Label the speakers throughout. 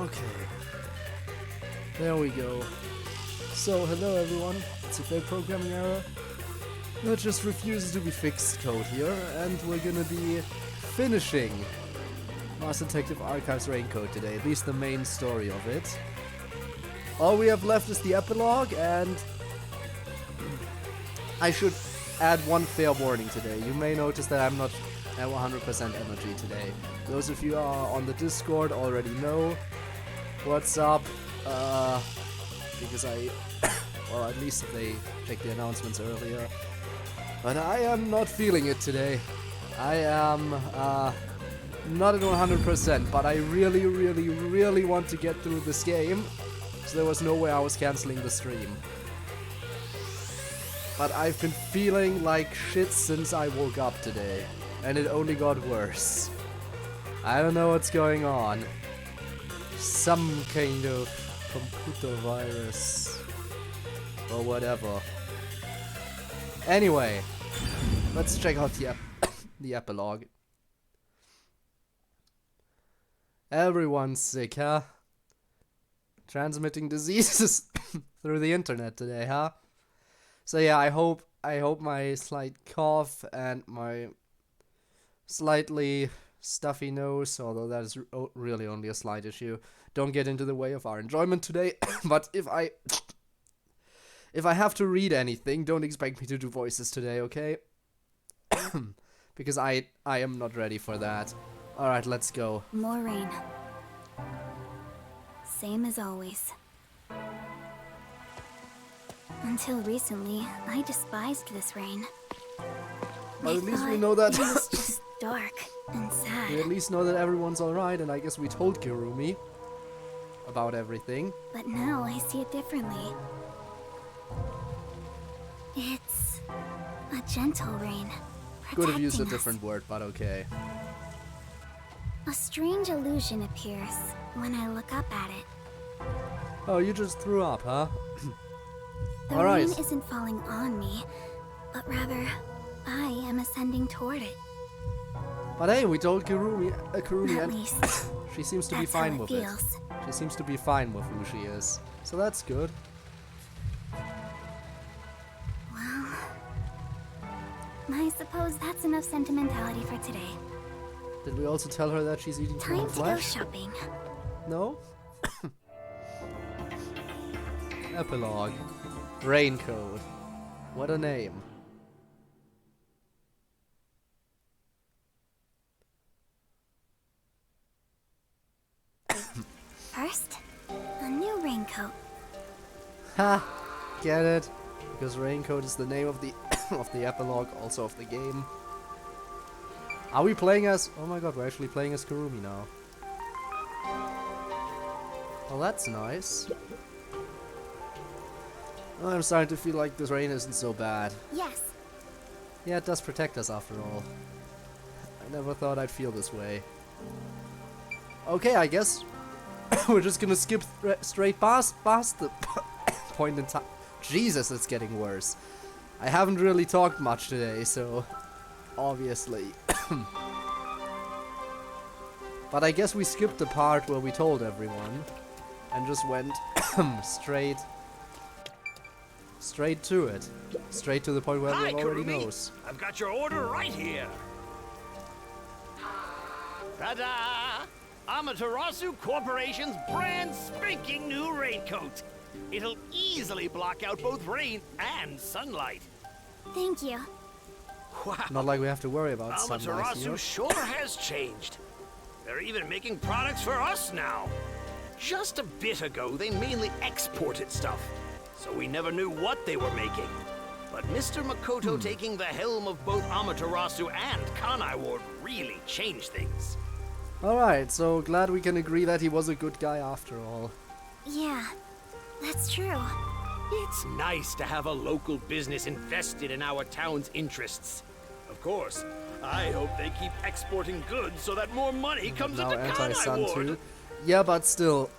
Speaker 1: Okay. There we go. So, hello everyone. It's a fake programming error that just refuses to be fixed code here, and we're gonna be finishing Master Detective Archives Raincoat today, at least the main story of it. All we have left is the epilogue, and I should add one fair warning today. You may notice that I'm not at 100% energy today. Those of you who are on the Discord already know what's up, because I, well, at least they checked the announcements earlier. But I am not feeling it today. I am not at 100%, but I really want to get through this game, so there was no way I was canceling the stream. But I've been feeling like shit since I woke up today, and it only got worse. I don't know what's going on. Some kind of computer virus or whatever. Anyway, let's check out the epilogue. Everyone's sick, huh? Transmitting diseases through the internet today, huh? So yeah, I hope my slight cough and my slightly stuffy nose, although that is really only a slight issue, don't get into the way of our enjoyment today. But if I have to read anything, don't expect me to do voices today, okay? Because I am not ready for that. Alright, let's go.
Speaker 2: More rain. Same as always. Until recently, I despised this rain.
Speaker 1: But at least we know that
Speaker 2: it was just dark and sad.
Speaker 1: We at least know that everyone's alright, and I guess we told Kurumi about everything.
Speaker 2: But now I see it differently. It's a gentle rain.
Speaker 1: Could have used a
Speaker 2: protecting us.
Speaker 1: different word, but okay.
Speaker 2: A strange illusion appears when I look up at it.
Speaker 1: Oh, you just threw up, huh?
Speaker 2: The
Speaker 1: Alright.
Speaker 2: rain isn't falling on me, but rather, I am ascending toward it.
Speaker 1: But hey, we told Kurumi
Speaker 2: At
Speaker 1: and
Speaker 2: least,
Speaker 1: she seems to be
Speaker 2: that's how
Speaker 1: fine
Speaker 2: it
Speaker 1: with
Speaker 2: feels.
Speaker 1: it. She seems to be fine with who she is. So that's good.
Speaker 2: Well, I suppose that's enough sentimentality for today.
Speaker 1: Did we also tell her that she's eating
Speaker 2: Time
Speaker 1: human
Speaker 2: to go
Speaker 1: flesh?
Speaker 2: shopping.
Speaker 1: No? Epilogue. Raincoat. What a name.
Speaker 2: First, a new raincoat.
Speaker 1: Ha! Get it? Because Raincoat is the name of the of the epilogue, also of the game. Are we playing as... Oh my god, we're actually playing as Kurumi now. Well, that's nice. Oh, I'm starting to feel like this rain isn't so bad.
Speaker 2: Yes.
Speaker 1: Yeah, it does protect us after all. I never thought I'd feel this way. Okay, I guess we're just gonna skip straight past the point in time. Jesus, it's getting worse. I haven't really talked much today, so obviously. But I guess we skipped the part where we told everyone and just went straight to it. Straight to the point where everyone already knows.
Speaker 3: I've got your order right here. Ta-da! Amaterasu Corporation's brand spanking new raincoat. It'll easily block out both rain and sunlight.
Speaker 2: Thank you.
Speaker 3: Wow.
Speaker 1: Not like we have to worry about sunlight
Speaker 3: Amaterasu
Speaker 1: here.
Speaker 3: sure has changed. They're even making products for us now. Just a bit ago, they mainly exported stuff, so we never knew what they were making. But Mr. Makoto taking the helm of both Amaterasu and Kanai Ward really changed things.
Speaker 1: Alright, so glad we can agree that he was a good guy after all.
Speaker 2: Yeah, that's true.
Speaker 3: It's nice to have a local business invested in our town's interests. Of course, I hope they keep exporting goods so that more money comes
Speaker 1: Now
Speaker 3: into Kanai
Speaker 1: anti-sun
Speaker 3: Ward.
Speaker 1: too. Yeah, but still,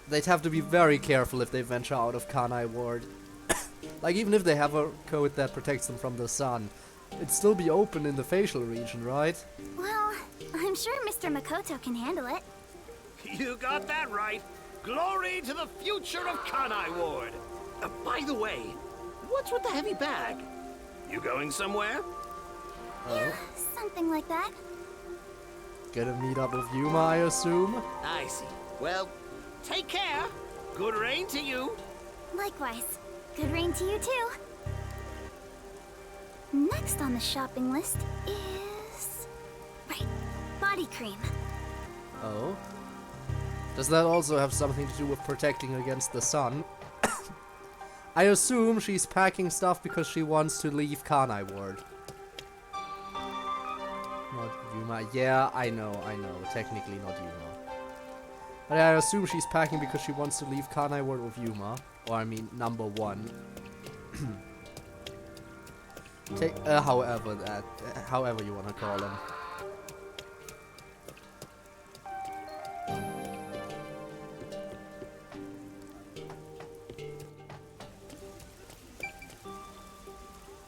Speaker 1: they'd have to be very careful if they venture out of Kanai Ward. Like, even if they have a code that protects them from the sun, it'd still be open in the facial region, right?
Speaker 2: Well, I'm sure Mr. Makoto can handle it.
Speaker 3: You got that right. Glory to the future of Kanai Ward. By the way, what's with the heavy bag? You going somewhere?
Speaker 1: Oh.
Speaker 2: Something like that.
Speaker 1: Gonna meet up with Yuma, I assume?
Speaker 3: I see. Well, take care. Good rain to you.
Speaker 2: Likewise. Good rain to you too. Next on the shopping list is... Right, body cream.
Speaker 1: Oh? Does that also have something to do with protecting against the sun? I assume she's packing stuff because she wants to leave Kanai Ward. Not Yuma. Yeah, I know. Technically not Yuma. But I assume she's packing because she wants to leave Kanai Ward with Yuma. Or I mean, number one. However you want to call him.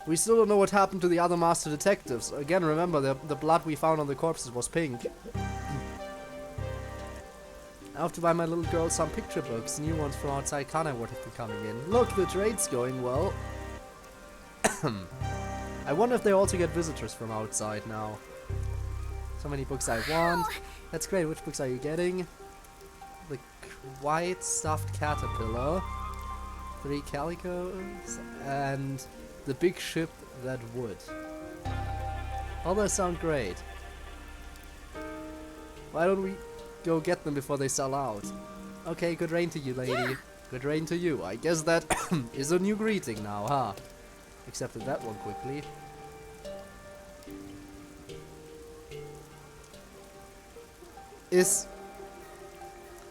Speaker 1: We still don't know what happened to the other master detectives. Again, remember, the blood we found on the corpses was pink. I have to buy my little girl some picture books. New ones from outside Kanai Ward have been coming in. Look, the trade's going well. I wonder if they also get visitors from outside now. So many books I want. That's great. Which books are you getting? The White Stuffed Caterpillar. 3 Calicos. And The Big Ship That Would. All those sound great. Why don't we go get them before they sell out? Okay, good rain to you, lady. Yeah. Good rain to you. I guess that is a new greeting now, huh? Accepted that one quickly.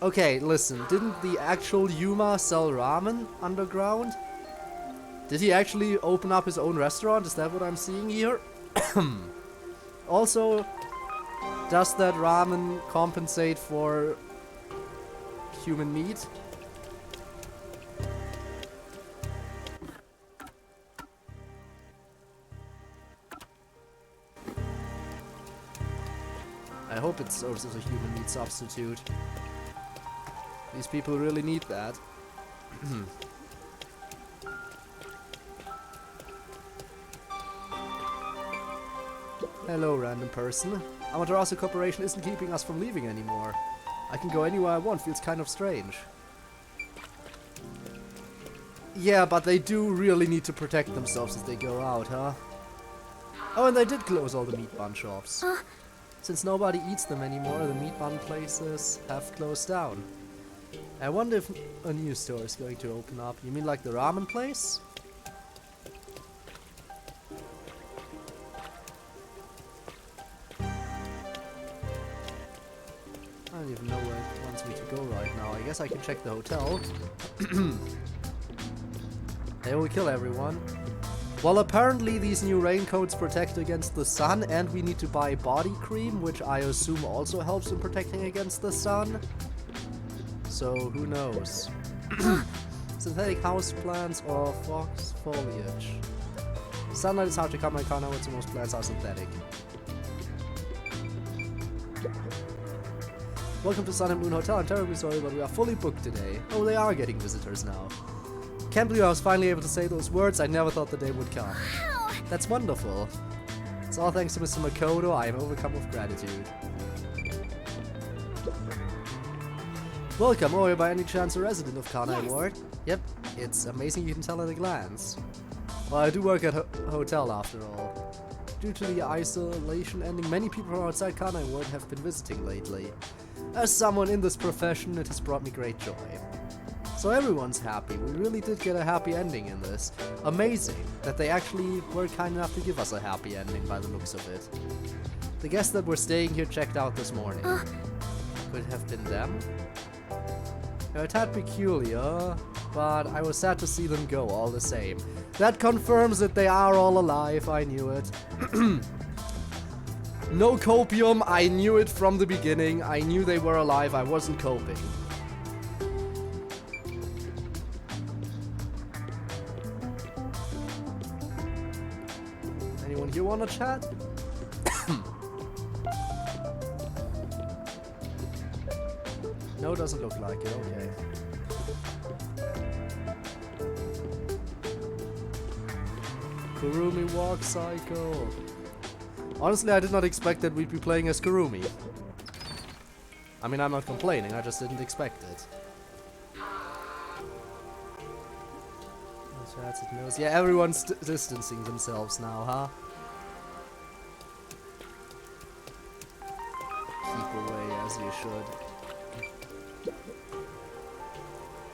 Speaker 1: Okay, listen. Didn't the actual Yuma sell ramen underground? Did he actually open up his own restaurant? Is that what I'm seeing here? Also, does that ramen compensate for human meat? I hope it serves as a human meat substitute. These people really need that. Hello, random person. Amaterasu Corporation isn't keeping us from leaving anymore. I can go anywhere I want, feels kind of strange. Yeah, but they do really need to protect themselves as they go out, huh? Oh, and they did close all the meat bun shops. Since nobody eats them anymore, the meat bun places have closed down. I wonder if a new store is going to open up. You mean like the ramen place? I don't even know where it wants me to go right now. I guess I can check the hotel. They will kill everyone. Well, apparently these new raincoats protect against the sun, and we need to buy body cream, which I assume also helps in protecting against the sun. So, who knows? Synthetic houseplants or fox foliage. Sunlight is hard to come by Kanai Ward, so most plants are synthetic. Welcome to Sun and Moon Hotel. I'm terribly sorry, but we are fully booked today. Oh, they are getting visitors now. Can't believe I was finally able to say those words. I never thought the day would come.
Speaker 2: Wow.
Speaker 1: That's wonderful. It's all thanks to Mr. Makoto. I am overcome with gratitude. Welcome. Oh, you're by any chance a resident of Kanai Ward? Yep. It's amazing you can tell at a glance. Well, I do work at a hotel after all. Due to the isolation ending, many people from outside Kanai Ward have been visiting lately. As someone in this profession, it has brought me great joy. So everyone's happy. We really did get a happy ending in this. Amazing that they actually were kind enough to give us a happy ending by the looks of it. The guests that were staying here checked out this morning. Could it have been them? They're a tad peculiar, but I was sad to see them go all the same. That confirms that they are all alive. I knew it. No copium. I knew it from the beginning. I knew they were alive. I wasn't coping. Anyone here wanna chat? No, doesn't look like it, okay. Kurumi Walk Cycle. Honestly, I did not expect that we'd be playing as Kurumi. I mean, I'm not complaining, I just didn't expect it. Yeah, everyone's distancing themselves now, huh? Keep away as you should.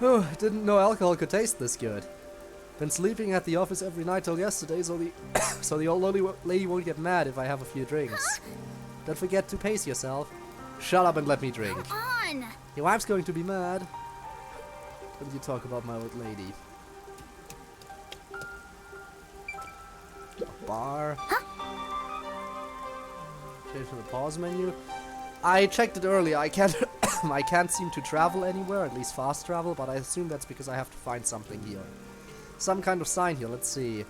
Speaker 1: Oh, didn't know alcohol could taste this good. Been sleeping at the office every night till yesterday, so the so the old lady won't get mad if I have a few drinks. Don't forget to pace yourself. Shut up and let me drink.
Speaker 2: Come on!
Speaker 1: Your wife's going to be mad when you talk about my old lady. A bar.
Speaker 2: Huh?
Speaker 1: Change to the pause menu. I checked it earlier. I can't I can't seem to travel anywhere, at least fast travel, but I assume that's because I have to find something here. Some kind of sign here, let's see.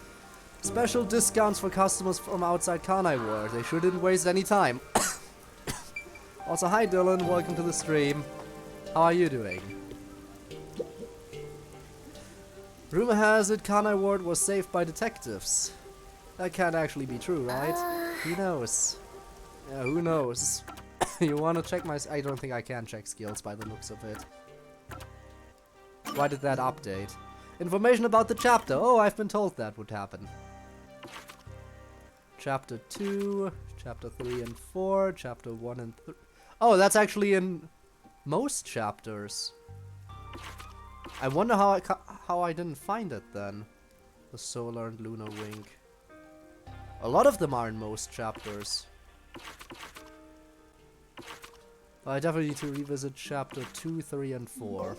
Speaker 1: Special discounts for customers from outside Kanai Ward. They sure didn't waste any time. Also, hi Dylan, welcome to the stream. How are you doing? Rumor has it Kanai Ward was saved by detectives. That can't actually be true, right? Who knows? Yeah, who knows? You wanna check my... I don't think I can check skills by the looks of it. Why did that update? Information about the chapter. Oh, I've been told that would happen. Chapter 2, Chapter 3 and 4, Chapter 1 and 3. Oh, that's actually in most chapters. I wonder how I didn't find it then. The solar and lunar wink. A lot of them are in most chapters. I definitely need to revisit Chapter 2, 3 and 4.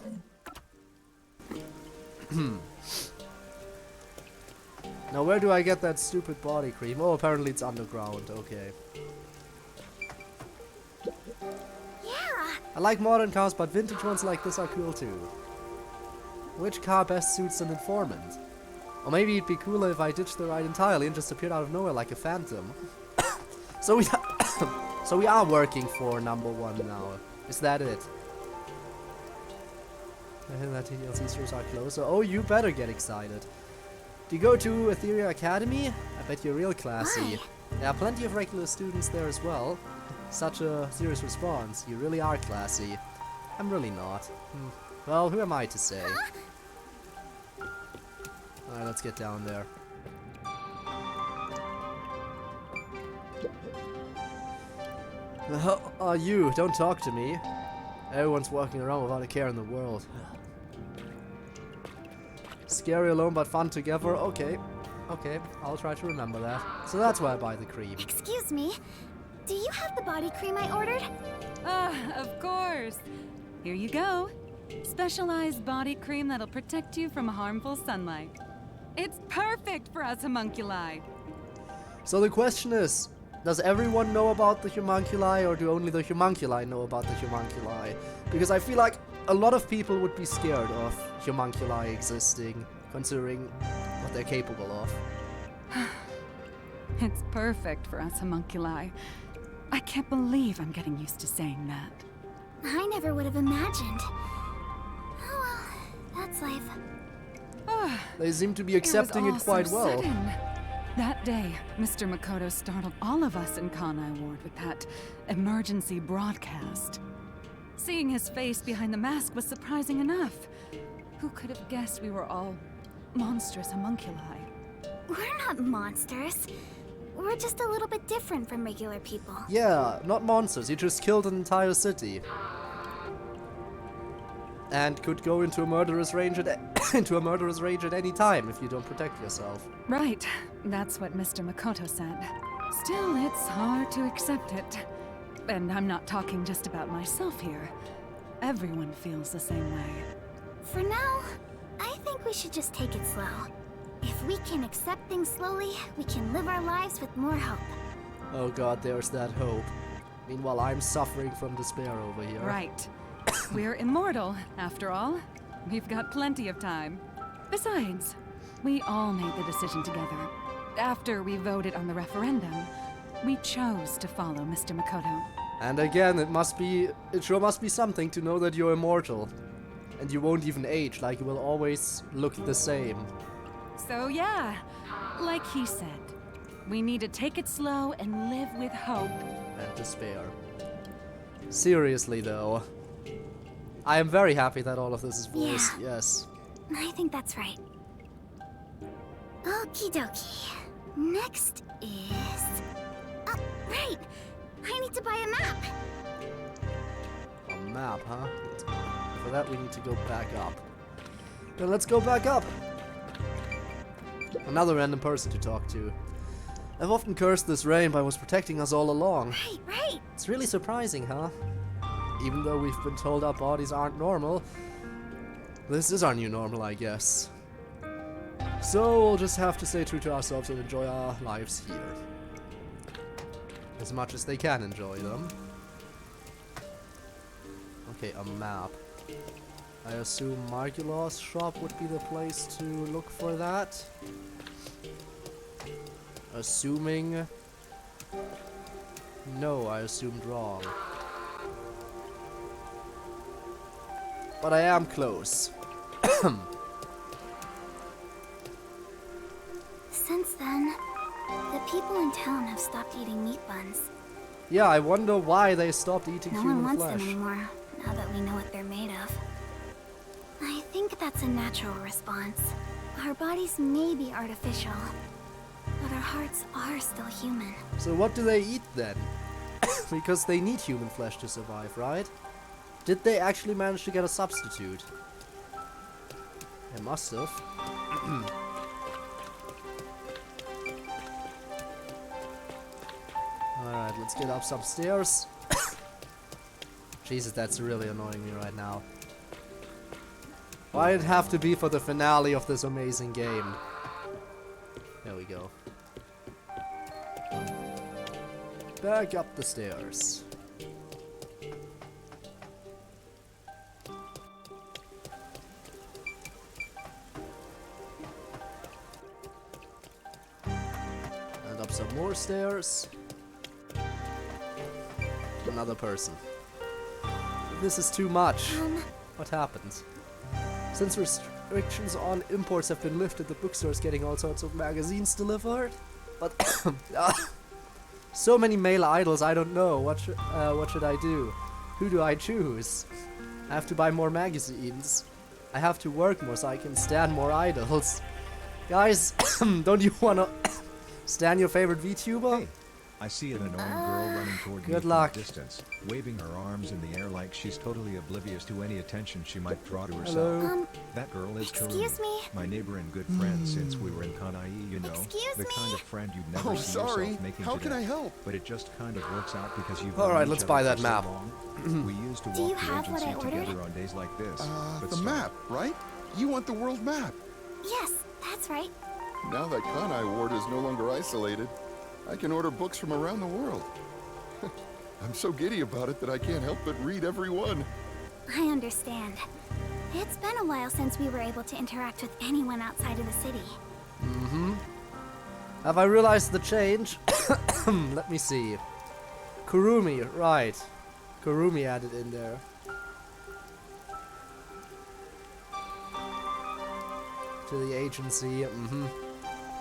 Speaker 1: Now where do I get that stupid body cream? Oh, apparently it's underground, okay.
Speaker 2: Yeah!
Speaker 1: I like modern cars, but vintage ones like this are cool too. Which car best suits an informant? Or maybe it'd be cooler if I ditched the ride entirely and just appeared out of nowhere like a phantom. So we are working for number 1 now. Is that it? I think that DLC stores are closer. Oh, you better get excited. Do you go to Etheria Academy? I bet you're real classy.
Speaker 2: Why?
Speaker 1: There are plenty of regular students there as well. Such a serious response. You really are classy. I'm really not. Well, who am I to say? Alright, let's get down there. The hell are you? Don't talk to me. Everyone's walking around without a care in the world. Scary alone but fun together. Okay. Okay, I'll try to remember that. So that's why I buy the cream.
Speaker 2: Excuse me. Do you have the body cream I ordered?
Speaker 4: Of course. Here you go. Specialized body cream that'll protect you from harmful sunlight. It's perfect for us homunculi.
Speaker 1: So the question is, does everyone know about the homunculi, or do only the homunculi know about the homunculi? Because I feel like a lot of people would be scared of homunculi existing, considering what they're capable of.
Speaker 4: It's perfect for us homunculi. I can't believe I'm getting used to saying that.
Speaker 2: I never would have imagined. Oh well, that's life.
Speaker 1: They seem to be accepting it quite well.
Speaker 4: Sudden. That day, Mr. Makoto startled all of us in Kanai Ward with that emergency broadcast. Seeing his face behind the mask was surprising enough. Who could have guessed we were all monstrous homunculi?
Speaker 2: We're not monsters. We're just a little bit different from regular people.
Speaker 1: Yeah, not monsters. You just killed an entire city. And could go into a murderous rage at any time if you don't protect yourself.
Speaker 4: Right. That's what Mr. Makoto said. Still, it's hard to accept it. And I'm not talking just about myself here. Everyone feels the same way.
Speaker 2: For now, I think we should just take it slow. If we can accept things slowly, we can live our lives with more hope.
Speaker 1: Oh god, there's that hope. Meanwhile, I'm suffering from despair over here.
Speaker 4: Right. We're immortal, after all. We've got plenty of time. Besides, we all made the decision together. After we voted on the referendum, we chose to follow Mr. Makoto.
Speaker 1: And again, it sure must be something to know that you're immortal. And you won't even age, like you will always look the same.
Speaker 4: So yeah, like he said, we need to take it slow and live with hope.
Speaker 1: And despair. Seriously though, I am very happy that all of this is voiced,
Speaker 2: Yeah.
Speaker 1: yes.
Speaker 2: I think that's right. Okie dokie. Next is... Oh, right! I need to buy a map!
Speaker 1: A map, huh? For that we need to go back up. Then let's go back up! Another random person to talk to. I've often cursed this rain, but it was protecting us all along.
Speaker 2: Right!
Speaker 1: It's really surprising, huh? Even though we've been told our bodies aren't normal, this is our new normal, I guess. So we'll just have to stay true to ourselves and enjoy our lives here. As much as they can enjoy them. Okay, a map. I assume Margula's shop would be the place to look for that. Assuming... No, I assumed wrong. But I am close.
Speaker 2: Since then, the people in town have stopped eating meat buns.
Speaker 1: Yeah, I wonder why they stopped eating
Speaker 2: No one
Speaker 1: human
Speaker 2: wants
Speaker 1: flesh.
Speaker 2: them anymore, now that we know what they're made of. I think that's a natural response. Our bodies may be artificial, but our hearts are still human.
Speaker 1: So what do they eat then? Because they need human flesh to survive, right? Did they actually manage to get a substitute? They must have. Alright, let's get up some stairs. Jesus, that's really annoying me right now. Why'd it have to be for the finale of this amazing game? There we go. Back up the stairs. And up some more stairs. Another person. This is too much. What happened? Since restrictions on imports have been lifted, the bookstore is getting all sorts of magazines delivered. But so many male idols, I don't know. What should I do? Who do I choose? I have to buy more magazines. I have to work more so I can stand more idols. Guys, don't you wanna stand your favorite VTuber?
Speaker 5: Hey, I see an annoying girl running toward me
Speaker 1: Good
Speaker 5: from
Speaker 1: luck.
Speaker 5: a distance, waving her arms in the air like she's totally oblivious to any attention she might draw to herself.
Speaker 1: Hello.
Speaker 5: That girl is
Speaker 2: Excuse
Speaker 5: Kurumi,
Speaker 2: me?
Speaker 5: my neighbor and good friend since we were in Kanai, you know.
Speaker 2: Excuse
Speaker 5: the
Speaker 2: me?
Speaker 5: kind of friend you'd never
Speaker 6: Oh,
Speaker 5: see
Speaker 6: sorry.
Speaker 5: yourself making
Speaker 6: How
Speaker 5: today.
Speaker 6: can I help?
Speaker 5: But it just kind of works out because you've
Speaker 1: All
Speaker 5: known
Speaker 1: right,
Speaker 5: each
Speaker 1: let's
Speaker 5: other
Speaker 1: buy
Speaker 5: for
Speaker 1: that
Speaker 5: so
Speaker 1: map.
Speaker 5: long. We used to
Speaker 2: Do you
Speaker 5: walk the
Speaker 2: have what I
Speaker 5: agency
Speaker 2: ordered?
Speaker 5: together on days like this. but
Speaker 6: The
Speaker 5: sorry.
Speaker 6: map, right? You want the world map.
Speaker 2: Yes, that's right.
Speaker 6: Now that Kanai Ward is no longer isolated, I can order books from around the world. I'm so giddy about it that I can't help but read every one.
Speaker 2: I understand. It's been a while since we were able to interact with anyone outside of the city.
Speaker 1: Have I realized the change? Let me see. Kurumi, right. Kurumi added in there. To the agency,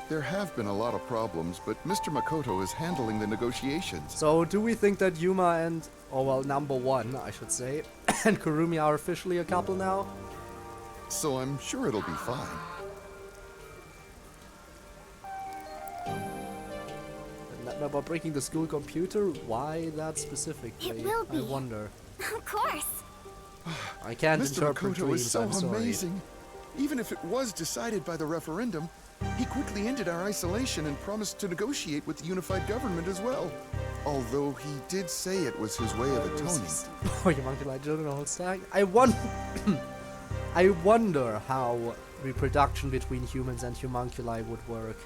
Speaker 6: There have been a lot of problems, but Mr. Makoto is handling the negotiations.
Speaker 1: So, do we think that Yuma and, oh well, number one, I should say, and Kurumi are officially a couple now?
Speaker 6: So I'm sure it'll be fine.
Speaker 1: And that about breaking the school computer? Why that specifically?
Speaker 2: It will be.
Speaker 1: I wonder.
Speaker 2: Of course.
Speaker 1: I can't
Speaker 6: Mr.
Speaker 1: interpret
Speaker 6: Makoto
Speaker 1: dreams,
Speaker 6: is so
Speaker 1: I'm sorry.
Speaker 6: amazing. Even if it was decided by the referendum, he quickly ended our isolation and promised to negotiate with the unified government as well. Although he did say it was his way of atoning.
Speaker 1: Oh, you monkey like children all stack. I wonder how reproduction between humans and homunculi would work.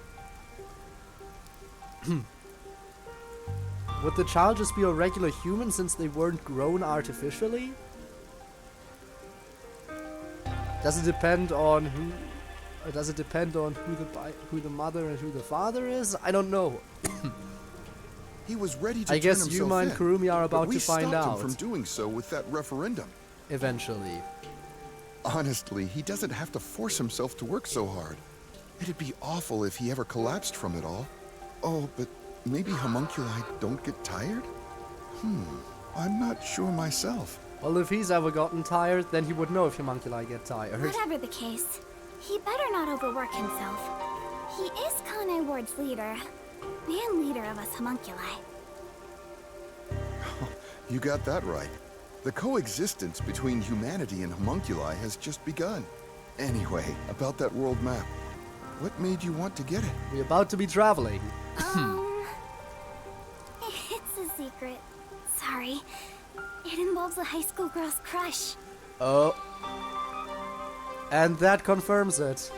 Speaker 1: Would the child just be a regular human since they weren't grown artificially? Does it depend on who? Or does it depend on who the mother and who the father is? I don't know.
Speaker 6: He was ready to
Speaker 1: I
Speaker 6: turn
Speaker 1: guess
Speaker 6: himself
Speaker 1: Yuma and
Speaker 6: in,
Speaker 1: Kurumi are
Speaker 6: but
Speaker 1: about
Speaker 6: we
Speaker 1: to find
Speaker 6: stopped
Speaker 1: out.
Speaker 6: him from doing so with that referendum.
Speaker 1: Eventually.
Speaker 6: Honestly, he doesn't have to force himself to work so hard. It'd be awful if he ever collapsed from it all. Oh, but maybe homunculi don't get tired? I'm not sure myself.
Speaker 1: Well, if he's ever gotten tired, then he would know if homunculi get tired.
Speaker 2: Whatever the case, he better not overwork himself. He is Kanai Ward's leader, and leader of us homunculi.
Speaker 6: You got that right. The coexistence between humanity and homunculi has just begun. Anyway, about that world map. What made you want to get it?
Speaker 1: We're about to be traveling.
Speaker 2: It's a secret. Sorry. It involves a high school girl's crush.
Speaker 1: Oh. And that confirms it.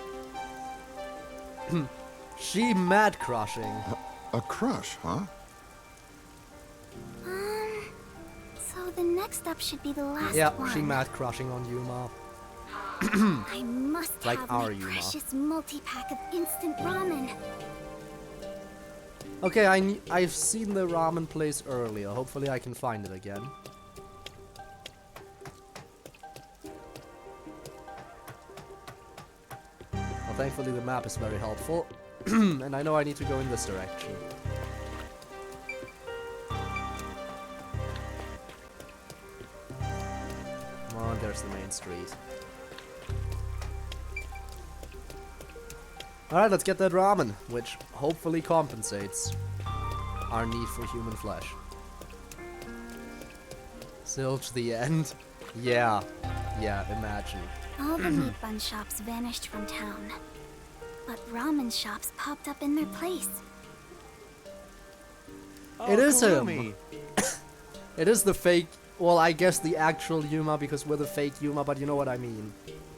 Speaker 1: She mad crushing.
Speaker 6: A crush, huh?
Speaker 2: So the next step should be the last
Speaker 1: Yeah,
Speaker 2: one.
Speaker 1: she mad crushing on Yuma.
Speaker 2: I must
Speaker 1: Like
Speaker 2: have
Speaker 1: our
Speaker 2: my
Speaker 1: Yuma.
Speaker 2: precious multi-pack of instant ramen.
Speaker 1: Okay, I've seen the ramen place earlier. Hopefully I can find it again. Well, thankfully the map is very helpful. And I know I need to go in this direction. Come on, there's the main street. Alright, let's get that ramen, which hopefully compensates our need for human flesh. Zilch the end? Yeah, imagine.
Speaker 2: All the meat bun shops vanished from town, but ramen shops popped up in their place.
Speaker 1: It is him!
Speaker 3: Kurumi.
Speaker 1: It is the fake, well, I guess the actual Yuma because we're the fake Yuma, but you know what I mean.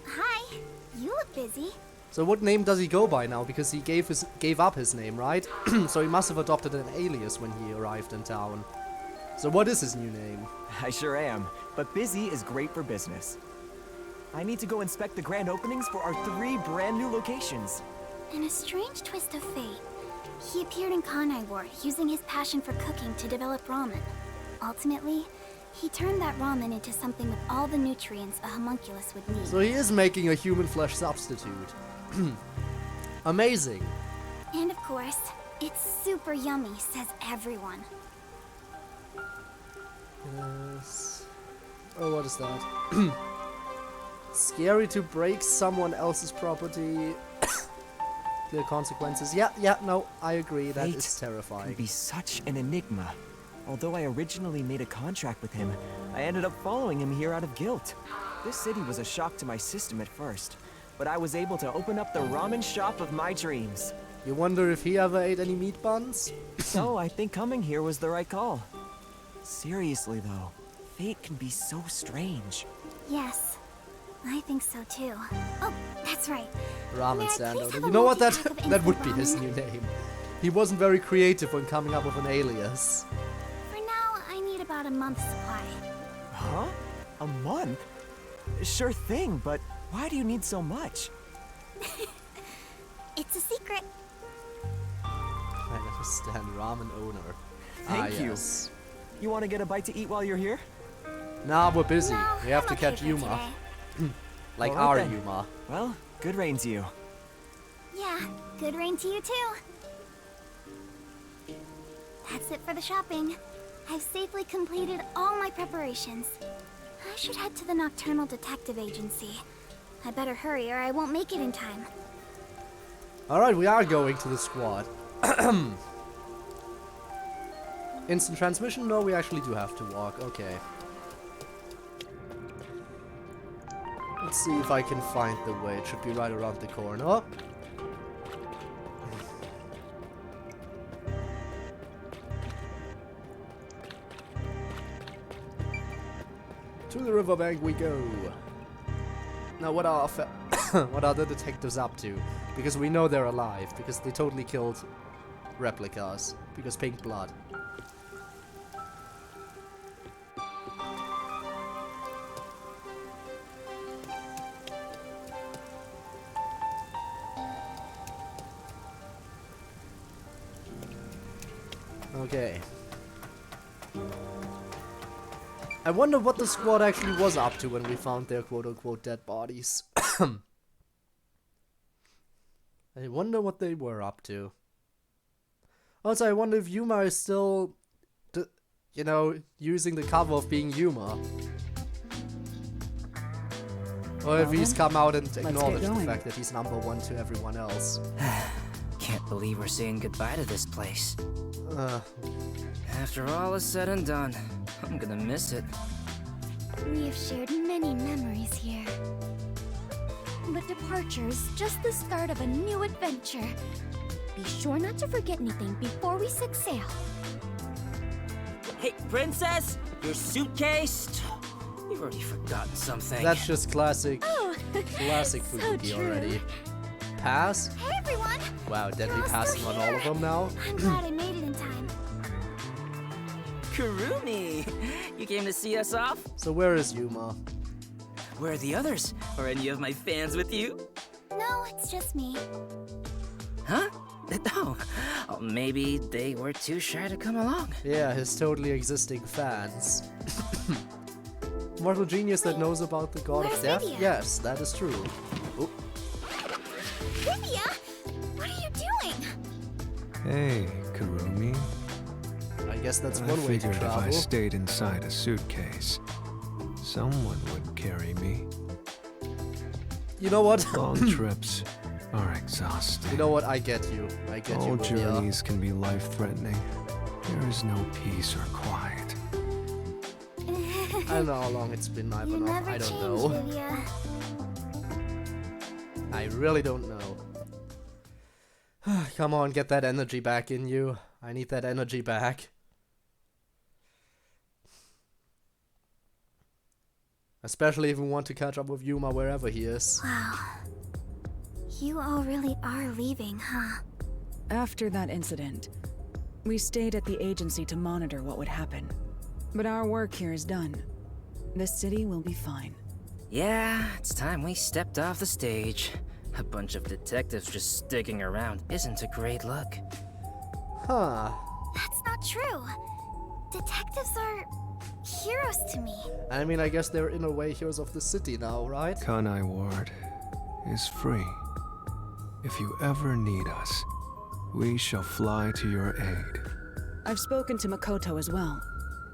Speaker 2: Hi, you look busy.
Speaker 1: So what name does he go by now? Because he gave up his name, right? So he must have adopted an alias when he arrived in town. So what is his new name?
Speaker 7: I sure am, but busy is great for business. I need to go inspect the grand openings for our 3 brand new locations.
Speaker 2: In a strange twist of fate, he appeared in Kanai Ward using his passion for cooking to develop ramen. Ultimately, he turned that ramen into something with all the nutrients a homunculus would need.
Speaker 1: So he is making a human flesh substitute. Amazing.
Speaker 2: And of course, it's super yummy, says everyone.
Speaker 1: Yes. Oh, what is that? Scary to break someone else's property. Clear consequences. Yeah, no, I agree. That
Speaker 7: Fate
Speaker 1: is terrifying.
Speaker 7: can be such an enigma. Although I originally made a contract with him, I ended up following him here out of guilt. This city was a shock to my system at first, but I was able to open up the ramen shop of my dreams.
Speaker 1: You wonder if he ever ate any meat buns?
Speaker 7: So I think coming here was the right call. Seriously though, fate can be so strange.
Speaker 2: Yes, I think so too. Oh, that's right.
Speaker 1: Ramen
Speaker 2: May I
Speaker 1: stand
Speaker 2: please
Speaker 1: owner.
Speaker 2: have
Speaker 1: You
Speaker 2: a
Speaker 1: know what? That
Speaker 2: multi-pack of
Speaker 1: that would
Speaker 2: instant
Speaker 1: be his
Speaker 2: ramen?
Speaker 1: new name. He wasn't very creative when coming up with an alias.
Speaker 2: For now, I need about a month's supply.
Speaker 7: Huh? A month? Sure thing, but why do you need so much?
Speaker 2: It's a secret.
Speaker 1: I understand. Ramen owner.
Speaker 7: Thank you.
Speaker 1: Yes.
Speaker 7: You want to get a bite to eat while you're here?
Speaker 1: Nah, we're busy.
Speaker 2: No,
Speaker 1: We have
Speaker 2: I'm
Speaker 1: to
Speaker 2: okay
Speaker 1: catch
Speaker 2: for
Speaker 1: Yuma.
Speaker 2: today.
Speaker 1: Like
Speaker 7: Alright
Speaker 1: our
Speaker 7: then.
Speaker 1: Yuma.
Speaker 7: Well, good rain to you.
Speaker 2: Yeah, good rain to you too. That's it for the shopping. I've safely completed all my preparations. I should head to the Nocturnal Detective Agency. I better hurry or I won't make it in time.
Speaker 1: Alright, we are going to the squad. Instant transmission? No, we actually do have to walk. Okay. Let's see if I can find the way. It should be right around the corner. Oh. To the riverbank we go. Now, what are what are the detectives up to? Because we know they're alive. Because they totally killed replicas. Because pink blood. Okay. I wonder what the squad actually was up to when we found their quote-unquote dead bodies. I wonder what they were up to. Also, I wonder if Yuma is still, you know, using the cover of being Yuma. Or if he's come out and acknowledged the fact that he's #1 to everyone else.
Speaker 8: Can't believe we're saying goodbye to this place.
Speaker 1: Uh,
Speaker 8: After all is said and done, I'm gonna miss it.
Speaker 2: We have shared many memories here. But departure's just the start of a new adventure. Be sure not to forget anything before we set sail.
Speaker 8: Hey, Princess! Your suitcase? You've already forgotten something.
Speaker 1: that's just classic,
Speaker 2: Oh,
Speaker 1: classic
Speaker 2: so
Speaker 1: Fubuki
Speaker 2: true.
Speaker 1: already. Pass?
Speaker 2: Hey everyone!
Speaker 1: Wow, deadly
Speaker 2: You're all
Speaker 1: passing
Speaker 2: still
Speaker 1: on all of
Speaker 2: here.
Speaker 1: them now.
Speaker 2: I'm glad I made it in time.
Speaker 8: Kurumi! You came to see us off?
Speaker 1: So where is Yuma?
Speaker 8: Where are the others? Are any of my fans with you?
Speaker 2: No, it's just me.
Speaker 8: Huh? Oh, maybe they were too shy to come along.
Speaker 1: Yeah, his totally existing fans. Mortal genius that knows about the god of
Speaker 2: Where's
Speaker 1: death?
Speaker 2: Lydia?
Speaker 1: Yes, that is true. Oh,
Speaker 2: Livia! What are you doing?
Speaker 5: Hey, Kurumi.
Speaker 1: I guess that's
Speaker 5: I
Speaker 1: one way to
Speaker 5: figured if I
Speaker 1: travel.
Speaker 5: stayed inside a suitcase, someone would carry me.
Speaker 1: You know what?
Speaker 5: Long trips are exhausting.
Speaker 1: You know what? I get you. I get
Speaker 5: All
Speaker 1: you, Livia.
Speaker 5: journeys can be life-threatening. There is no peace or quiet.
Speaker 1: I don't know how long it's been,
Speaker 2: You
Speaker 1: Ivanov.
Speaker 2: never
Speaker 1: I don't
Speaker 2: change,
Speaker 1: know.
Speaker 2: Livia.
Speaker 1: I really don't know. Come on, get that energy back in you. I need that energy back. Especially if we want to catch up with Yuma wherever he is.
Speaker 2: Wow. You all really are leaving, huh?
Speaker 4: After that incident, we stayed at the agency to monitor what would happen. But our work here is done. The city will be fine.
Speaker 8: Yeah, it's time we stepped off the stage. A bunch of detectives just sticking around isn't a great look.
Speaker 1: Huh.
Speaker 2: That's not true. Detectives are heroes to me.
Speaker 1: I mean, I guess they're in a way heroes of the city now, right?
Speaker 5: Kanai Ward is free. If you ever need us, we shall fly to your aid.
Speaker 4: I've spoken to Makoto as well.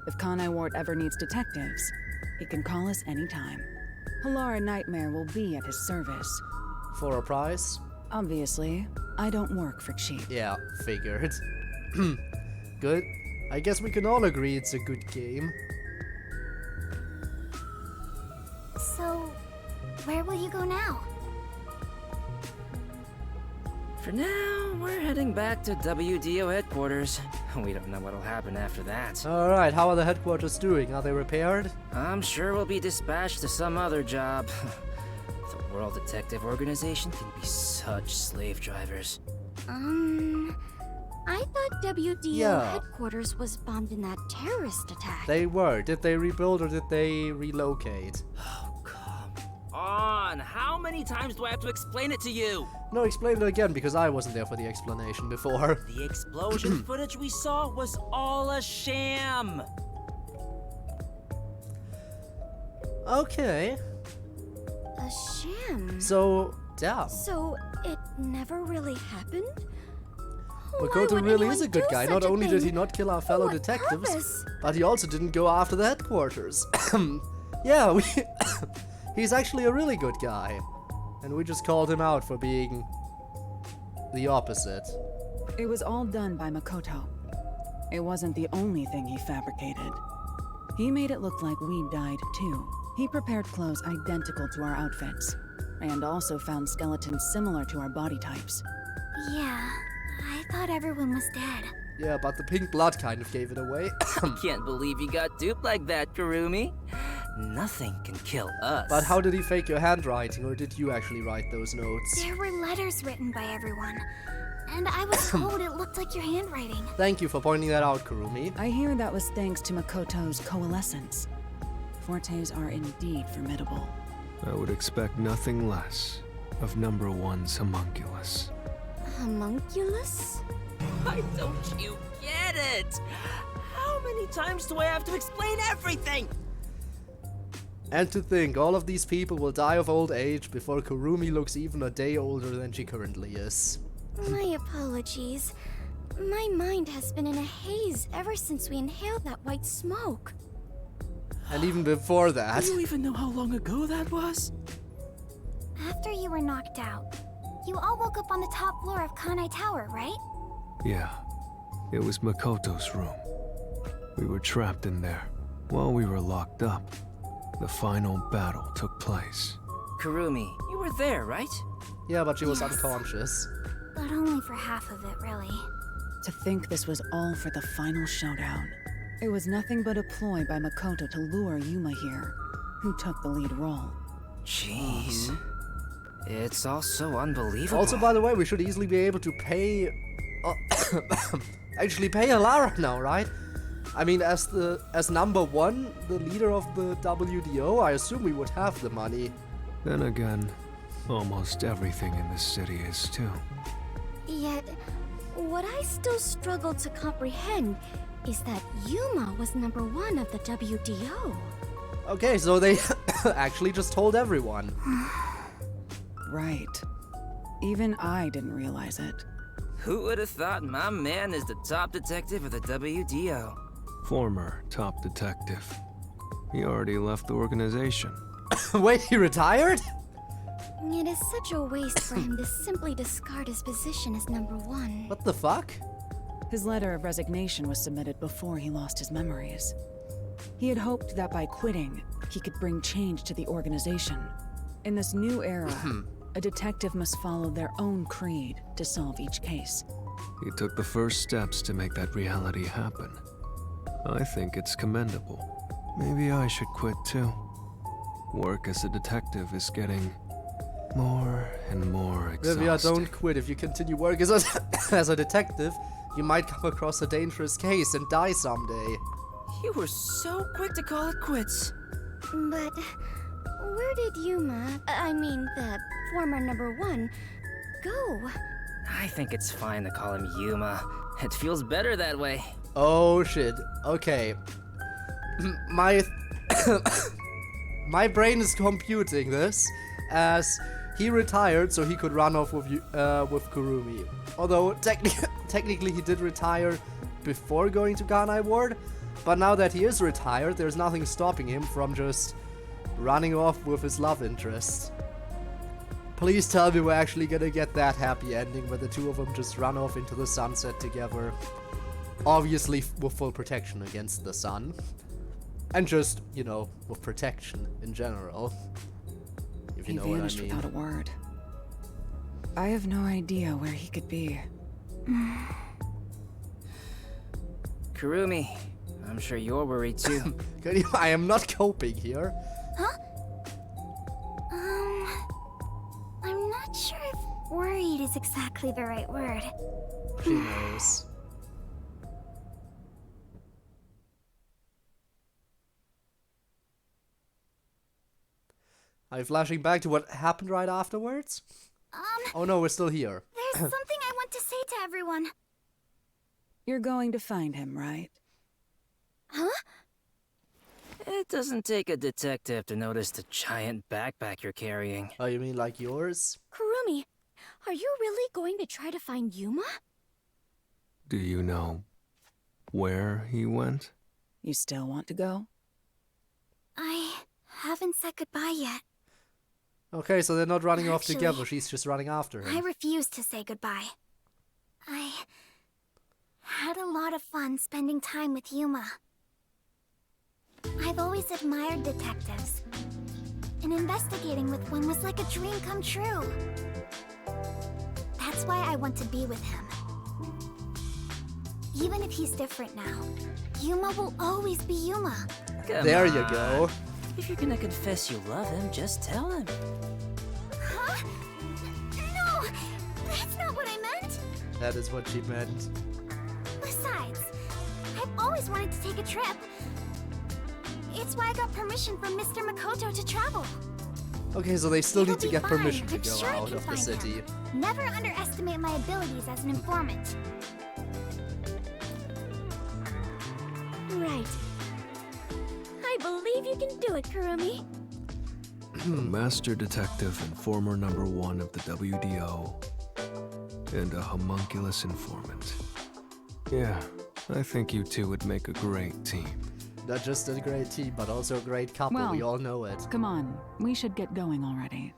Speaker 4: If Kanai Ward ever needs detectives, he can call us anytime. Halara Nightmare will be at his service.
Speaker 1: For a price?
Speaker 4: Obviously, I don't work for cheap.
Speaker 1: Yeah, figured. Good. I guess we can all agree it's a good game.
Speaker 2: So, where will you go now?
Speaker 8: For now, we're heading back to WDO headquarters. We don't know what'll happen after that.
Speaker 1: Alright, how are the headquarters doing? Are they repaired?
Speaker 8: I'm sure we'll be dispatched to some other job. The World Detective Organization can be such slave drivers.
Speaker 2: I thought WDO
Speaker 1: Yeah.
Speaker 2: headquarters was bombed in that terrorist attack.
Speaker 1: They were. Did they rebuild or did they relocate?
Speaker 8: Oh, come on! How many times do I have to explain it to you?
Speaker 1: No, explain it again because I wasn't there for the explanation before.
Speaker 8: The explosion footage we saw was all a sham!
Speaker 1: Okay.
Speaker 2: A sham.
Speaker 1: So, yeah.
Speaker 2: So, it never really happened? Why
Speaker 1: Makoto
Speaker 2: would
Speaker 1: really
Speaker 2: anyone
Speaker 1: is a good
Speaker 2: do
Speaker 1: guy.
Speaker 2: such
Speaker 1: Not
Speaker 2: a
Speaker 1: only did he
Speaker 2: thing?
Speaker 1: not kill our
Speaker 2: For
Speaker 1: fellow
Speaker 2: what
Speaker 1: detectives,
Speaker 2: purpose?
Speaker 1: but he also didn't go after the headquarters. Yeah, he's actually a really good guy. And we just called him out for being the opposite.
Speaker 4: It was all done by Makoto. It wasn't the only thing he fabricated. He made it look like we died too. He prepared clothes identical to our outfits, and also found skeletons similar to our body types.
Speaker 2: Yeah, I thought everyone was dead.
Speaker 1: Yeah, but the pink blood kind of gave it away.
Speaker 8: Can't believe you got duped like that, Kurumi. Nothing can kill us.
Speaker 1: But how did he fake your handwriting, or did you actually write those notes?
Speaker 2: There were letters written by everyone. And I was told it looked like your handwriting.
Speaker 1: Thank you for pointing that out, Kurumi.
Speaker 4: I hear that was thanks to Makoto's coalescence. Fortes are indeed formidable.
Speaker 5: I would expect nothing less of #1's Homunculus.
Speaker 2: Homunculus?
Speaker 8: Why don't you get it? How many times do I have to explain everything?
Speaker 1: And to think, all of these people will die of old age before Kurumi looks even a day older than she currently is.
Speaker 2: My apologies. My mind has been in a haze ever since we inhaled that white smoke.
Speaker 1: And even before that.
Speaker 8: Do you even know how long ago that was?
Speaker 2: After you were knocked out, you all woke up on the top floor of Kanai Tower, right?
Speaker 5: Yeah, it was Makoto's room. We were trapped in there. While we were locked up, the final battle took place.
Speaker 8: Kurumi, you were there, right?
Speaker 1: Yeah, but she was
Speaker 2: Yes.
Speaker 1: unconscious.
Speaker 2: But only for half of it, really.
Speaker 4: To think this was all for the final showdown. It was nothing but a ploy by Makoto to lure Yuma here, who took the lead role.
Speaker 8: Jeez. It's all so unbelievable.
Speaker 1: Also, by the way, we should easily be able to pay... actually pay Alara now, right? I mean, as number one, the leader of the WDO, I assume we would have the money.
Speaker 5: Then again, almost everything in this city is too.
Speaker 2: Yet, what I still struggle to comprehend is that Yuma was number one of the WDO.
Speaker 1: Okay, so they actually just told everyone.
Speaker 4: Right. Even I didn't realize it.
Speaker 8: Who would have thought my man is the top detective of the WDO?
Speaker 5: Former top detective. He already left the organization.
Speaker 1: Wait, he retired?
Speaker 2: It is such a waste for him to simply discard his position as number one.
Speaker 1: What the fuck?
Speaker 4: His letter of resignation was submitted before he lost his memories. He had hoped that by quitting, he could bring change to the organization. In this new era, a detective must follow their own creed to solve each case.
Speaker 5: He took the first steps to make that reality happen. I think it's commendable. Maybe I should quit too. Work as a detective is getting more and more exhausting.
Speaker 1: Livia, don't quit. If you continue working as a detective, you might come across a dangerous case and die someday.
Speaker 8: You were so quick to call it quits.
Speaker 2: But where did Yuma, the former number one, go?
Speaker 8: I think it's fine to call him Yuma. It feels better that way.
Speaker 1: Oh shit. Okay. My my brain is computing this as he retired so he could run off with Kurumi. Although technically he did retire before going to Kanai Ward, but now that he is retired, there's nothing stopping him from just running off with his love interest. Please tell me we're actually gonna get that happy ending where the two of them just run off into the sunset together. Obviously with full protection against the sun. And just, you know, with protection in general. If you
Speaker 4: He
Speaker 1: know what I
Speaker 4: vanished
Speaker 1: mean.
Speaker 4: without a word. I have no idea where he could be.
Speaker 8: Kurumi, I'm sure you're worried too.
Speaker 1: I am not coping here.
Speaker 2: Huh? I'm not sure if worried is exactly the right word.
Speaker 1: She knows. Are you flashing back to what happened right afterwards? Oh no, we're still here.
Speaker 2: There's something I want to say to everyone.
Speaker 4: You're going to find him, right?
Speaker 2: Huh?
Speaker 8: It doesn't take a detective to notice the giant backpack you're carrying.
Speaker 1: Oh, you mean like yours?
Speaker 2: Kurumi, are you really going to try to find Yuma?
Speaker 5: Do you know where he went?
Speaker 4: You still want to go?
Speaker 2: I haven't said goodbye yet.
Speaker 1: Okay, so they're not running off
Speaker 2: Actually,
Speaker 1: together, she's just running after
Speaker 2: I
Speaker 1: him.
Speaker 2: refuse to say goodbye. I had a lot of fun spending time with Yuma. I've always admired detectives, and investigating with one was like a dream come true. That's why I want to be with him. Even if he's different now, Yuma will always be Yuma.
Speaker 8: Come
Speaker 1: There you
Speaker 8: on.
Speaker 1: go.
Speaker 8: If you're gonna confess you love him, just tell him.
Speaker 2: Huh? No! That's not what I meant!
Speaker 1: That is what she meant.
Speaker 2: Besides, I've always wanted to take a trip. It's why I got permission from Mr. Makoto to travel.
Speaker 1: Okay, so they still
Speaker 2: It'll
Speaker 1: need to
Speaker 2: be
Speaker 1: get
Speaker 2: fine.
Speaker 1: permission to
Speaker 2: I'm
Speaker 1: go
Speaker 2: sure I
Speaker 1: out
Speaker 2: can
Speaker 1: of the
Speaker 2: find
Speaker 1: city.
Speaker 2: him. Never underestimate my abilities as an informant. Right. I believe you can do it, Kurumi.
Speaker 5: A master detective and former #1 of the WDO. And a homunculus informant. Yeah, I think you two would make a great team.
Speaker 1: Not just a great team, but also a great couple.
Speaker 4: Well,
Speaker 1: we all know it.
Speaker 4: Come on, we should get going already.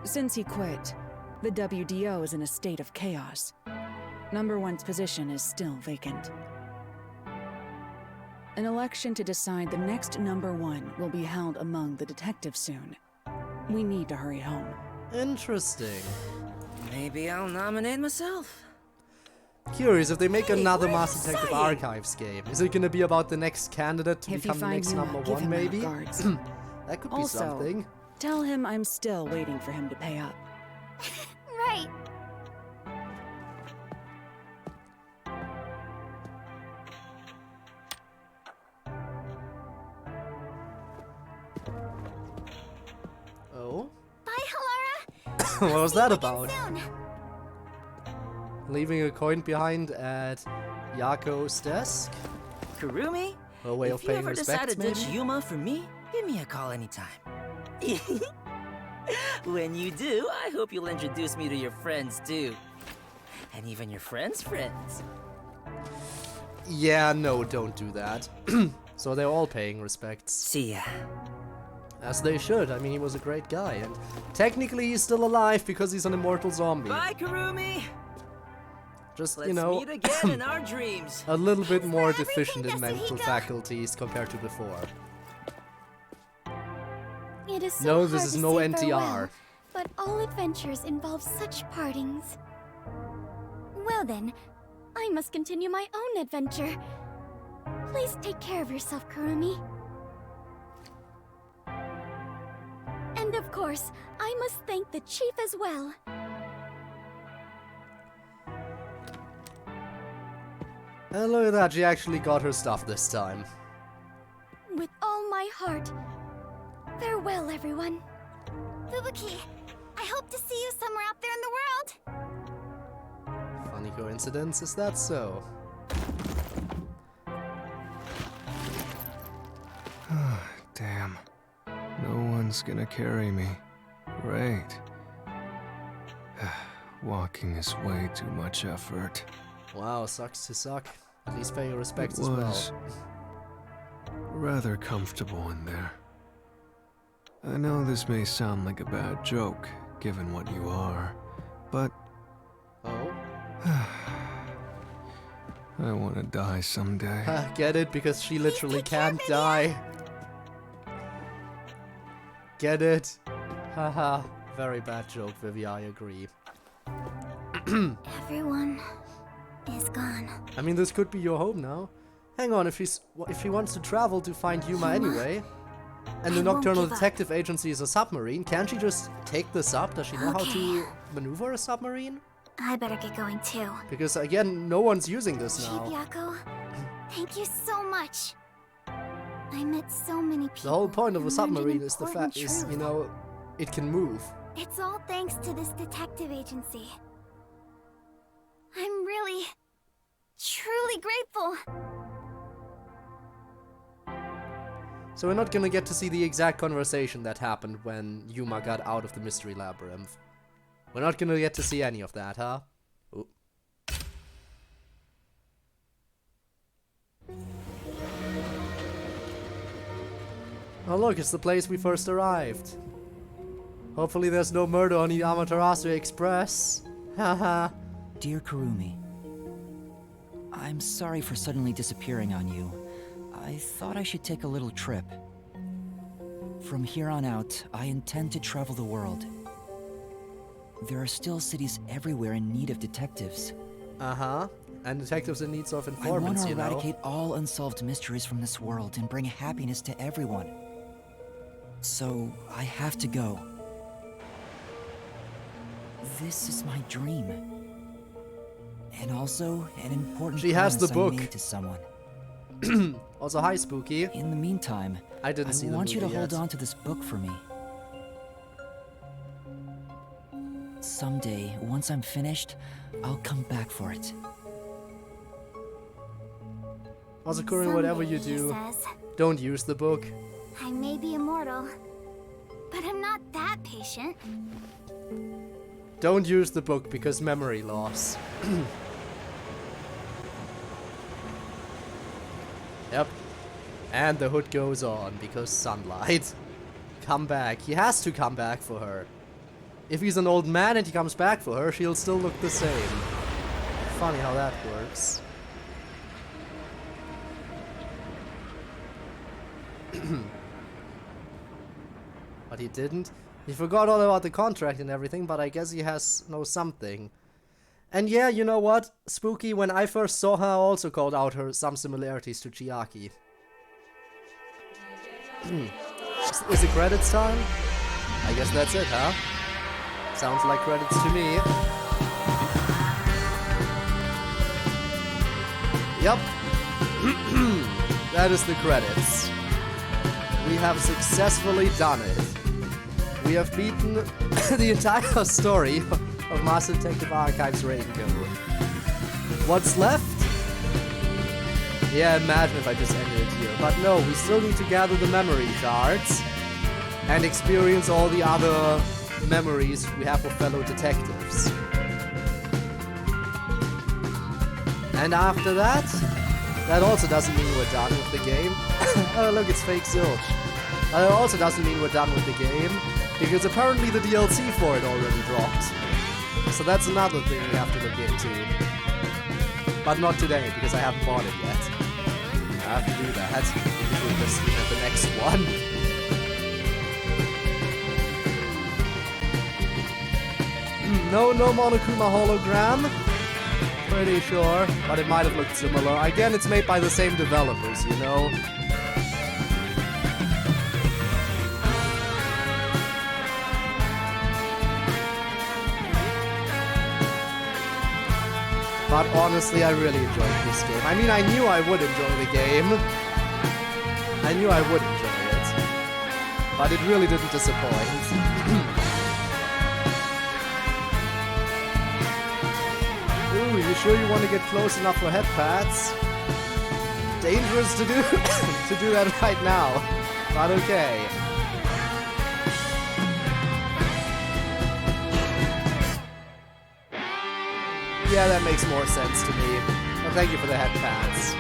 Speaker 4: Since he quit, the WDO is in a state of chaos. #1's position is still vacant. An election to decide the next #1 will be held among the detectives soon. We need to hurry home.
Speaker 1: Interesting.
Speaker 8: Maybe I'll nominate myself.
Speaker 1: Curious if they make another
Speaker 3: what are you
Speaker 1: Master Detective
Speaker 3: saying?
Speaker 1: Archives game. Is it gonna be about the next candidate to
Speaker 4: If you
Speaker 1: become the
Speaker 4: find
Speaker 1: next
Speaker 4: Yuma, give
Speaker 1: #1,
Speaker 4: him our
Speaker 1: maybe?
Speaker 4: regards.
Speaker 1: That could be
Speaker 4: Also,
Speaker 1: something.
Speaker 4: tell him I'm still waiting for him to pay up.
Speaker 2: Right.
Speaker 1: Oh?
Speaker 2: Bye, Halara.
Speaker 1: What was that
Speaker 2: See you
Speaker 1: about?
Speaker 2: again soon.
Speaker 1: Leaving a coin behind at Yako's desk?
Speaker 8: Kurumi?
Speaker 1: A way of
Speaker 8: If you
Speaker 1: paying
Speaker 8: ever
Speaker 1: respects,
Speaker 8: decide to
Speaker 1: maybe?
Speaker 8: ditch Yuma for me, give me a call anytime. When you do, I hope you'll introduce me to your friends too. And even your friends' friends.
Speaker 1: Yeah, no, don't do that. So they're all paying respects.
Speaker 8: See ya.
Speaker 1: As they should. I mean, he was a great guy, and technically he's still alive because he's an immortal zombie.
Speaker 8: Bye, Kurumi!
Speaker 1: Just,
Speaker 8: Let's
Speaker 1: you know,
Speaker 8: meet again in our dreams.
Speaker 1: a little bit more
Speaker 2: for
Speaker 1: deficient in
Speaker 2: everything,
Speaker 1: mental
Speaker 2: Yasuhiko.
Speaker 1: faculties compared to before.
Speaker 2: It is so
Speaker 1: No,
Speaker 2: hard
Speaker 1: this is
Speaker 2: to
Speaker 1: no
Speaker 2: say
Speaker 1: NTR.
Speaker 2: farewell, but all adventures involve such partings. Well then, I must continue my own adventure. Please take care of yourself, Kurumi. And of course, I must thank the chief as well.
Speaker 1: And look at that, she actually got her stuff this time.
Speaker 2: With all my heart. Farewell, everyone. Fubuki, I hope to see you somewhere out there in the world.
Speaker 1: Funny coincidence, is that so?
Speaker 5: Damn. No one's gonna carry me. Great. Walking is way too much effort.
Speaker 1: Wow, sucks to suck. At least pay your
Speaker 5: It
Speaker 1: respects as
Speaker 5: was
Speaker 1: well.
Speaker 5: rather comfortable in there. I know this may sound like a bad joke, given what you are, but
Speaker 1: Oh?
Speaker 5: I want to die someday.
Speaker 1: Get it? Because she literally can't die. Get it? Haha. Very bad joke, Vivi, I agree.
Speaker 2: Everyone is gone.
Speaker 1: I mean, this could be your home now. Hang on, if he wants to travel to find Yuma anyway, and the
Speaker 2: I won't
Speaker 1: Nocturnal
Speaker 2: give up.
Speaker 1: Detective Agency is a submarine, can't she just take this up? Does she know how to
Speaker 2: Okay.
Speaker 1: maneuver a submarine?
Speaker 2: I better get going too.
Speaker 1: Because again, no one's using this
Speaker 2: Chief
Speaker 1: now.
Speaker 2: Yako, thank you so much. I met so many people.
Speaker 1: The whole point of a
Speaker 2: and learned an
Speaker 1: submarine is the
Speaker 2: important
Speaker 1: fact is,
Speaker 2: truth.
Speaker 1: you know, it can move.
Speaker 2: It's all thanks to this detective agency. I'm really, truly grateful.
Speaker 1: So we're not gonna get to see the exact conversation that happened when Yuma got out of the mystery labyrinth. We're not gonna get to see any of that, huh? Ooh. Oh look, it's the place we first arrived. Hopefully there's no murder on the Amaterasu Express. Haha.
Speaker 7: Dear Kurumi, I'm sorry for suddenly disappearing on you. I thought I should take a little trip. From here on out, I intend to travel the world. There are still cities everywhere in need of detectives.
Speaker 1: Uh-huh. And detectives in need of
Speaker 7: I want
Speaker 1: informants,
Speaker 7: to
Speaker 1: you know.
Speaker 7: eradicate all unsolved mysteries from this world and bring happiness to everyone. So, I have to go. This is my dream. And also, an important
Speaker 1: She has the
Speaker 7: promise I
Speaker 1: book.
Speaker 7: made to someone.
Speaker 1: Also, hi, Spooky.
Speaker 7: In the meantime,
Speaker 1: I didn't see the
Speaker 7: want you to
Speaker 1: movie
Speaker 7: hold
Speaker 1: yet.
Speaker 7: on to this book for me. Someday, once I'm finished, I'll come back for it.
Speaker 1: Also, Kurumi, whatever you
Speaker 2: Someday, he
Speaker 1: do,
Speaker 2: says,
Speaker 1: don't use the book.
Speaker 2: I may be immortal, but But I'm not that patient.
Speaker 1: Don't use the book because memory loss. Yep. And the hood goes on because sunlight. Come back. He has to come back for her. If he's an old man and he comes back for her, she'll still look the same. Funny how that works. But he didn't. He forgot all about the contract and everything, but I guess he knows something. And yeah, you know what? Spooky, when I first saw her, I also called out her some similarities to Chiaki. Is it credits time? I guess that's it, huh? Sounds like credits to me. Yep. That is the credits. We have successfully done it. We have beaten the entire story of Master Detective Archives Rainbow. What's left? Yeah, imagine if I just ended it here. But no, we still need to gather the memory shards and experience all the other memories we have with fellow detectives. And after that, that also doesn't mean we're done with the game. Oh look, it's fake Zilch. But it also doesn't mean we're done with the game, because apparently the DLC for it already dropped. So that's another thing we have to look into. But not today, because I haven't bought it yet. I have to do that. We'll just stream at the next one. No Monokuma hologram. Pretty sure, but it might have looked similar. Again, it's made by the same developers, you know? But honestly, I really enjoyed this game. I mean, I knew I would enjoy the game. I knew I would enjoy it. But it really didn't disappoint. Ooh, you sure you want to get close enough for head pats? Dangerous to do to do that right now. But okay. Yeah, that makes more sense to me. Well, thank you for the head pats.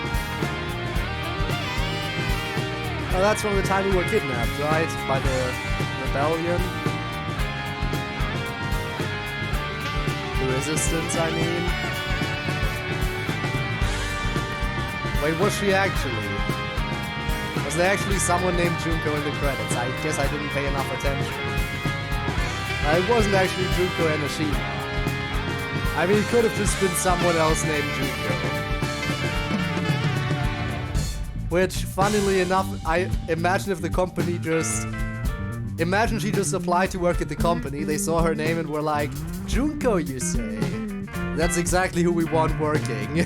Speaker 1: Oh, that's from the time we were kidnapped, right? By the rebellion? The resistance, I mean. Wait, was she actually? Was there actually someone named Junko in the credits? I guess I didn't pay enough attention. It wasn't actually Junko Enoshima. I mean, it could have just been someone else named Junko. Which, funnily enough, I imagine if the company just... Imagine she just applied to work at the company, they saw her name and were like, Junko, you say? That's exactly who we want working.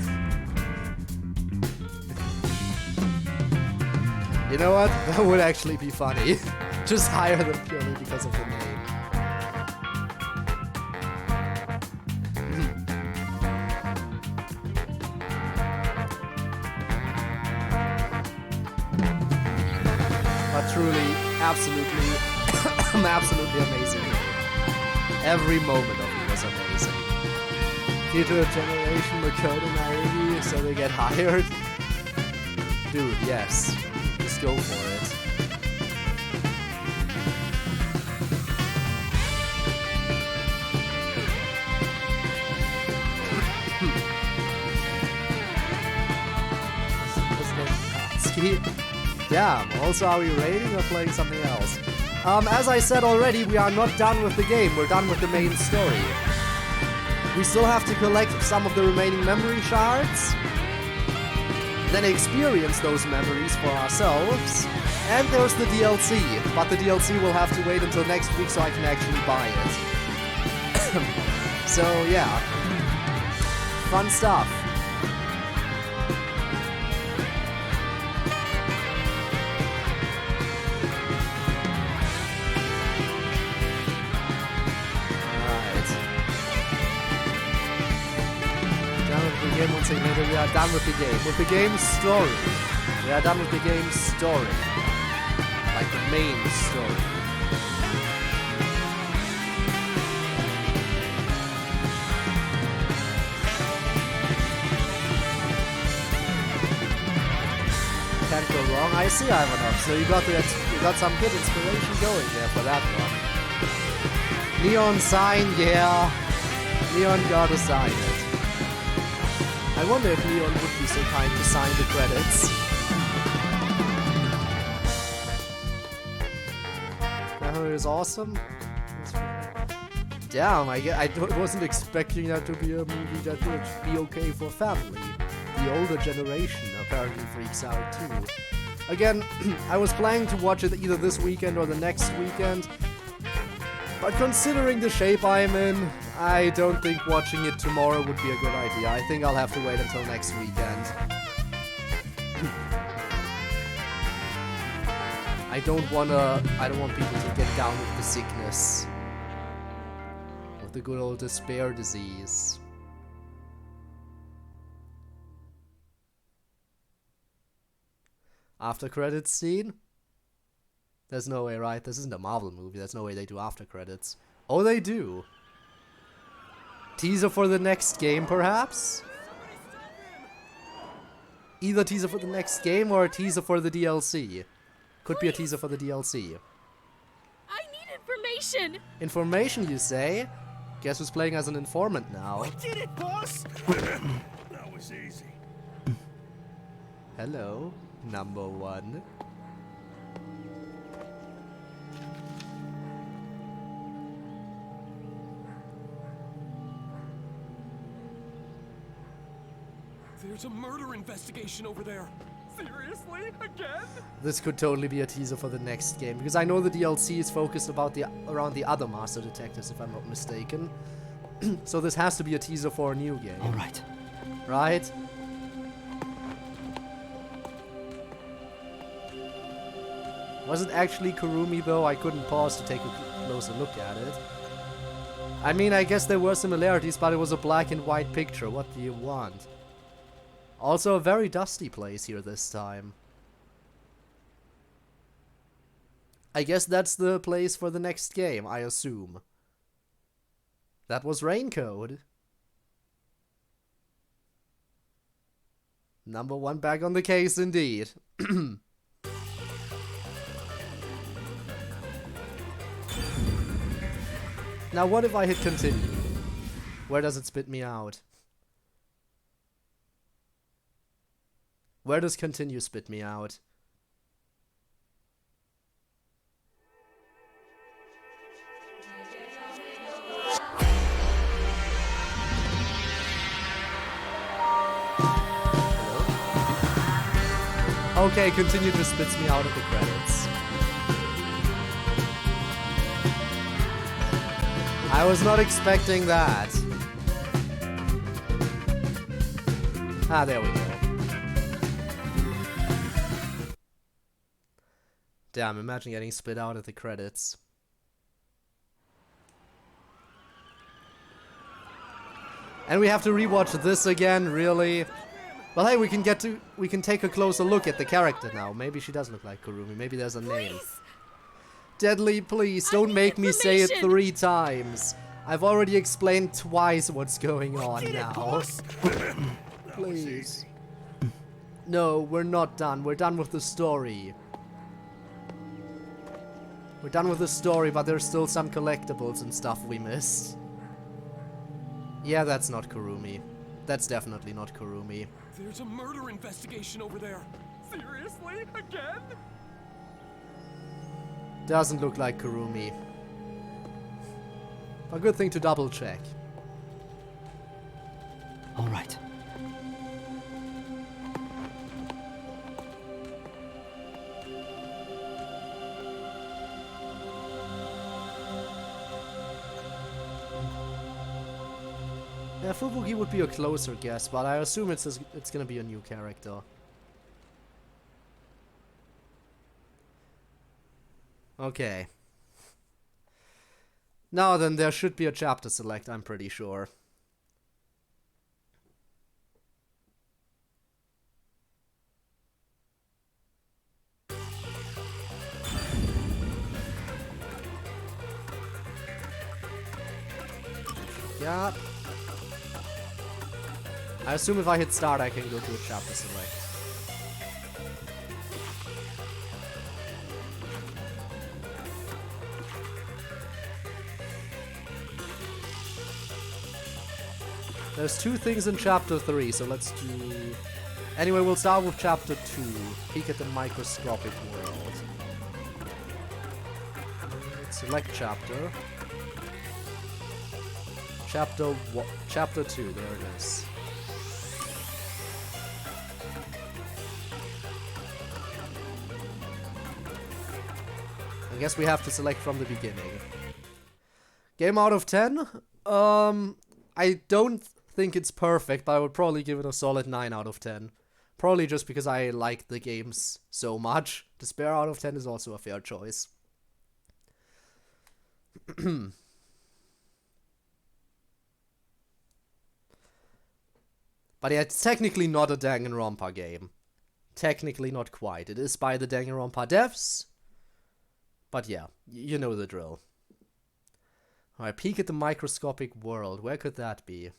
Speaker 1: You know what? That would actually be funny. Just hire them purely because of the name. Truly, absolutely, absolutely amazing. Every moment of it was amazing. Future generation Makoto Naegi, so they get hired? Dude, yes. Just go for it. Yeah, also are we raiding or playing something else? As I said already, we are not done with the game, we're done with the main story. We still have to collect some of the remaining memory shards, then experience those memories for ourselves, and there's the DLC, but the DLC will have to wait until next week so I can actually buy it. So yeah, fun stuff. Once later, we are done with the game. With the game's story. We are done with the game's story. Like the main story. can't go wrong. I see, Ivanov. So you got some good inspiration going there for that one. Neon sign, yeah. Leon gotta sign it. I wonder if Leon would be so kind to sign the credits. That was awesome. Damn, I wasn't expecting that to be a movie that would be okay for family. The older generation apparently freaks out too. Again, I was planning to watch it either this weekend or the next weekend. But considering the shape I'm in, I don't think watching it tomorrow would be a good idea. I think I'll have to wait until next weekend. I don't want people to get down with the sickness. With the good old despair disease. After credits scene? There's no way, right? This isn't a Marvel movie. There's no way they do after credits. Oh, they do. Teaser for the next game, perhaps? Either teaser for the next game or a teaser for the DLC. Could be a teaser for the DLC.
Speaker 9: I need information!
Speaker 1: Information, you say? Guess who's playing as an informant now?
Speaker 3: We did it, boss! That was easy.
Speaker 1: Hello, number one.
Speaker 10: There's a murder investigation over there. Seriously? Again?
Speaker 1: This could totally be a teaser for the next game, because I know the DLC is focused around the other Master Detectives, if I'm not mistaken. So this has to be a teaser for a new game.
Speaker 7: Alright.
Speaker 1: Right? Was it actually Kurumi though? I couldn't pause to take a closer look at it. I mean, I guess there were similarities, but it was a black and white picture. What do you want? Also a very dusty place here this time. I guess that's the place for the next game, I assume. That was Raincode. Number one back on the case indeed. Now what if I hit continue? Where does it spit me out? Where does continue spit me out? Okay, continue just spits me out of the credits. I was not expecting that. Ah, there we go. Damn, imagine getting spit out at the credits. And we have to rewatch this again, really? Well, hey, we can take a closer look at the character now. Maybe she does look like Kurumi. Maybe there's a name. Deadly, please, don't make me say it 3 times. I've already explained twice what's going on now. Please. No, we're not done. We're done with the story. We're done with the story, but there's still some collectibles and stuff we missed. Yeah, that's not Kurumi. That's definitely not Kurumi.
Speaker 10: There's a murder investigation over there. Seriously? Again?
Speaker 1: Doesn't look like Kurumi. A good thing to double check.
Speaker 7: All right.
Speaker 1: Yeah, Fubuki would be a closer guess, but I assume it's gonna be a new character. Okay. Now then, there should be a chapter select, I'm pretty sure. Yeah. I assume if I hit start, I can go to a chapter select. There's 2 things in chapter 3, so let's do... Anyway, we'll start with chapter 2. Peek at the microscopic world. Select chapter. Chapter 2, there it is. I guess we have to select from the beginning. Game out of 10? I don't think it's perfect, but I would probably give it a solid 9 out of 10. Probably just because I like the games so much. Despair out of 10 is also a fair choice. But yeah, it's technically not a Danganronpa game. Technically not quite. It is by the Danganronpa devs. But yeah, you know the drill. Alright, peek at the microscopic world. Where could that be?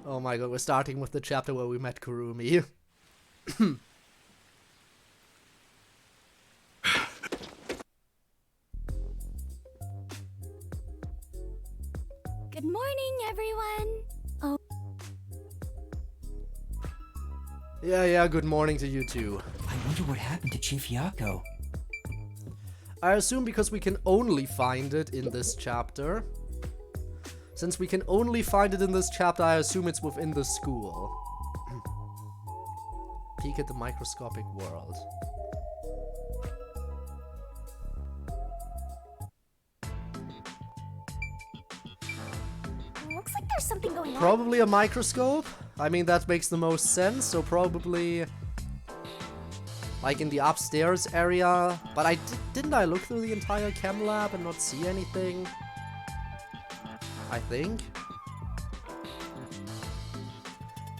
Speaker 1: Oh my god, we're starting with the chapter where we met Kurumi.
Speaker 2: Good morning, everyone. Oh.
Speaker 1: Yeah, good morning to you too.
Speaker 11: I wonder what happened to Chief Yako.
Speaker 1: I assume because we can only find it in this chapter. Since we can only find it in this chapter, I assume it's within the school. Peek at the microscopic world.
Speaker 2: Looks like there's something going on.
Speaker 1: Probably a microscope. I mean, that makes the most sense, so probably... like in the upstairs area. But didn't I look through the entire chem lab and not see anything? I think.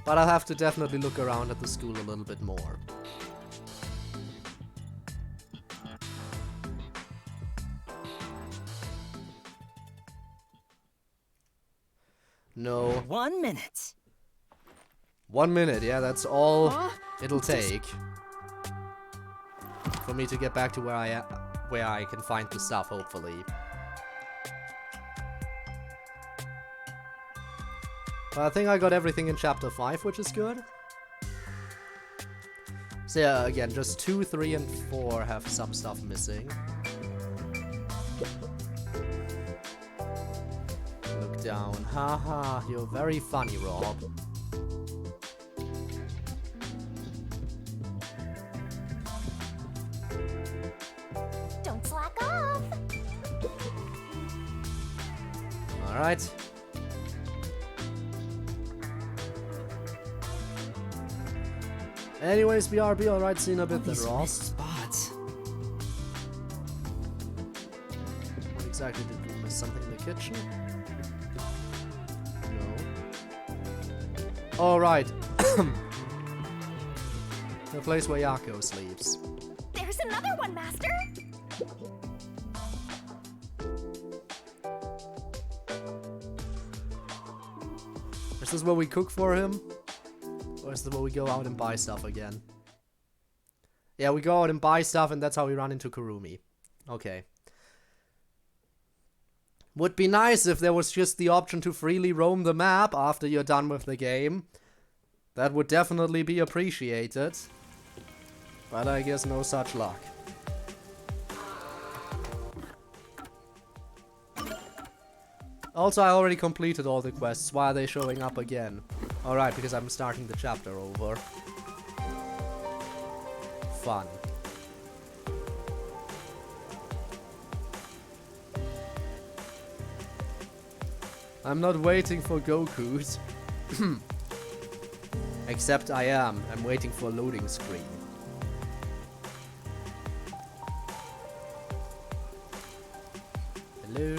Speaker 1: But I'll have to definitely look around at the school a little bit more. No.
Speaker 11: 1 minute.
Speaker 1: 1 minute, yeah, that's all it'll take for me to get back to where I can find the stuff, hopefully. But I think I got everything in chapter 5, which is good. So yeah, again, just 2, 3, and 4 have some stuff missing. Look down. Haha, you're very funny, Rob.
Speaker 2: Don't slack off.
Speaker 1: Alright. Anyways, BRB, alright, seen a bit then, Ross.
Speaker 11: Spots.
Speaker 1: What exactly did we miss? Something in the kitchen? No. Alright. The place where Yako sleeps.
Speaker 2: There's another one, Master.
Speaker 1: Is this where we cook for him? Or is this where we go out and buy stuff again? Yeah, we go out and buy stuff and that's how we run into Kurumi. Okay. Would be nice if there was just the option to freely roam the map after you're done with the game. That would definitely be appreciated. But I guess no such luck. Also, I already completed all the quests. Why are they showing up again? Alright, because I'm starting the chapter over. Fun. I'm not waiting for Goku's. Except I am. I'm waiting for a loading screen. Hello?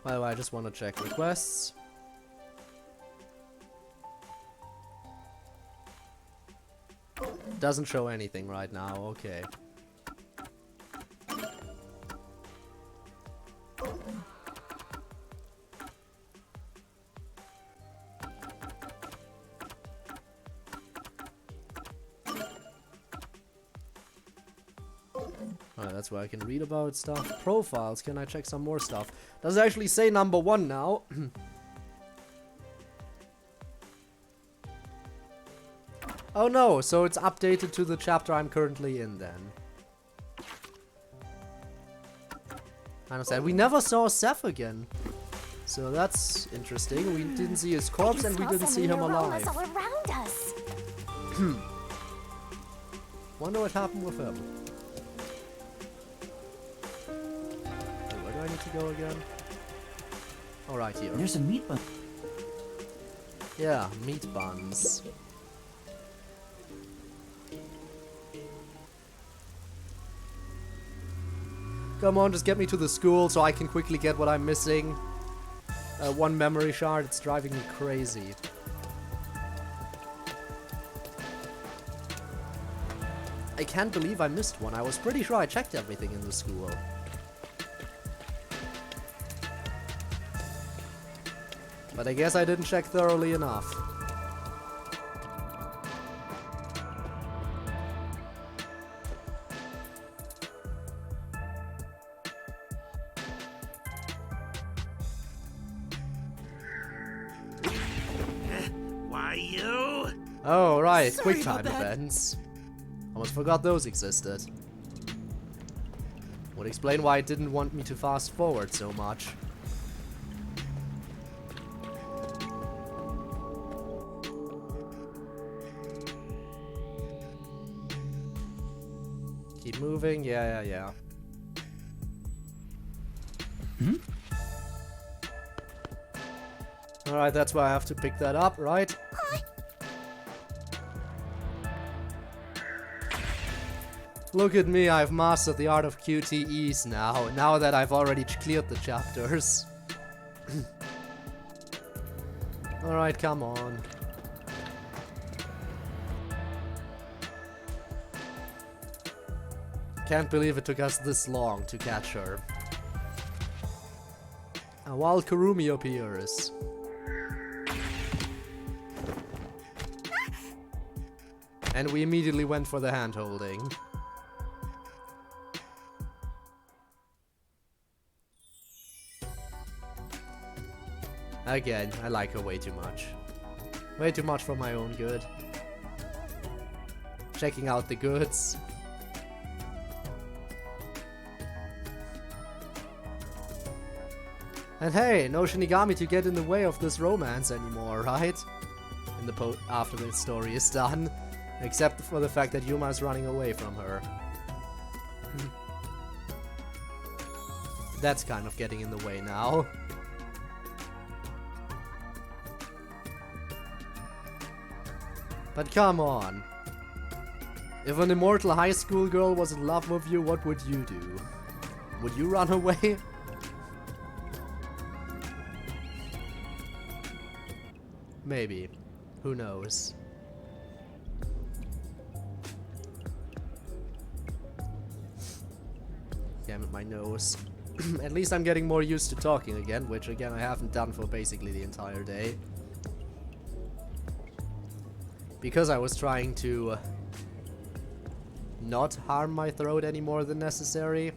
Speaker 1: By the way, I just want to check requests. Doesn't show anything right now, okay. that's where I can read about stuff. Profiles, can I check some more stuff? Does it actually say number 1 now? Oh no, so it's updated to the chapter I'm currently in then. I understand. We never saw Seth again. So that's interesting. We didn't see his corpse and we didn't see him alive.
Speaker 2: All around us.
Speaker 1: Wonder what happened with him. Okay, where do I need to go again? Oh, right here.
Speaker 11: There's a meat bun.
Speaker 1: Yeah, meat buns. Come on, just get me to the school so I can quickly get what I'm missing. 1 memory shard, it's driving me crazy. I can't believe I missed one. I was pretty sure I checked everything in the school. But I guess I didn't check thoroughly enough. Oh, right. Quick time events. Almost forgot those existed. Would explain why it didn't want me to fast forward so much. Keep moving. Yeah.
Speaker 11: Hmm?
Speaker 1: Alright, that's why I have to pick that up, right? Look at me, I've mastered the art of QTEs now that I've already cleared the chapters. Alright, come on. Can't believe it took us this long to catch her. And while Kurumi appears. And we immediately went for the hand-holding. Again, I like her way too much. Way too much for my own good. Checking out the goods. And hey, no Shinigami to get in the way of this romance anymore, right? In the after the story is done. Except for the fact that Yuma is running away from her. That's kind of getting in the way now. But come on. If an immortal high school girl was in love with you, what would you do? Would you run away? Maybe. Who knows? Damn it, my nose. At least I'm getting more used to talking again, which again I haven't done for basically the entire day. Because I was trying to not harm my throat any more than necessary.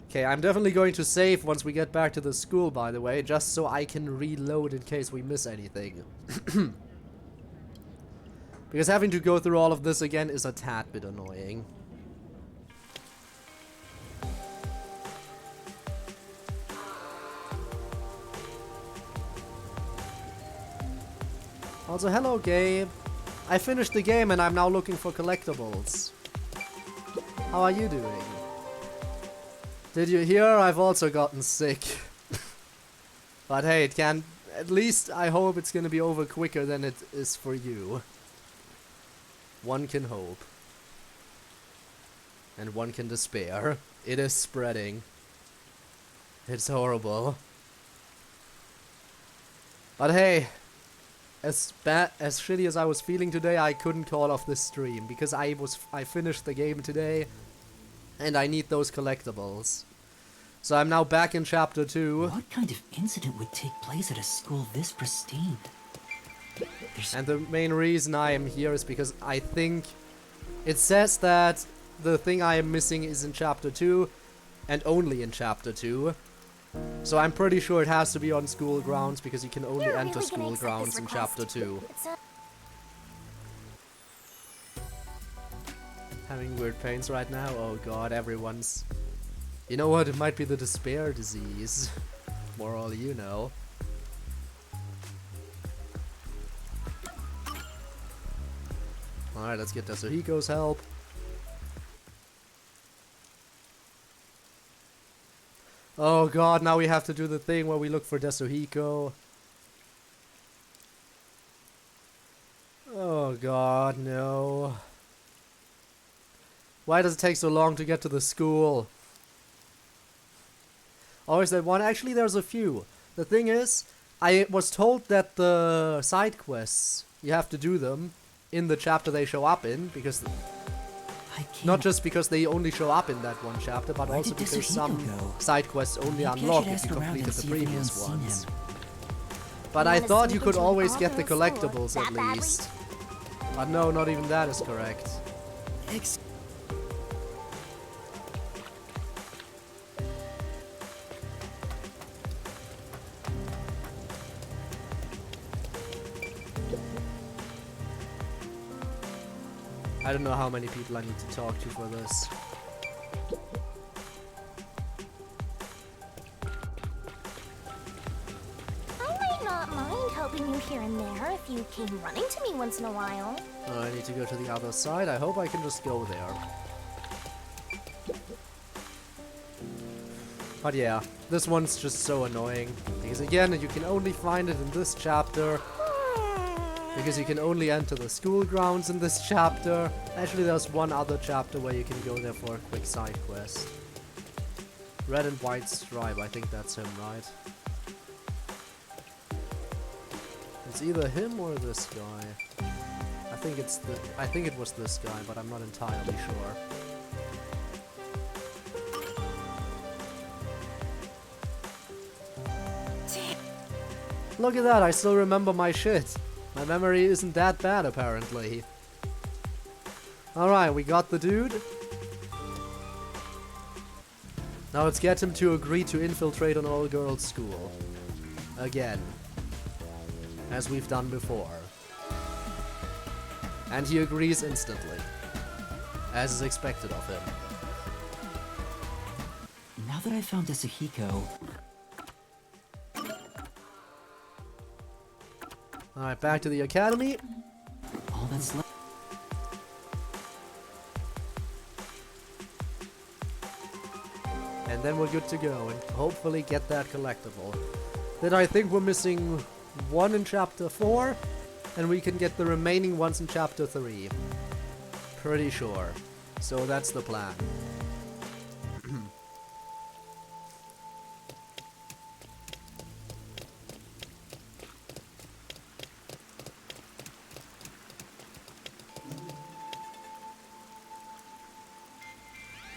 Speaker 1: Okay, I'm definitely going to save once we get back to the school, by the way, just so I can reload in case we miss anything. Because having to go through all of this again is a tad bit annoying. Also, hello Gabe. I finished the game and I'm now looking for collectibles. How are you doing? Did you hear? I've also gotten sick. But hey, it can... At least I hope it's gonna be over quicker than it is for you. One can hope. And one can despair. It is spreading. It's horrible. But hey, as shitty as I was feeling today, I couldn't call off this stream because I finished the game today and I need those collectibles. So I'm now back in chapter 2.
Speaker 11: What kind of incident would take place at a school this pristine?
Speaker 1: And the main reason I am here is because I think it says that the thing I am missing is in Chapter 2, and only in Chapter 2. So I'm pretty sure it has to be on school grounds, because you can only enter school grounds in Chapter 2. Having weird pains right now? Oh god, everyone's... You know what? It might be the despair disease. For all you know. Alright, let's get Yasuhiko's help. Oh god, now we have to do the thing where we look for Yasuhiko. Oh god, no. Why does it take so long to get to the school? Oh, is that one? Actually, there's a few. The thing is, I was told that the side quests, you have to do them in the chapter they show up in, because... Not just because they only show up in that one chapter, but also because some side quests only unlock if you completed the previous ones. But I thought you could always get the collectibles at least. But no, not even that is correct. I don't know how many people I need to talk to for this.
Speaker 2: I might not mind helping you here and there if you came running to me once in a while.
Speaker 1: Oh, I need to go to the other side. I hope I can just go there. But yeah, this one's just so annoying. Because again, you can only find it in this chapter. Because you can only enter the school grounds in this chapter. Actually, there's one other chapter where you can go there for a quick side quest. Red and White Stripe, I think that's him, right? It's either him or this guy. I think it was this guy, but I'm not entirely sure. Look at that, I still remember my shit. My memory isn't that bad, apparently. Alright, we got the dude. Now let's get him to agree to infiltrate an all-girls school. Again. As we've done before. And he agrees instantly. As is expected of him.
Speaker 11: Now that I found Yasuhiko...
Speaker 1: Alright, back to the academy.
Speaker 11: All that's left...
Speaker 1: And then we're good to go and hopefully get that collectible. Then I think we're missing one in chapter 4, and we can get the remaining ones in chapter 3. Pretty sure. So that's the plan.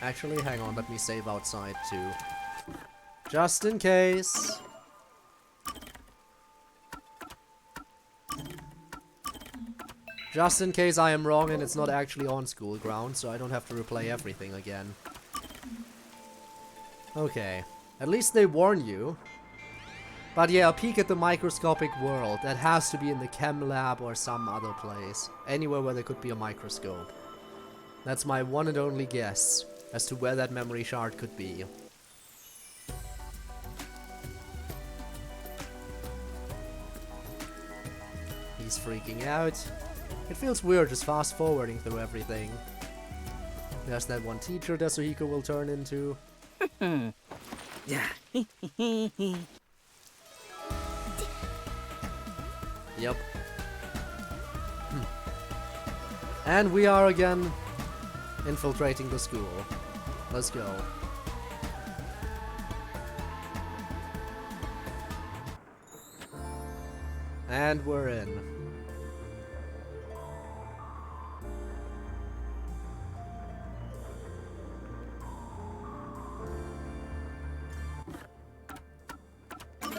Speaker 1: Actually, hang on, let me save outside too. Just in case. Just in case I am wrong and it's not actually on school grounds, so I don't have to replay everything again. Okay. At least they warn you. But yeah, a peek at the microscopic world. That has to be in the chem lab or some other place. Anywhere where there could be a microscope. That's my one and only guess as to where that memory shard could be. He's freaking out. It feels weird just fast forwarding through everything. There's that one teacher Yasuhiko will turn into. Yep. And we are again infiltrating the school. Let's go. And we're in.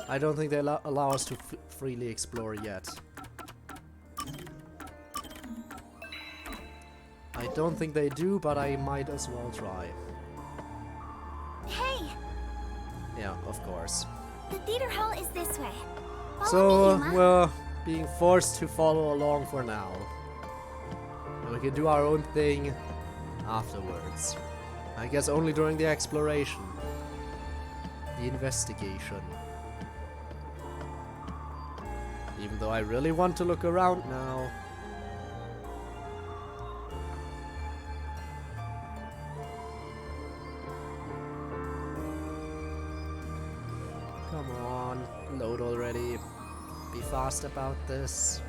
Speaker 1: I don't think they allow us to freely explore yet. I don't think they do, but I might as well try.
Speaker 2: Hey!
Speaker 1: Yeah, of course.
Speaker 2: The theater hall is this way. Follow
Speaker 1: So,
Speaker 2: me, Yuma.
Speaker 1: we're being forced to follow along for now. And we can do our own thing afterwards. I guess only during the exploration. The investigation. Even though I really want to look around now. Come on, load already. Be fast about this.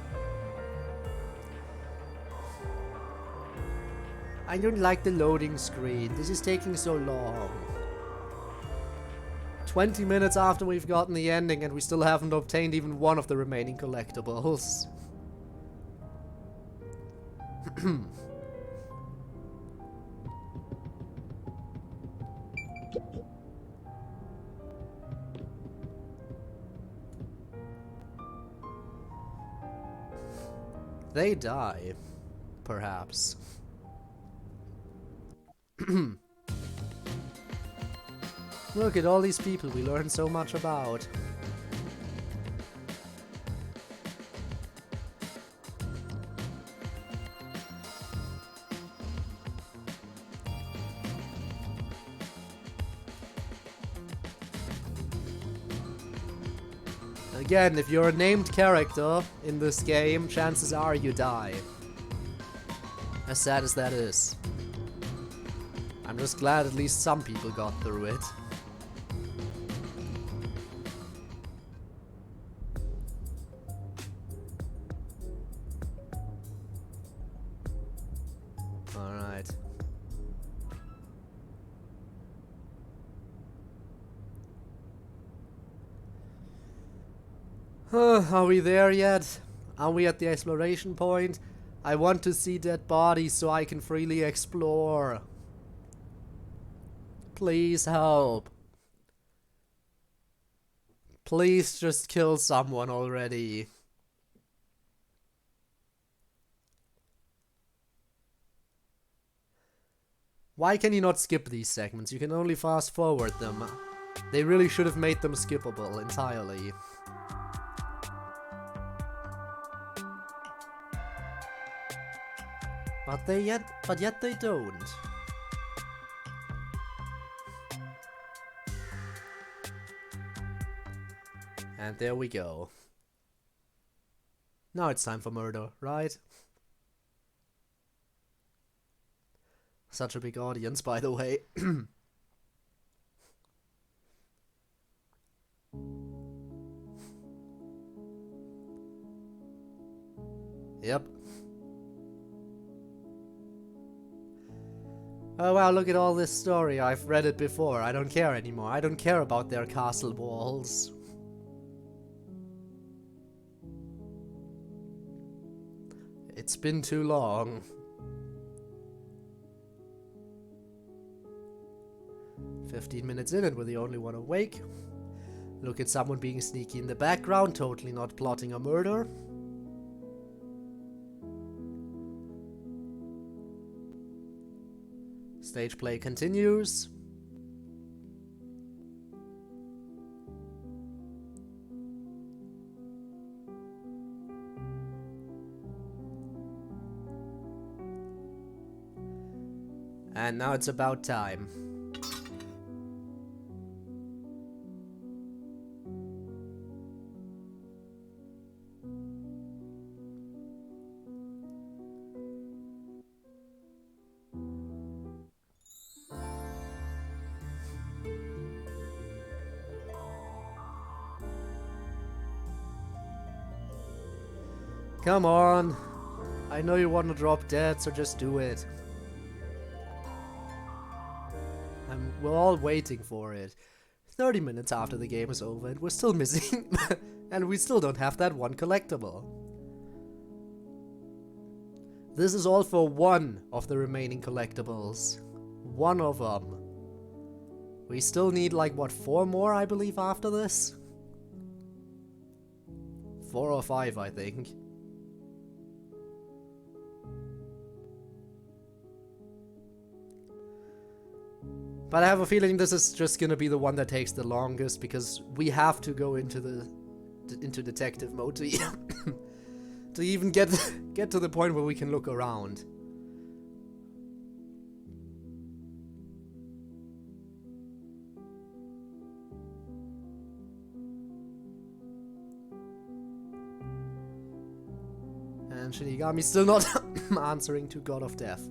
Speaker 1: I don't like the loading screen. This is taking so long. 20 minutes after we've gotten the ending and we still haven't obtained even one of the remaining collectibles. They die, perhaps. Look at all these people we learned so much about. Again, if you're a named character in this game, chances are you die. As sad as that is. I'm just glad at least some people got through it. Alright. Are we there yet? Are we at the exploration point? I want to see dead bodies so I can freely explore. Please help. Please just kill someone already. Why can you not skip these segments? You can only fast forward them. They really should have made them skippable entirely. But yet they don't. And there we go. Now it's time for murder, right? Such a big audience, by the way. Yep. Oh wow, look at all this story. I've read it before. I don't care anymore. I don't care about their castle walls. It's been too long. "15 minutes in and we're the only one awake. Look at someone being sneaky in the background, totally not plotting a murder. Stage play continues. And now it's about time. Come on. I know you want to drop dead, so just do it. We're all waiting for it. 30 minutes after the game is over and we're still missing. And we still don't have that one collectible. This is all for one of the remaining collectibles. One of them. We still need like, what, 4 more, I believe, after this? 4 or 5, I think. But I have a feeling this is just gonna be the one that takes the longest, because we have to go into detective mode to to even get to the point where we can look around. And Shinigami's still not answering to God of Death.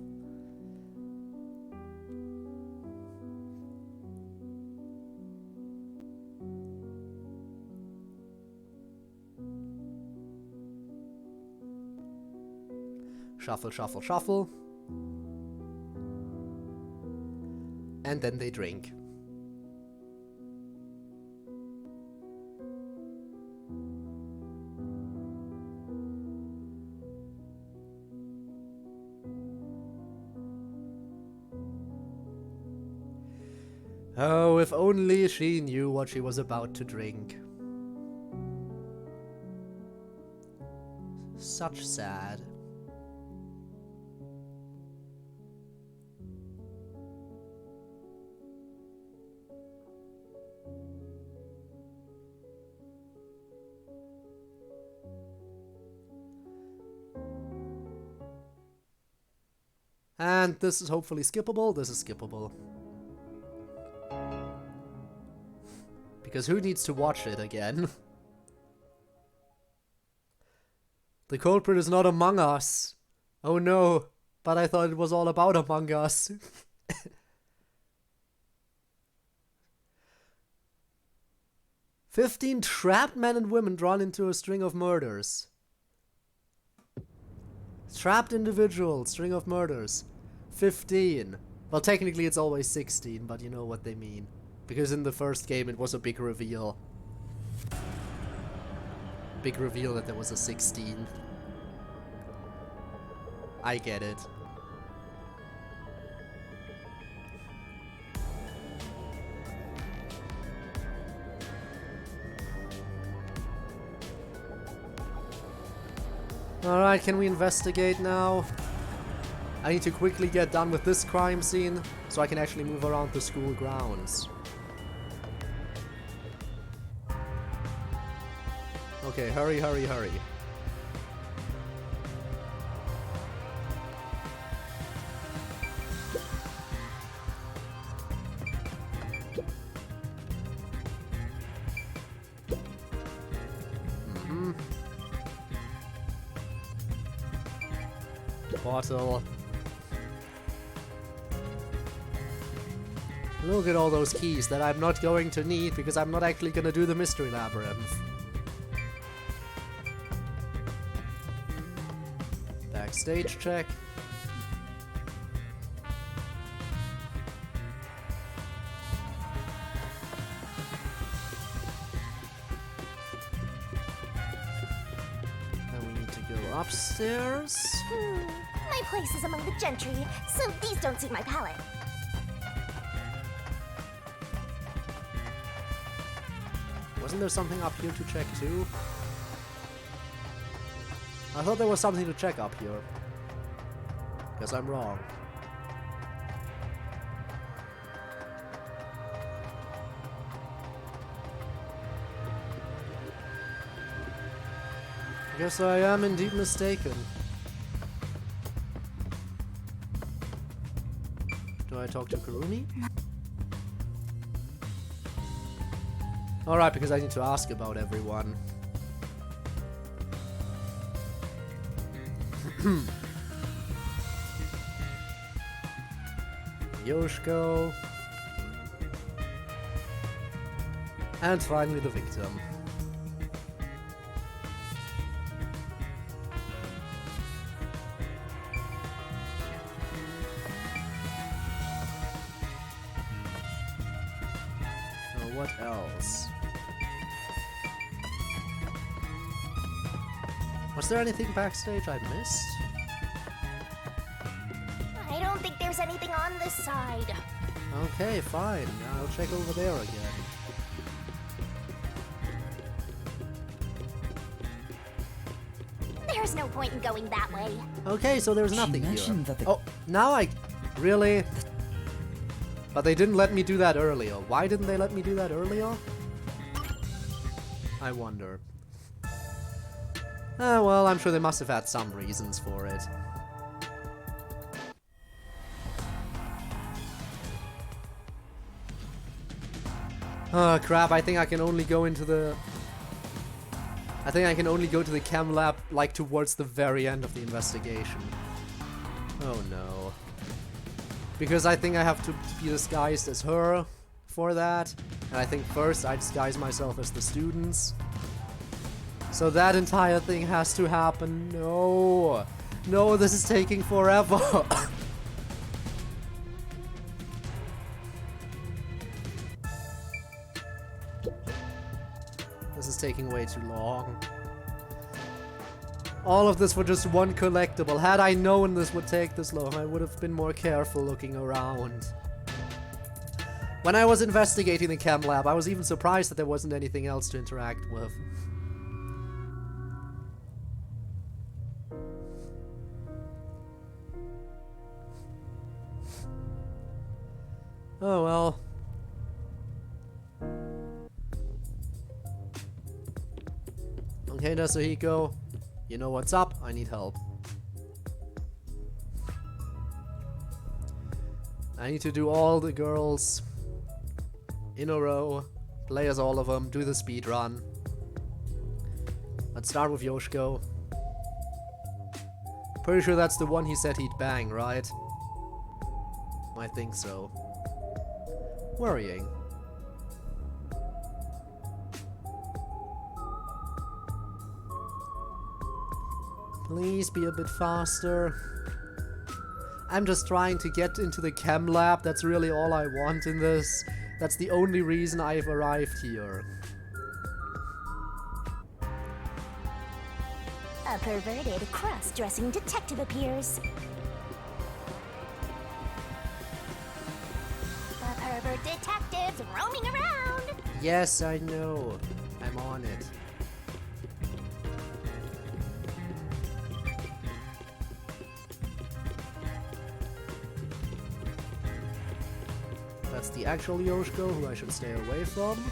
Speaker 1: Shuffle, shuffle, shuffle. And then they drink. Oh, if only she knew what she was about to drink. Such sad. And this is hopefully skippable. This is skippable. Because who needs to watch it again? The culprit is not among us. Oh no, but I thought it was all about Among Us. "15 trapped men and women drawn into a string of murders." Trapped individuals, string of murders. 15. Well, technically it's always 16, but you know what they mean. Because in the first game it was a big reveal. Big reveal that there was a 16. I get it. Alright, can we investigate now? I need to quickly get done with this crime scene so I can actually move around the school grounds. Okay, hurry, hurry, hurry. Bottle. Look at all those keys that I'm not going to need because I'm not actually going to do the mystery labyrinth. Backstage check. And we need to go upstairs.
Speaker 12: My place is among the gentry, so these don't suit my palate.
Speaker 1: Wasn't there something up here to check too? I thought there was something to check up here. Guess I'm wrong. Guess I am indeed mistaken. Do I talk to Kurumi? Alright, because I need to ask about everyone. Yoshiko. And finally the victim. What else? Was there anything backstage I missed?
Speaker 12: I don't think there's anything on this side.
Speaker 1: Okay, fine. I'll check over there again.
Speaker 12: There's no point in going that way.
Speaker 1: Okay, so there's nothing here.
Speaker 11: mentioned that the-
Speaker 1: Oh, now I... Really? But they didn't let me do that earlier. Why didn't they let me do that earlier? I wonder. Well, I'm sure they must have had some reasons for it. Oh crap, I think I can only go into the... I think I can only go to the chem lab, like, towards the very end of the investigation. Oh no. Because I think I have to be disguised as her for that. And I think first I disguise myself as the students. So that entire thing has to happen. No. No, this is taking forever. This is taking way too long. All of this for just one collectible. Had I known this would take this long, I would have been more careful looking around. When I was investigating the chem lab, I was even surprised that there wasn't anything else to interact with. Oh well. Okay, Nasuhiko. You know what's up? I need help. I need to do all the girls in a row, play as all of them, do the speed run. Let's start with Yoshiko. Pretty sure that's the one he said he'd bang, right? I think so. Worrying. Please be a bit faster. I'm just trying to get into the chem lab. That's really all I want in this. That's the only reason I've arrived here.
Speaker 12: A perverted cross-dressing detective appears. The pervert detective's roaming around.
Speaker 1: Yes, I know. I'm on it. That's the actual Yoshiko, who I should stay away from.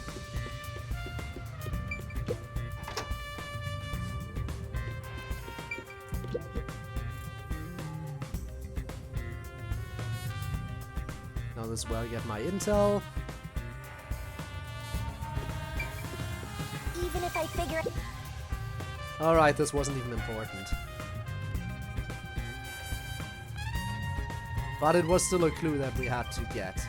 Speaker 1: Now this is where I get my intel.
Speaker 12: Even if I figure...
Speaker 1: Alright, this wasn't even important. But it was still a clue that we had to get.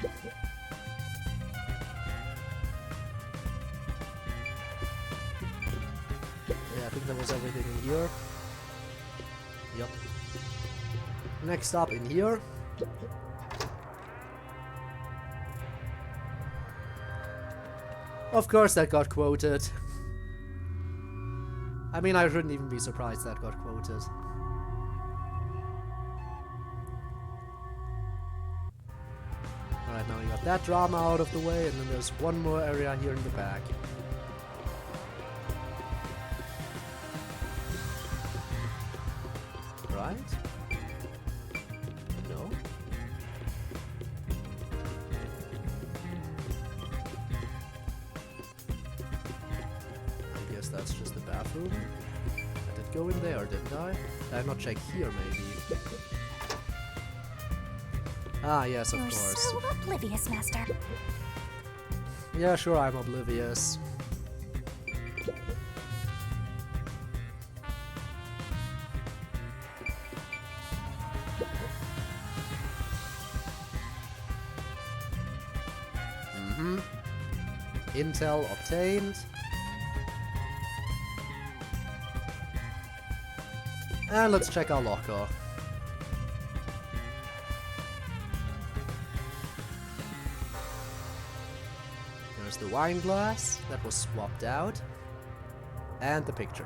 Speaker 1: Yeah, I think that was everything in here. Yep. Next up in here. Of course that got quoted. I mean, I shouldn't even be surprised that got quoted. Alright, now we got that drama out of the way, and then there's one more area here in the back. Right? No? I guess that's just the bathroom. I did go in there, didn't I? Did I not check here, maybe? Ah, yes, of course.
Speaker 12: You're so oblivious, Master.
Speaker 1: Yeah, sure, I'm oblivious. Intel obtained. And let's check our locker. There's the wine glass that was swapped out. And the picture.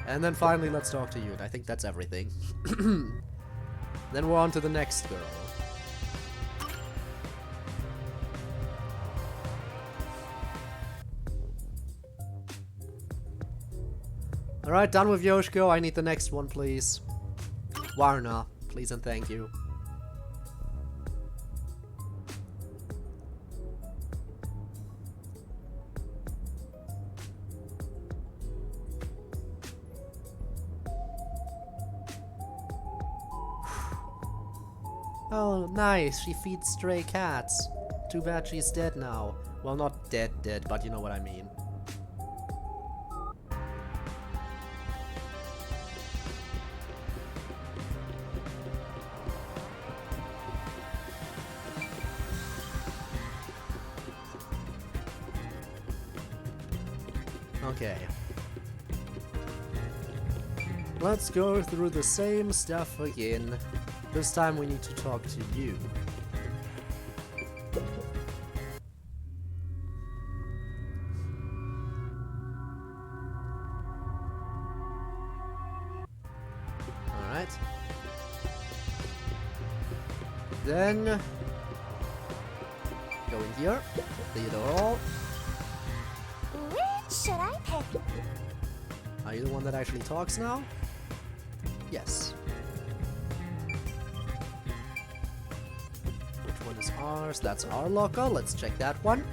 Speaker 1: And then finally let's talk to you, and I think that's everything. Then we're on to the next girl. Alright, done with Yoshiko. I need the next one, please. Warna, please and thank you. Oh, nice. She feeds stray cats. Too bad she's dead now. Well, not dead, but you know what I mean. Okay. Let's go through the same stuff again. This time we need to talk to you. Alright. Then go in here. Lead all.
Speaker 12: Which should I pick?
Speaker 1: Are you the one that actually talks now? Yes. Which one is ours? That's our locker. Let's check that one.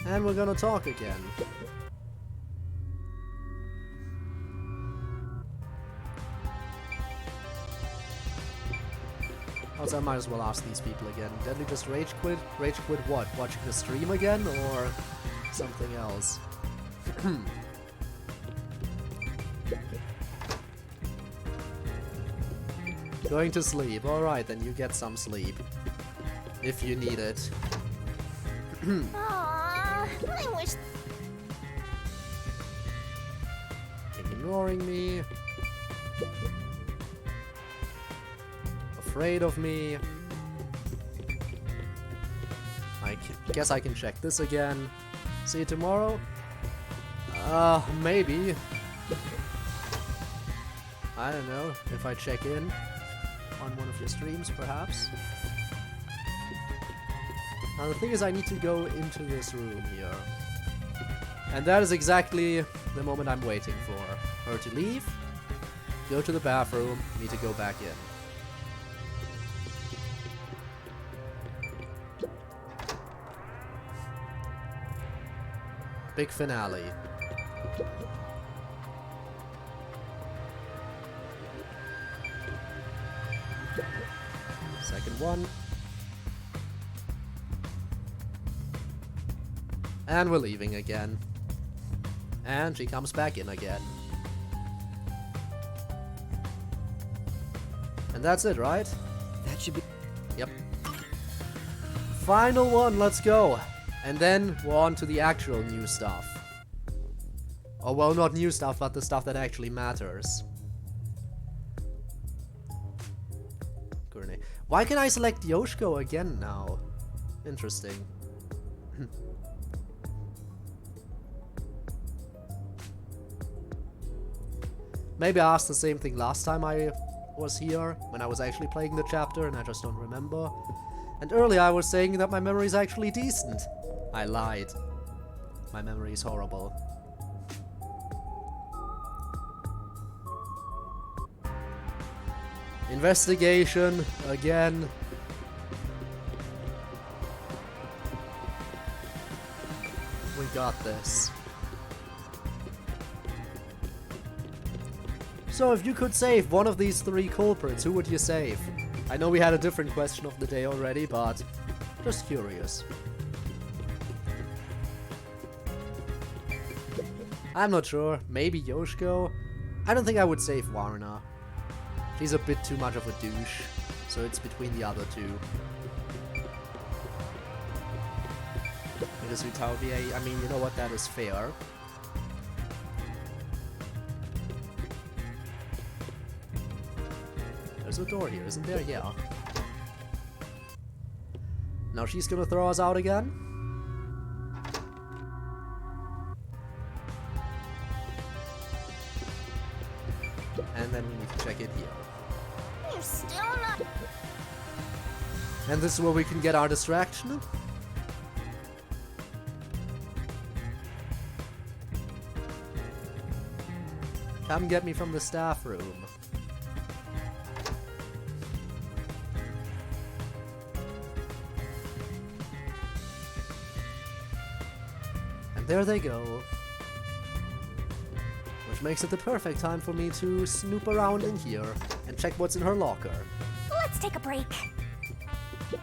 Speaker 1: And we're gonna talk again. Also, I might as well ask these people again. Deadly just rage quit? Rage quit what? Watching the stream again? Or something else? Going to sleep. Alright, then you get some sleep. If you need it.
Speaker 12: Aww, I wish...
Speaker 1: Ignoring me. Afraid of me. I guess I can check this again. See you tomorrow? Maybe. I don't know, if I check in on one of your streams, perhaps. Now the thing is, I need to go into this room here. And that is exactly the moment I'm waiting for. Her to leave, go to the bathroom, me to go back in. Big finale. Second one. And we're leaving again. And she comes back in again. And that's it, right?
Speaker 7: That should be...
Speaker 1: Yep. Final one, let's go! And then we're on to the actual new stuff. Oh, well, not new stuff, but the stuff that actually matters. Kurumi. Why can I select Yoshiko again now? Interesting. Maybe I asked the same thing last time I was here, when I was actually playing the chapter, and I just don't remember. And earlier I was saying that my memory is actually decent. I lied. My memory is horrible. Investigation again. We got this. So if you could save one of these three culprits, who would you save? I know we had a different question of the day already, but just curious. I'm not sure. Maybe Yoshiko? I don't think I would save Warna. She's a bit too much of a douche, so it's between the other two. Because Utaudia, I mean, you know what, that is fair. There's a door here, isn't there? Yeah. Now she's gonna throw us out again? And then we need to check it here.
Speaker 12: You're still not...
Speaker 1: And this is where we can get our distraction. Come get me from the staff room. And there they go. Which makes it the perfect time for me to snoop around in here and check what's in her locker.
Speaker 12: Let's take a break.
Speaker 1: It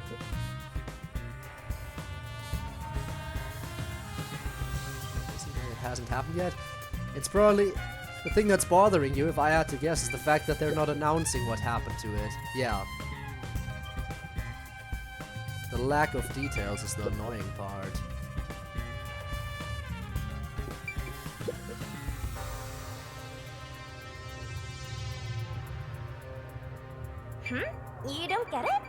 Speaker 1: hasn't happened yet. It's probably... The thing that's bothering you, if I had to guess, is the fact that they're not announcing what happened to it. Yeah. The lack of details is the annoying part.
Speaker 12: You don't get it?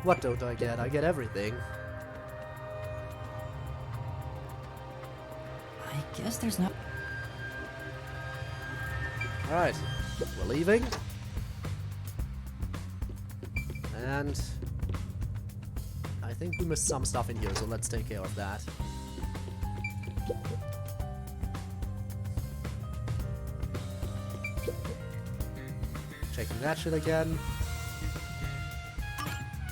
Speaker 1: What don't I get? I get everything.
Speaker 11: I guess there's no...
Speaker 1: Alright, we're leaving. And I think we missed some stuff in here, so let's take care of that. Checking that shit again.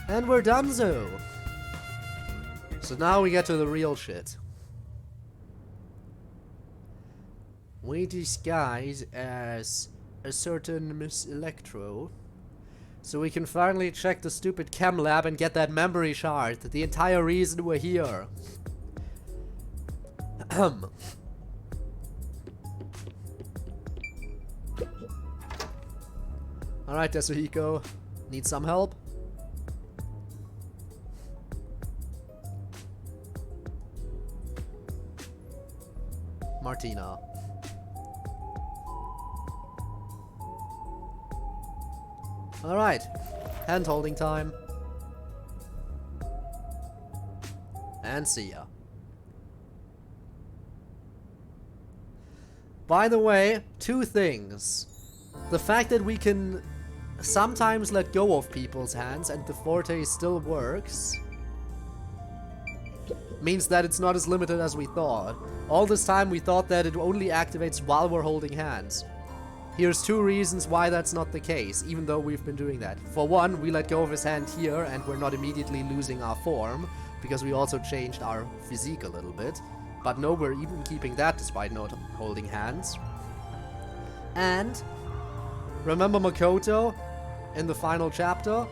Speaker 1: And we're donezo! So now we get to the real shit. We disguise as a certain Miss Electro, so we can finally check the stupid chem lab and get that memory shard, the entire reason we're here. Alright, Tetsuhiko, need some help? Martina. Alright, hand-holding time. And see ya. By the way, two things. The fact that we can sometimes let go of people's hands and the forte still works means that it's not as limited as we thought. All this time we thought that it only activates while we're holding hands. Here's two reasons why that's not the case, even though we've been doing that. For one, we let go of his hand here and we're not immediately losing our form, because we also changed our physique a little bit. But no, we're even keeping that despite not holding hands. And remember Makoto in the final chapter?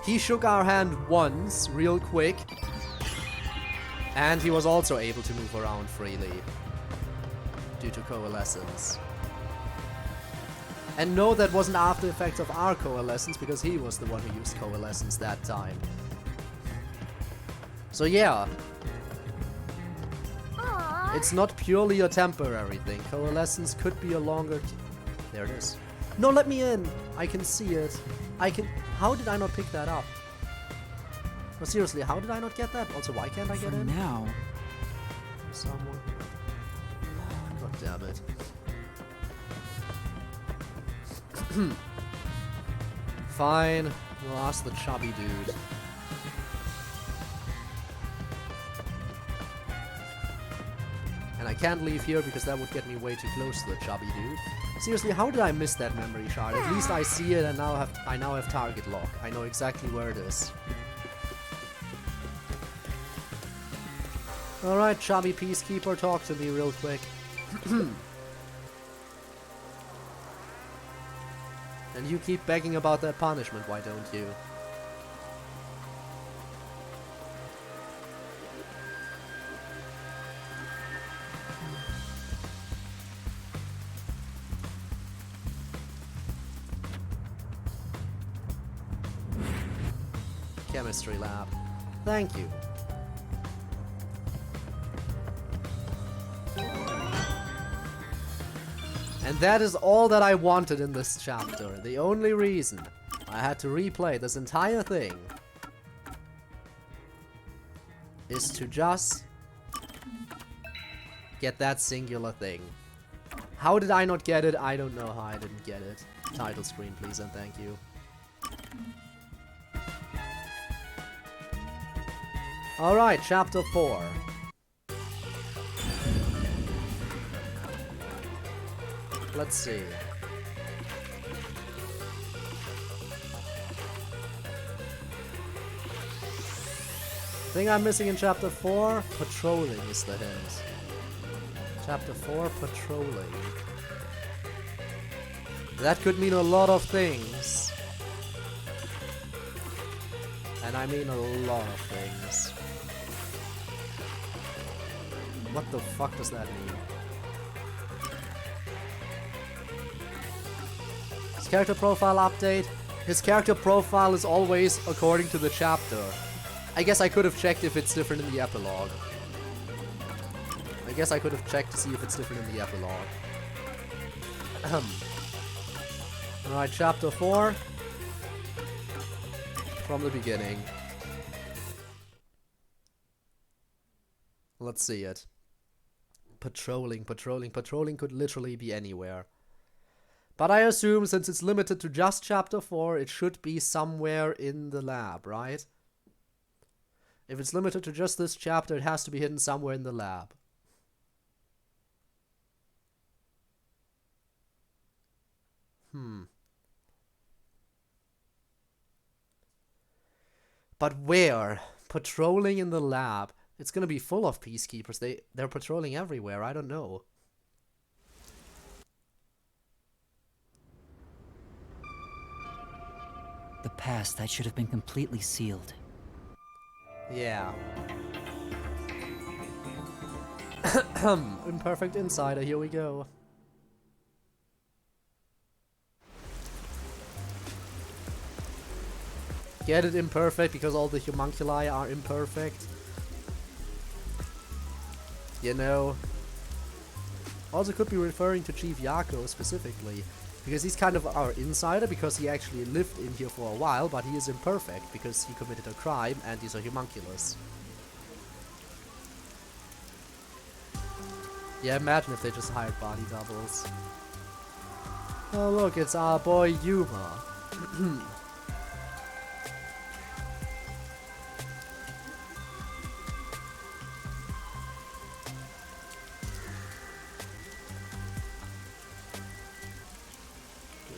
Speaker 1: He shook our hand once, real quick, and he was also able to move around freely due to coalescence. And no, that wasn't after effects of our coalescence, because he was the one who used coalescence that time. So yeah.
Speaker 12: Aww.
Speaker 1: It's not purely a temporary thing. Coalescence could be a longer... There it is. No, let me in! I can see it. I can... How did I not pick that up? No, seriously, how did I not get that? Also, why can't I get in?
Speaker 11: Now.
Speaker 1: Someone... God damn it. Fine, we'll ask the chubby dude. And I can't leave here because that would get me way too close to the chubby dude. Seriously, how did I miss that memory shard? At least I see it and I now have target lock. I know exactly where it is. Alright, chubby peacekeeper, talk to me real quick. And you keep begging about that punishment, why don't you? Chemistry lab. Thank you. And that is all that I wanted in this chapter. The only reason I had to replay this entire thing is to just get that singular thing. How did I not get it? I don't know how I didn't get it. Title screen, please, and thank you. Alright, chapter 4. Let's see. Thing I'm missing in chapter 4? Patrolling is the hint. Chapter 4, patrolling. That could mean a lot of things. And I mean a lot of things. What the fuck does that mean? His character profile update. His character profile is always according to the chapter. I guess I could have checked if it's different in the epilogue. I guess I could have checked to see if it's different in the epilogue. Alright, chapter 4. From the beginning. Let's see it. Patrolling could literally be anywhere. But I assume since it's limited to just chapter 4, it should be somewhere in the lab, right? If it's limited to just this chapter, it has to be hidden somewhere in the lab. But where? Patrolling in the lab. It's gonna be full of peacekeepers. They're patrolling everywhere. I don't know.
Speaker 11: The past that should have been completely sealed.
Speaker 1: Yeah. Imperfect Insider, here we go. Get it imperfect because all the homunculi are imperfect. You know. Also could be referring to Chief Yako specifically. Because he's kind of our insider because he actually lived in here for a while, but he is imperfect because he committed a crime and he's a homunculus. Yeah, imagine if they just hired body doubles. Oh look, it's our boy Yuma.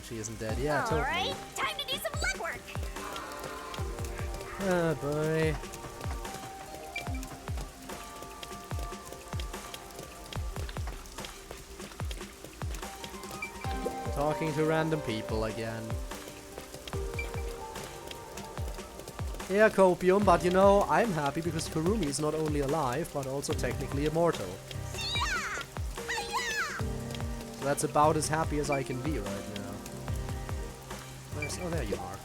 Speaker 1: She isn't dead. Yeah, totally.
Speaker 12: Alright, time to do some legwork!
Speaker 1: Oh boy. Talking to random people again. Yeah, Copium, but you know, I'm happy because Kurumi is not only alive, but also technically immortal. So that's about as happy as I can be right now. Oh, there you are.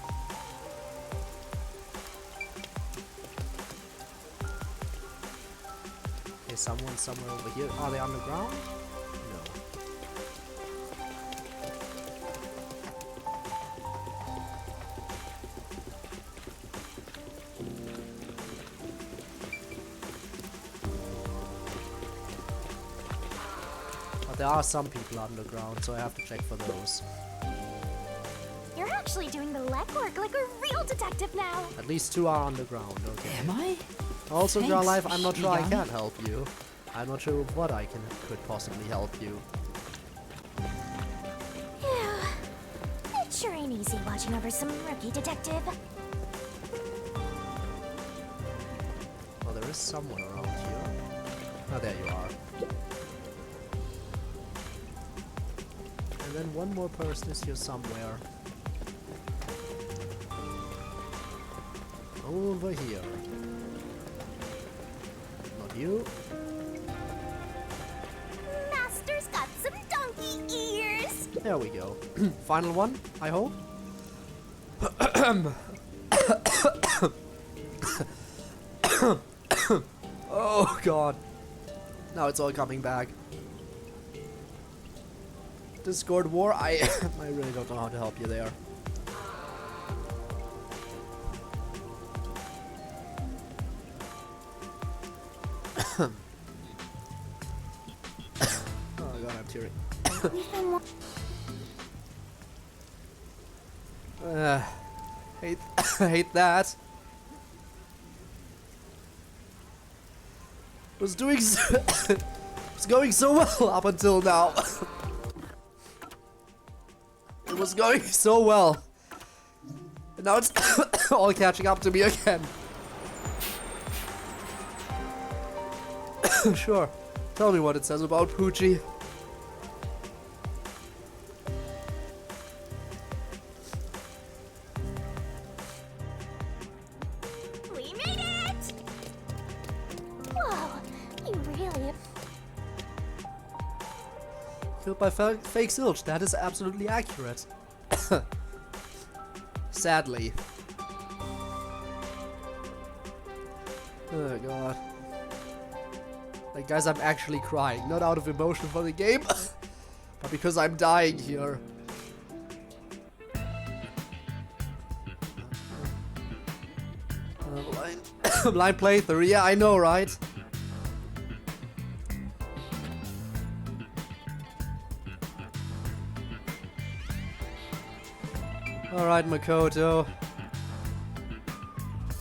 Speaker 1: Okay, someone somewhere over here. Are they underground? No. But there are some people underground, so I have to check for those.
Speaker 12: You're actually doing the legwork like a real detective now.
Speaker 1: At least 2 are underground, okay.
Speaker 11: Am I?
Speaker 1: Also,
Speaker 11: Thanks,
Speaker 1: Your Life, I'm not sure I
Speaker 11: Shion.
Speaker 1: can help you. I'm not sure what I could possibly help you.
Speaker 12: It sure ain't easy watching over some rookie detective.
Speaker 1: Well, there is someone around here. Oh, there you are. And then one more person is here somewhere. Over here. Not you.
Speaker 12: Master's got some donkey ears.
Speaker 1: There we go. Final one, I hope. Oh god. Now it's all coming back. Discord war, I really don't know how to help you there. Oh god, I'm tearing. Hate that. Was doing was going so well up until now. It was going so well. And now it's all catching up to me again. Sure. Tell me what it says about Poochie.
Speaker 12: We made it! Whoa, you really...
Speaker 1: Killed by fake Zilch, that is absolutely accurate. Sadly. Oh god. Like guys, I'm actually crying. Not out of emotion for the game, but because I'm dying here. Blind playthrough, yeah, I know, right? Alright, Makoto.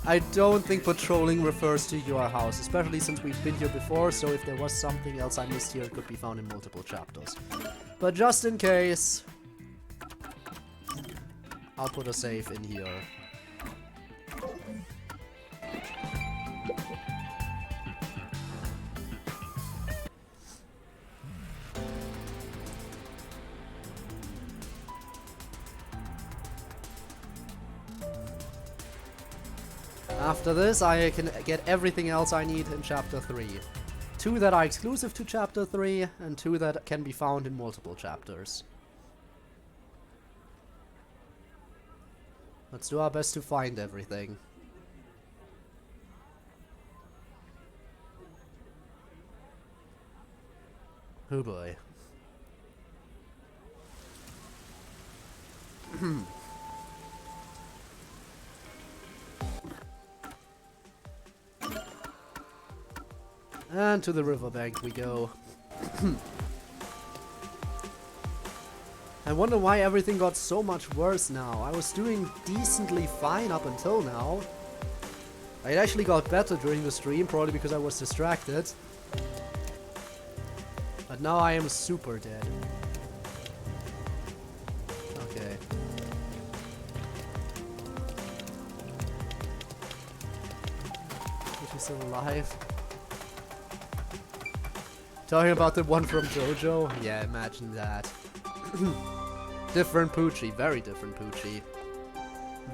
Speaker 1: I don't think patrolling refers to your house, especially since we've been here before, so if there was something else I missed here, it could be found in multiple chapters. But just in case, I'll put a save in here. After this, I can get everything else I need in Chapter 3. 2 that are exclusive to Chapter 3, and 2 that can be found in multiple chapters. Let's do our best to find everything. Oh boy. And to the riverbank we go. I wonder why everything got so much worse now. I was doing decently fine up until now. It actually got better during the stream, probably because I was distracted. But now I am super dead. Okay. Is he still alive? Talking about the one from JoJo? Yeah, imagine that. Different Poochie, very different Poochie.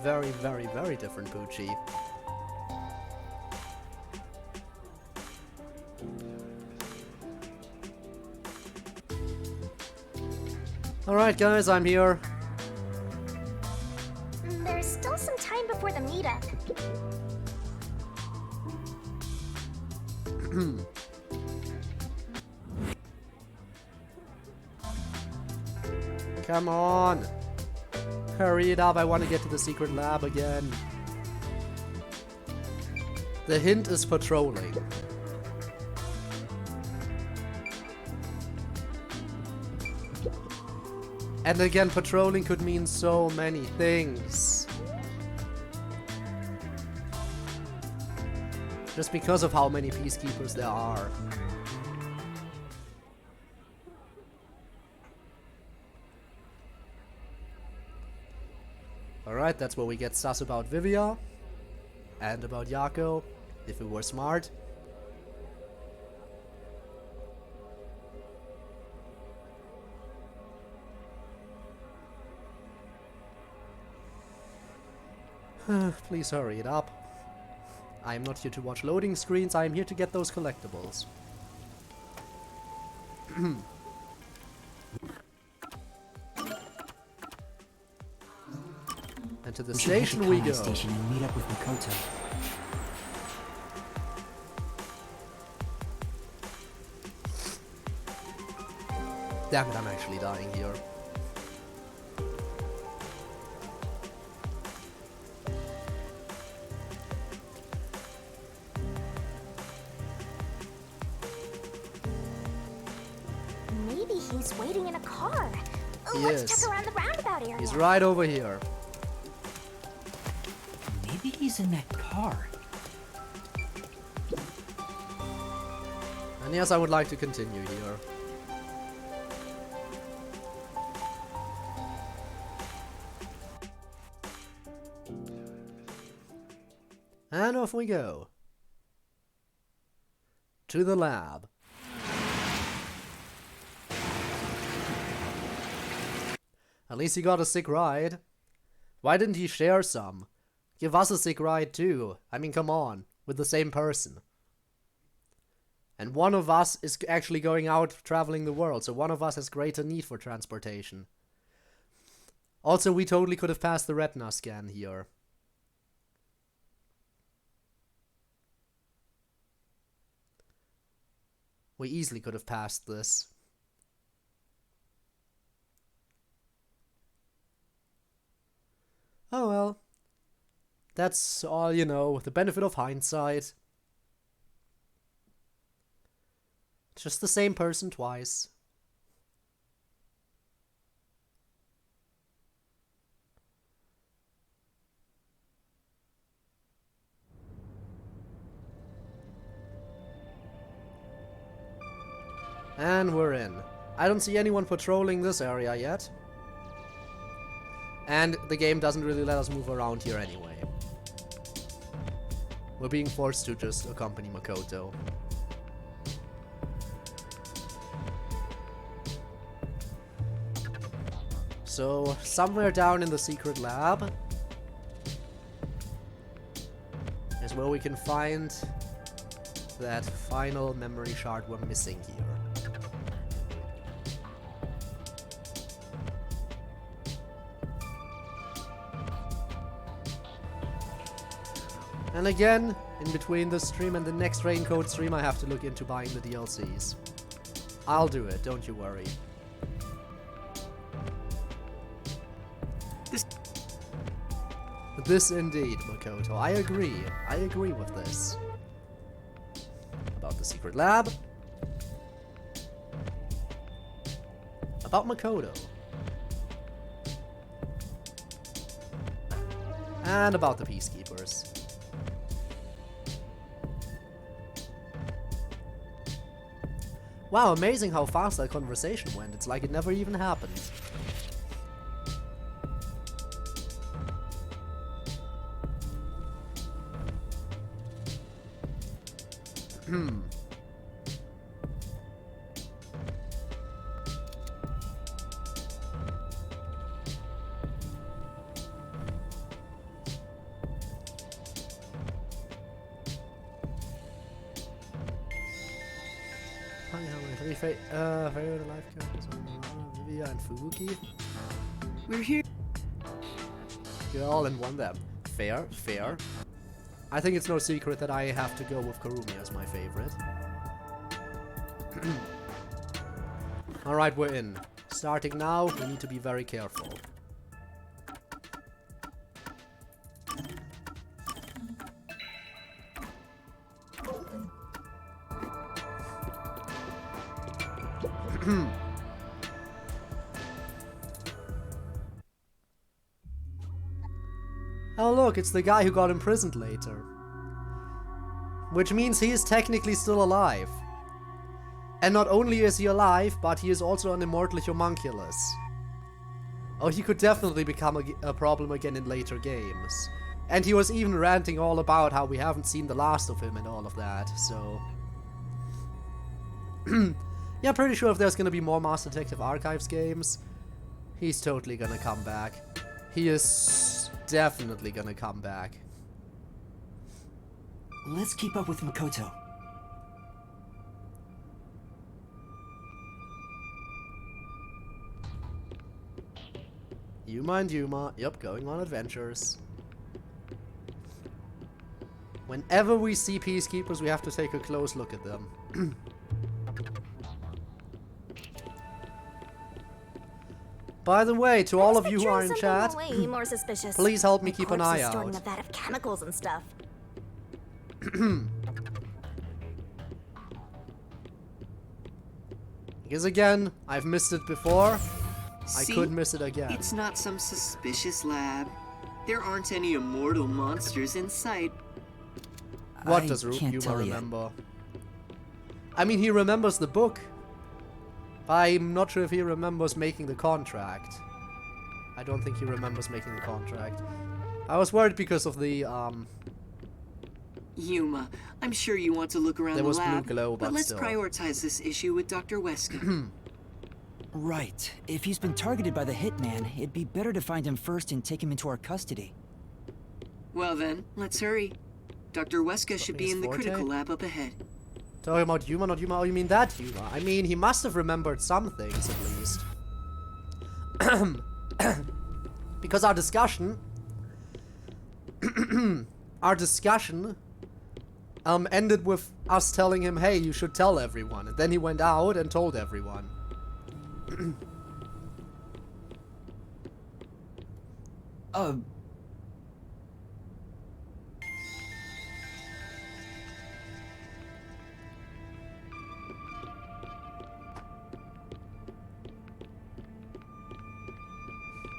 Speaker 1: Very, very, very different Poochie. Alright guys, I'm here.
Speaker 12: There's still some time before the meetup.
Speaker 1: Come on! Hurry it up, I want to get to the secret lab again. The hint is patrolling. And again, patrolling could mean so many things. Just because of how many peacekeepers there are. Alright, that's where we get sus about Vivia. And about Yako, if we were smart. Please hurry it up. I am not here to watch loading screens, I am here to get those collectibles. And to the station we go.
Speaker 11: Station and meet up with Makoto.
Speaker 1: Damn it, I'm actually dying here.
Speaker 12: Maybe he's waiting in a car.
Speaker 1: He
Speaker 12: Let's
Speaker 1: is.
Speaker 12: check around the roundabout area.
Speaker 1: He's right over here.
Speaker 11: Maybe he's in that car.
Speaker 1: And yes, I would like to continue here. And off we go. To the lab. At least he got a sick ride. Why didn't he share some? Give us a sick ride too. I mean, come on. With the same person. And one of us is actually going out traveling the world, so one of us has greater need for transportation. Also, we totally could have passed the retina scan here. We easily could have passed this. Oh well. That's all, you know, the benefit of hindsight. Just the same person twice. And we're in. I don't see anyone patrolling this area yet. And the game doesn't really let us move around here anyway. We're being forced to just accompany Makoto. So, somewhere down in the secret lab is where we can find that final memory shard we're missing here. And again, in between this stream and the next Raincoat stream, I have to look into buying the DLCs. I'll do it, don't you worry. This indeed, Makoto. I agree. I agree with this. About the secret lab. About Makoto. And about the Peacekeepers. Wow, amazing how fast that conversation went. It's like it never even happened. Favorite life characters are Vivia and Fubuki.
Speaker 13: We're here.
Speaker 1: Girl and one them. Fair, fair. I think it's no secret that I have to go with Kurumi as my favorite. Alright, we're in. Starting now, we need to be very careful. Oh look, it's the guy who got imprisoned later. Which means he is technically still alive. And not only is he alive, but he is also an immortal homunculus. Oh, he could definitely become a problem again in later games. And he was even ranting all about how we haven't seen the last of him and all of that, so... Yeah, pretty sure if there's gonna be more Master Detective Archives games, he's totally gonna come back. He is definitely gonna come back.
Speaker 11: Let's keep up with Makoto.
Speaker 1: Yuma and Yuma, yep, going on adventures. Whenever we see Peacekeepers, we have to take a close look at them. By the way, to all of you who are in chat,
Speaker 12: more suspicious.
Speaker 1: Please help me keep an eye out.
Speaker 12: Storing a vat of chemicals and stuff.
Speaker 1: Because again, I've missed it before.
Speaker 13: See?
Speaker 1: I could miss it again.
Speaker 13: It's not some suspicious lab. There aren't any immortal monsters in sight.
Speaker 1: What does Yuma remember? I mean, he remembers the book. I'm not sure if he remembers making the contract. I don't think he remembers making the contract. I was worried because of the,
Speaker 13: Yuma, I'm sure you want to look around the lab,
Speaker 1: blue glow,
Speaker 13: but let's
Speaker 1: still.
Speaker 13: prioritize this issue with Dr. Wesker.
Speaker 11: Right. If he's been targeted by the hitman, it'd be better to find him first and take him into our custody.
Speaker 13: Well then, let's hurry. Dr. Weska should be in the critical lab up ahead.
Speaker 1: Talking about humor, not humor. Oh, you mean that humor? I mean, he must have remembered some things at least. Because our discussion ended with us telling him, hey, you should tell everyone. And then he went out and told everyone.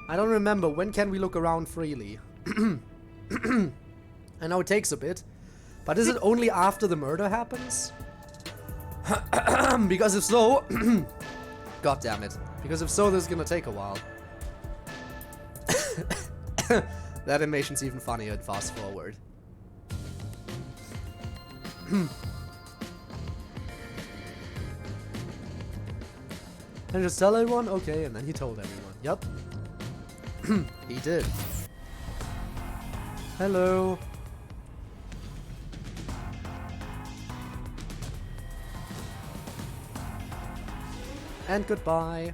Speaker 1: I don't remember. When can we look around freely? I know it takes a bit. But is it only after the murder happens? Because if so... God damn it. Because if so, this is gonna take a while. That animation's even funnier in fast forward. And just tell everyone? Okay, and then he told everyone. Yep. He did. Hello. And goodbye.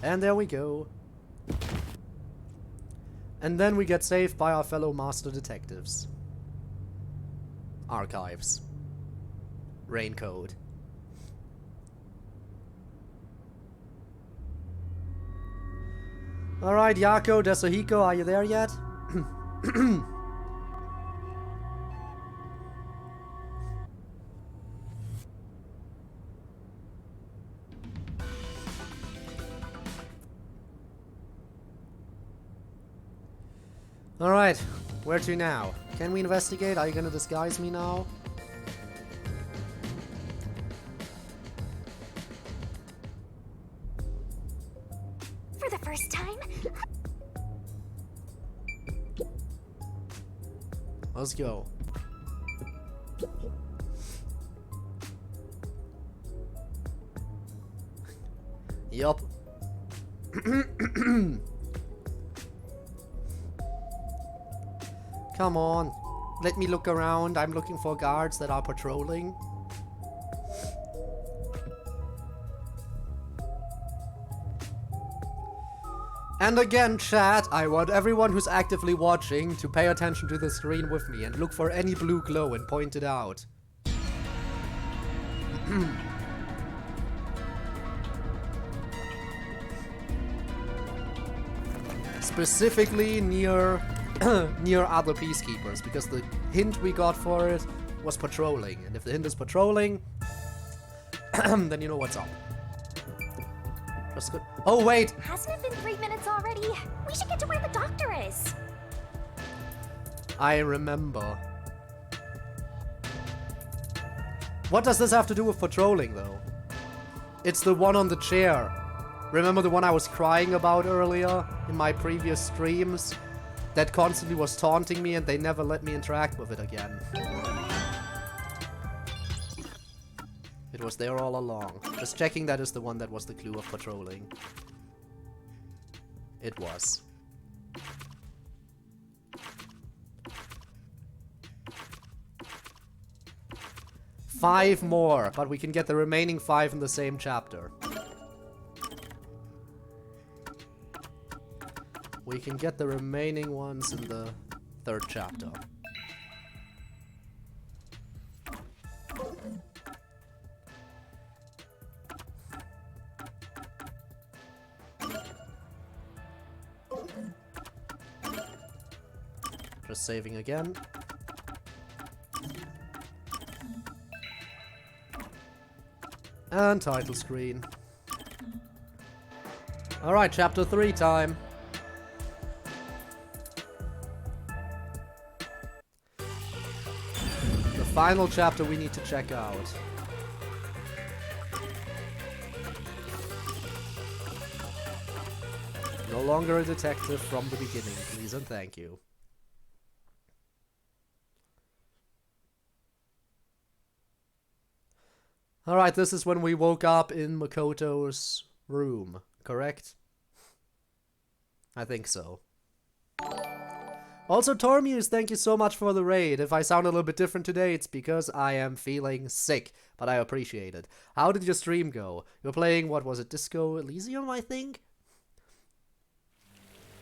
Speaker 1: And there we go. And then we get saved by our fellow master detectives. Archives. Raincode. Alright, Yako, Desuhiko, are you there yet? Alright, where to now? Can we investigate? Are you gonna disguise me now?
Speaker 12: For the first time?
Speaker 1: Let's go. Yup. Come on. Let me look around. I'm looking for guards that are patrolling. And again, chat, I want everyone who's actively watching to pay attention to the screen with me and look for any blue glow and point it out. Specifically near near other peacekeepers, because the hint we got for it was patrolling, and if the hint is patrolling, then you know what's up. Just good. Oh wait!
Speaker 12: Hasn't it been 3 minutes already? We should get to where the doctor is.
Speaker 1: I remember. What does this have to do with patrolling, though? It's the one on the chair. Remember the one I was crying about earlier in my previous streams? That constantly was taunting me and they never let me interact with it again. It was there all along. Just checking that is the one that was the clue of patrolling. It was. Five more, but we can get the remaining 5 in the same chapter. We can get the remaining ones in the 3rd chapter. Just saving again. And title screen. Alright, chapter 3 time. Final chapter we need to check out. No longer a detective from the beginning, please and thank you. Alright, this is when we woke up in Makoto's room, correct? I think so. Also, Tormuse, thank you so much for the raid. If I sound a little bit different today, it's because I am feeling sick, but I appreciate it. How did your stream go? You're playing, what was it, Disco Elysium, I think?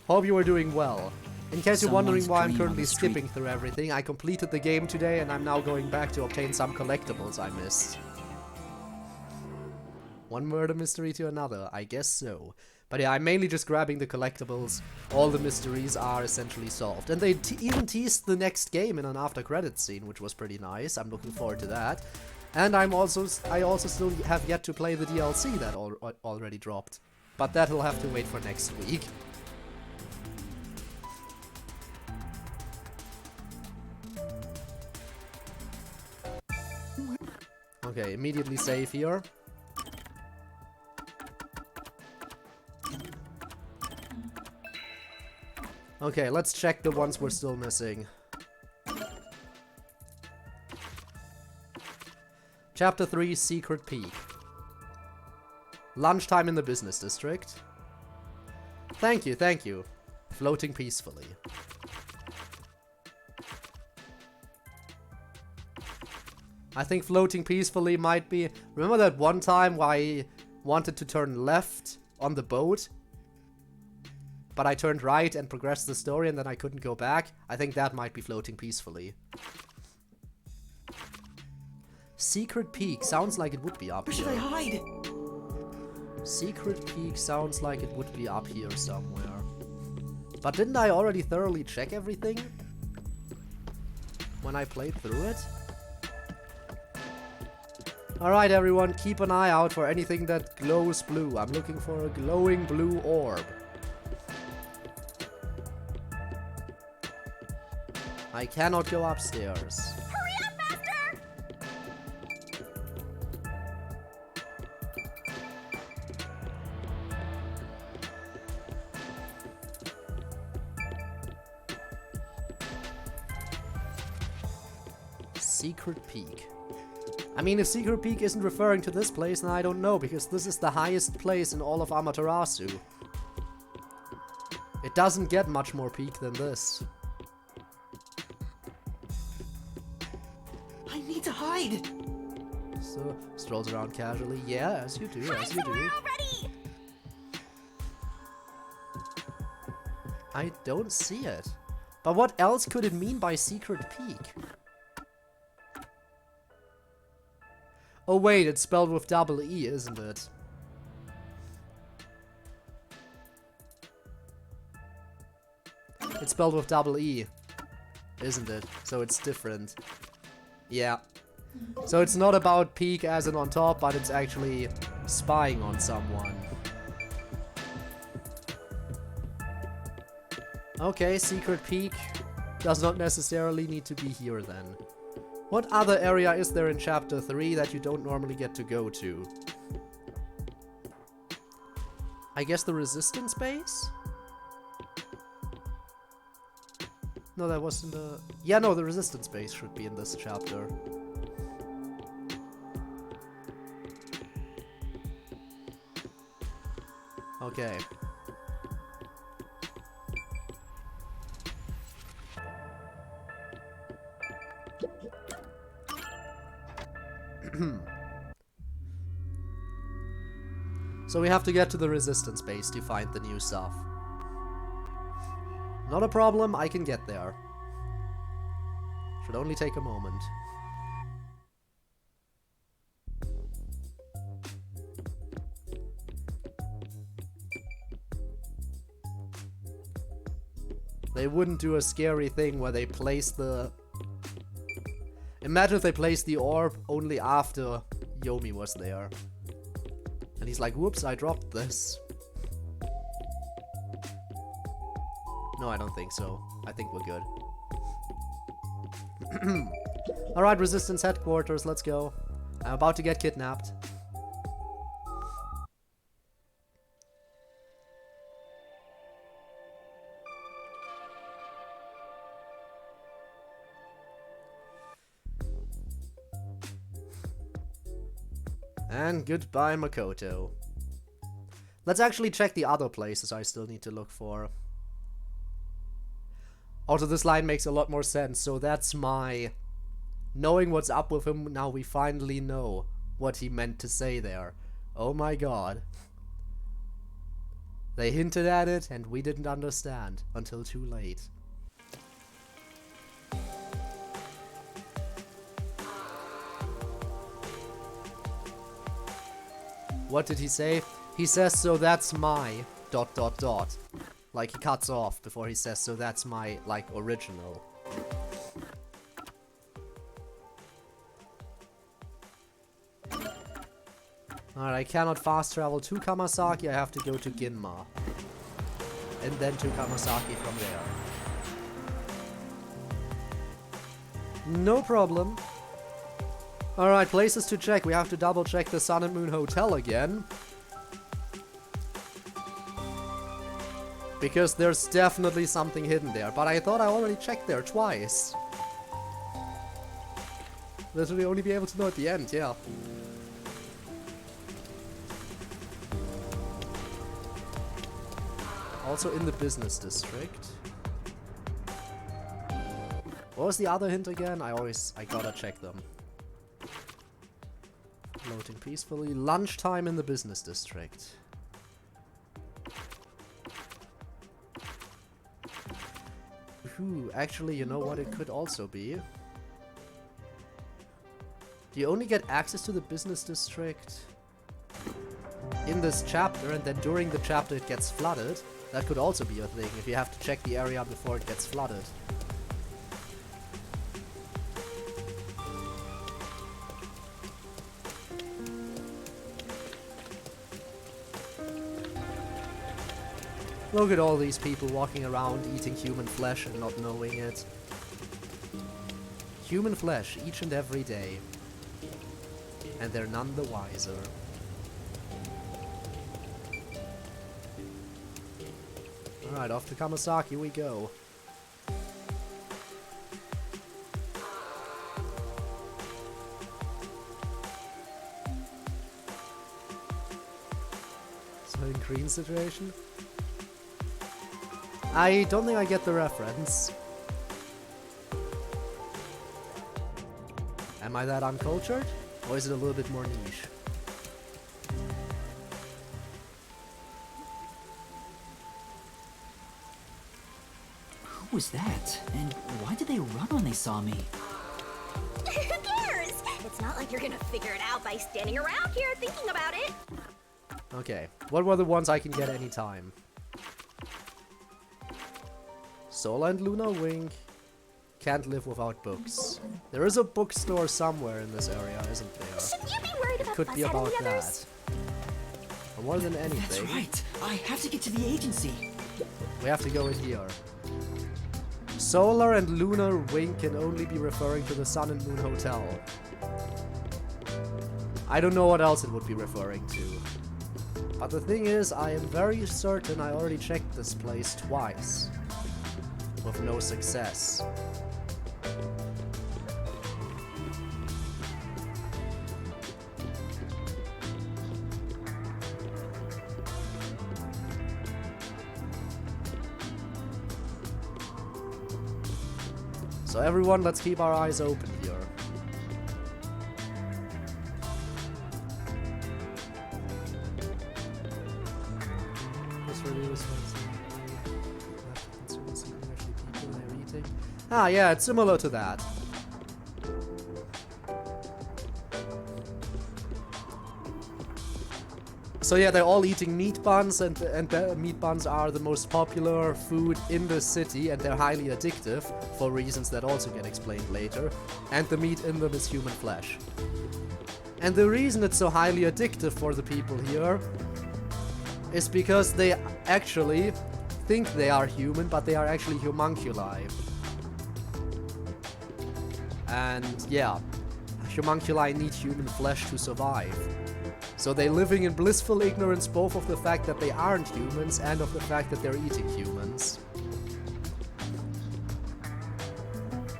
Speaker 1: Hope you were doing well. In case you're wondering why I'm currently skipping through everything, I completed the game today and I'm now going back to obtain some collectibles I missed. One murder mystery to another, I guess so. But yeah, I'm mainly just grabbing the collectibles. All the mysteries are essentially solved. And they even teased the next game in an after credits scene, which was pretty nice. I'm looking forward to that. And I also still have yet to play the DLC that already dropped. But that'll have to wait for next week. Okay, immediately save here. Okay, let's check the ones we're still missing. Chapter 3, Secret Peak. Lunchtime in the business district. Thank you, thank you. Floating peacefully. I think floating peacefully might be... Remember that one time where I wanted to turn left on the boat? But I turned right and progressed the story and then I couldn't go back? I think that might be floating peacefully. Secret Peak sounds like it would be up here. Where should I hide? Secret Peak sounds like it would be up here somewhere. But didn't I already thoroughly check everything? When I played through it? Alright everyone, keep an eye out for anything that glows blue. I'm looking for a glowing blue orb. I cannot go upstairs.
Speaker 12: Hurry up, Master!
Speaker 1: Secret Peak. I mean, if Secret Peak isn't referring to this place, then I don't know, because this is the highest place in all of Amaterasu. It doesn't get much more peak than this.
Speaker 11: I need to hide!
Speaker 1: So, strolls around casually. Yeah, as you do, as you do.
Speaker 12: Already!
Speaker 1: I don't see it. But what else could it mean by Secret Peak? Oh wait, it's spelled with double E, isn't it? It's spelled with double E, isn't it? So it's different. Yeah. So it's not about peek as in on top, but it's actually spying on someone. Okay, Secret Peak does not necessarily need to be here then. What other area is there in Chapter 3 that you don't normally get to go to? I guess the Resistance Base? No, that wasn't the... Yeah, no, the Resistance Base should be in this chapter. Okay. So we have to get to the Resistance Base to find the new stuff. Not a problem, I can get there. Should only take a moment. They wouldn't do a scary thing where they place the... Imagine if they placed the orb only after Yomi was there. And he's like, whoops, I dropped this. No, I don't think so. I think we're good. Alright, Resistance Headquarters, let's go. I'm about to get kidnapped. And goodbye, Makoto. Let's actually check the other places I still need to look for. Also, this line makes a lot more sense, so that's my... Knowing what's up with him, now we finally know what he meant to say there. Oh my god. They hinted at it, and we didn't understand until too late. What did he say? He says, so that's my... ... Like he cuts off before he says, so that's my, like, original. Alright, I cannot fast travel to Kamasaki, I have to go to Ginma. And then to Kamasaki from there. No problem. Alright, places to check. We have to double check the Sun and Moon Hotel again. Because there's definitely something hidden there. But I thought I already checked there twice. Literally only be able to know at the end, yeah. Also in the business district. What was the other hint again? I gotta check them. Floating peacefully. Lunchtime in the business district. Ooh, actually, you know what it could also be? Do you only get access to the business district in this chapter, and then during the chapter it gets flooded? That could also be a thing, if you have to check the area before it gets flooded. Look at all these people walking around eating human flesh and not knowing it. Human flesh each and every day. And they're none the wiser. Alright, off to Kamasaki we go. So in green situation? I don't think I get the reference. Am I that uncultured? Or is it a little bit more niche?
Speaker 11: Who was that? And why did they run when they saw me?
Speaker 12: Who cares? It's not like you're gonna figure it out by standing around here thinking about it.
Speaker 1: Okay, what were the ones I can get anytime? Sola and Luna wink. Can't live without books. There is a bookstore somewhere in this area, isn't there?
Speaker 12: Shouldn't you be worried about
Speaker 1: Could be about that. Or more than anything.
Speaker 11: That's right. I have to get to the agency.
Speaker 1: We have to go in here. Solar and Lunar Wing can only be referring to the Sun and Moon Hotel. I don't know what else it would be referring to. But the thing is, I am very certain I already checked this place twice. With no success. So everyone, let's keep our eyes open here. Ah, yeah, it's similar to that. So yeah, they're all eating meat buns, and the meat buns are the most popular food in the city, and they're highly addictive, for reasons that also get explained later, and the meat in them is human flesh. And the reason it's so highly addictive for the people here is because they actually think they are human, but they are actually homunculi. And yeah, homunculi need human flesh to survive. So they're living in blissful ignorance both of the fact that they aren't humans and of the fact that they're eating humans.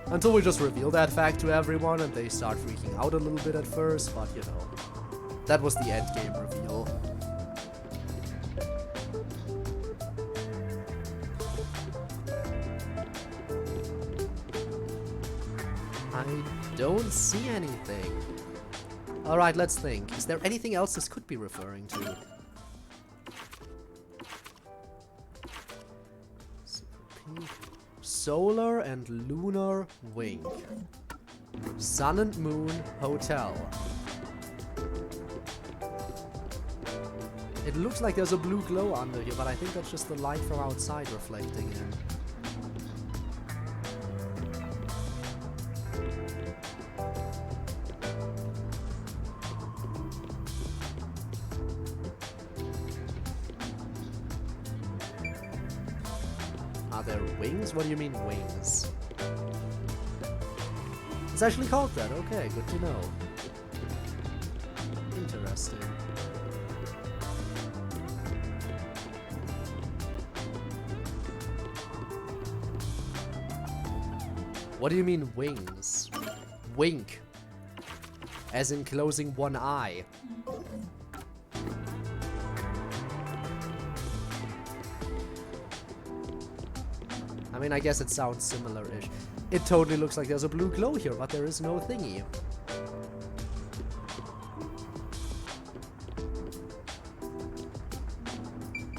Speaker 1: Until we just reveal that fact to everyone and they start freaking out a little bit at first, but you know. That was the end game reveal. I don't see anything. Alright, let's think. Is there anything else this could be referring to? Solar and lunar wing. Sun and moon hotel. It looks like there's a blue glow under here, but I think that's just the light from outside reflecting in. Are there wings? What do you mean wings? It's actually called that. Okay, good to know. Interesting. What do you mean wings? Wink. As in closing one eye. I mean, I guess it sounds similar-ish. It totally looks like there's a blue glow here, but there is no thingy.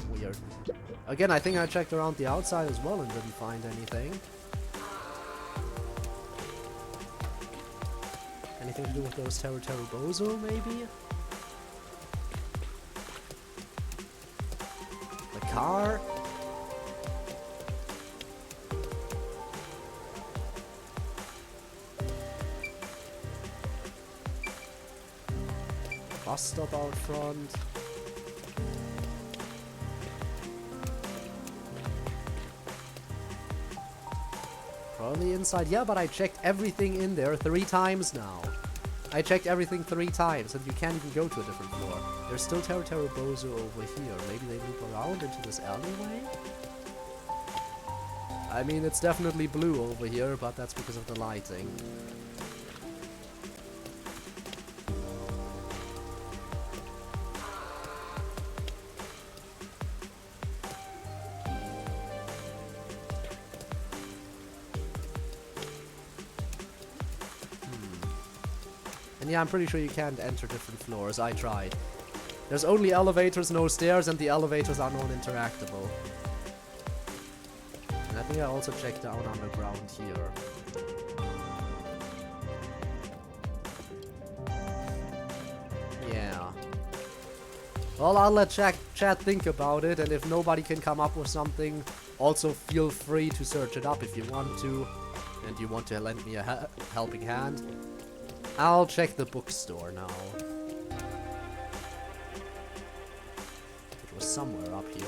Speaker 1: Weird. Again, I think I checked around the outside as well and didn't find anything. Anything to do with those Teru Bozo, maybe? The car? Bus stop out front. Probably inside. Yeah, but I checked everything in there 3 times now. I checked everything 3 times, and you can't even go to a different floor. There's still Teru Bozo over here. Maybe they loop around into this alleyway? I mean, it's definitely blue over here, but that's because of the lighting. And yeah, I'm pretty sure you can't enter different floors. I tried. There's only elevators, no stairs, and the elevators are non-interactable. And I think I also checked down underground here. Yeah. Well, I'll let chat think about it, and if nobody can come up with something, also feel free to search it up if you want to, and you want to lend me a helping hand. I'll check the bookstore now. It was somewhere up here.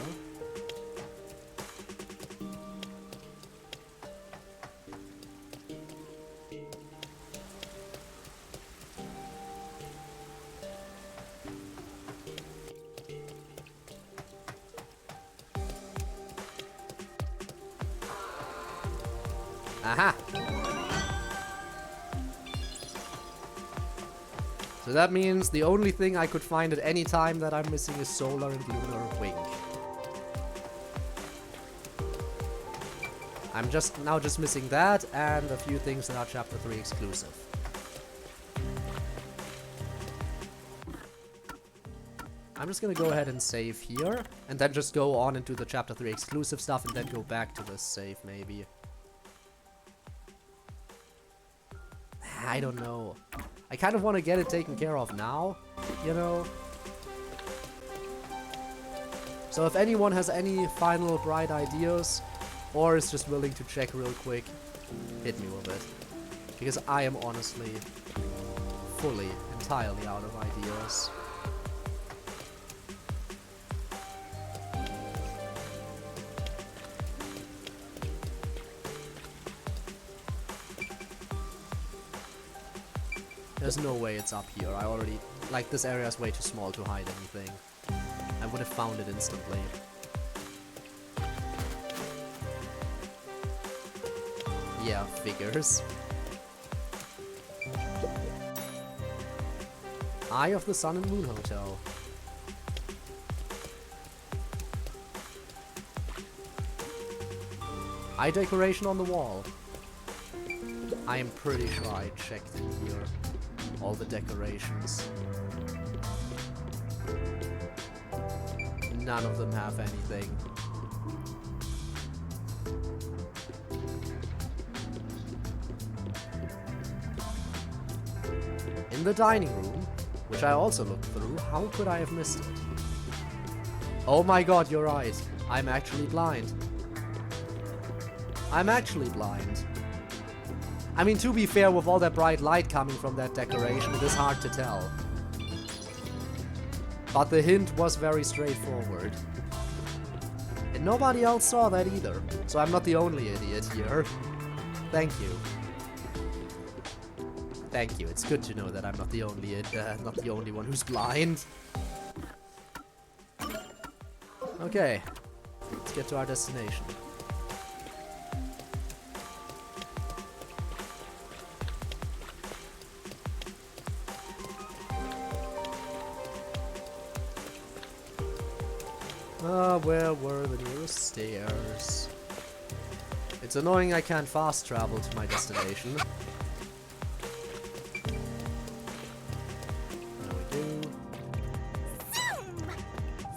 Speaker 1: Aha! So that means the only thing I could find at any time that I'm missing is solar and lunar wing. I'm just missing that and a few things that are chapter 3 exclusive. I'm just gonna go ahead and save here and then just go on into the chapter 3 exclusive stuff and then go back to this save maybe. I don't know. I kind of want to get it taken care of now, you know? So if anyone has any final bright ideas, or is just willing to check real quick, hit me with it. Because I am honestly, fully, entirely out of ideas. There's no way it's up here. I already... Like, this area is way too small to hide anything. I would have found it instantly. Yeah, figures. Eye of the Sun and Moon Hotel. Eye decoration on the wall. I am pretty sure I checked in here all the decorations. None of them have anything. In the dining room, which I also looked through, how could I have missed it? Oh my god, you're right. I'm actually blind. I'm actually blind. I mean, to be fair, with all that bright light coming from that decoration, it is hard to tell. But the hint was very straightforward. And nobody else saw that either, so I'm not the only idiot here. Thank you. Thank you, it's good to know that I'm not the only one who's blind. Okay, let's get to our destination. Where were the nearest stairs? It's annoying I can't fast travel to my destination. There we do.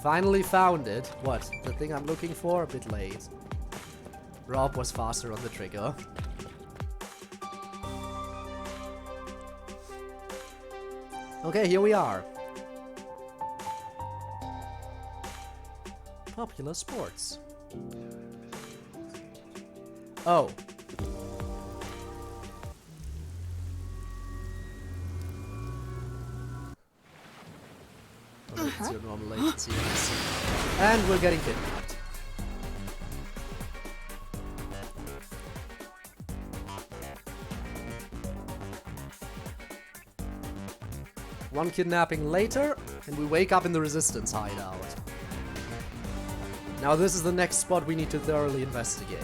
Speaker 1: Finally found it. What? The thing I'm looking for? A bit late. Rob was faster on the trigger. Okay, here we are. Popular sports. Oh. It's your normal latency. And we're getting kidnapped. One kidnapping later, and we wake up in the Resistance hideout. Now this is the next spot we need to thoroughly investigate.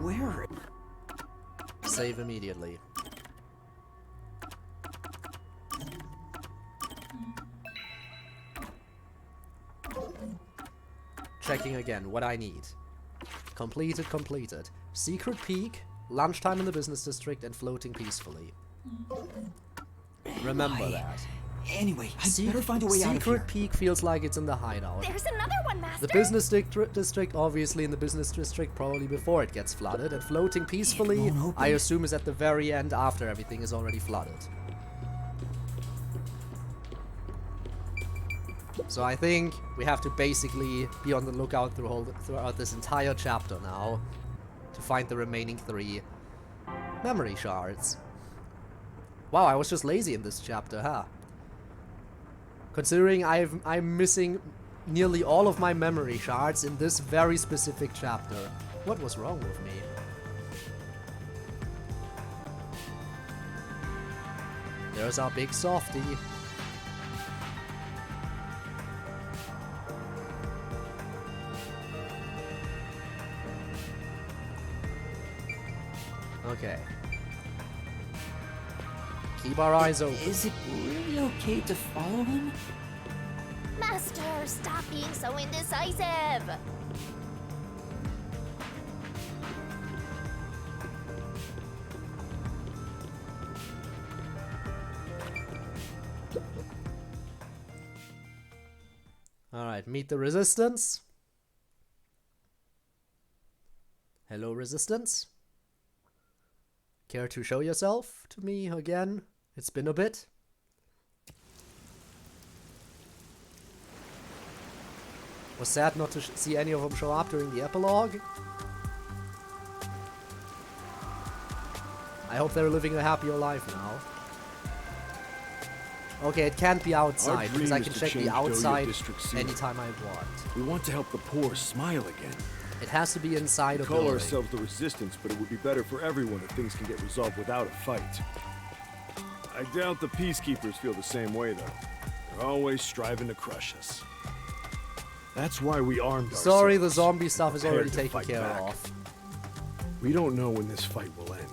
Speaker 11: Where?
Speaker 1: Save immediately. Checking again what I need. Completed, completed. Secret Peak, lunchtime in the business district, and floating peacefully. Remember that.
Speaker 11: Anyway, I better find a way out of here.
Speaker 1: Secret Peak feels like it's in the hideout.
Speaker 12: There's another one, Master!
Speaker 1: The business district, obviously in the business district, probably before it gets flooded. And floating peacefully, I assume, is at the very end after everything is already flooded. So I think we have to basically be on the lookout throughout this entire chapter now to find the remaining 3 memory shards. Wow, I was just lazy in this chapter, huh? Considering I'm missing nearly all of my memory shards in this very specific chapter. What was wrong with me? There's our big softie. Okay. Keep our eyes open.
Speaker 11: Is it really okay to follow him?
Speaker 12: Master, stop being so indecisive!
Speaker 1: Alright, meet the Resistance. Hello, Resistance. Care to show yourself to me again? It's been a bit. Was sad not to see any of them show up during the epilogue. I hope they're living a happier life now. Okay, it can't be outside, because I can check the outside anytime I want.
Speaker 14: We want to help the poor smile again.
Speaker 1: It has to be inside a building.
Speaker 14: We call ourselves the Resistance, but it would be better for everyone if things can get resolved without a fight. I doubt the Peacekeepers feel the same way, though. They're always striving to crush us. That's why we armed ourselves.
Speaker 1: Sorry, the zombie stuff is already taken care of.
Speaker 14: We don't know when this fight will end.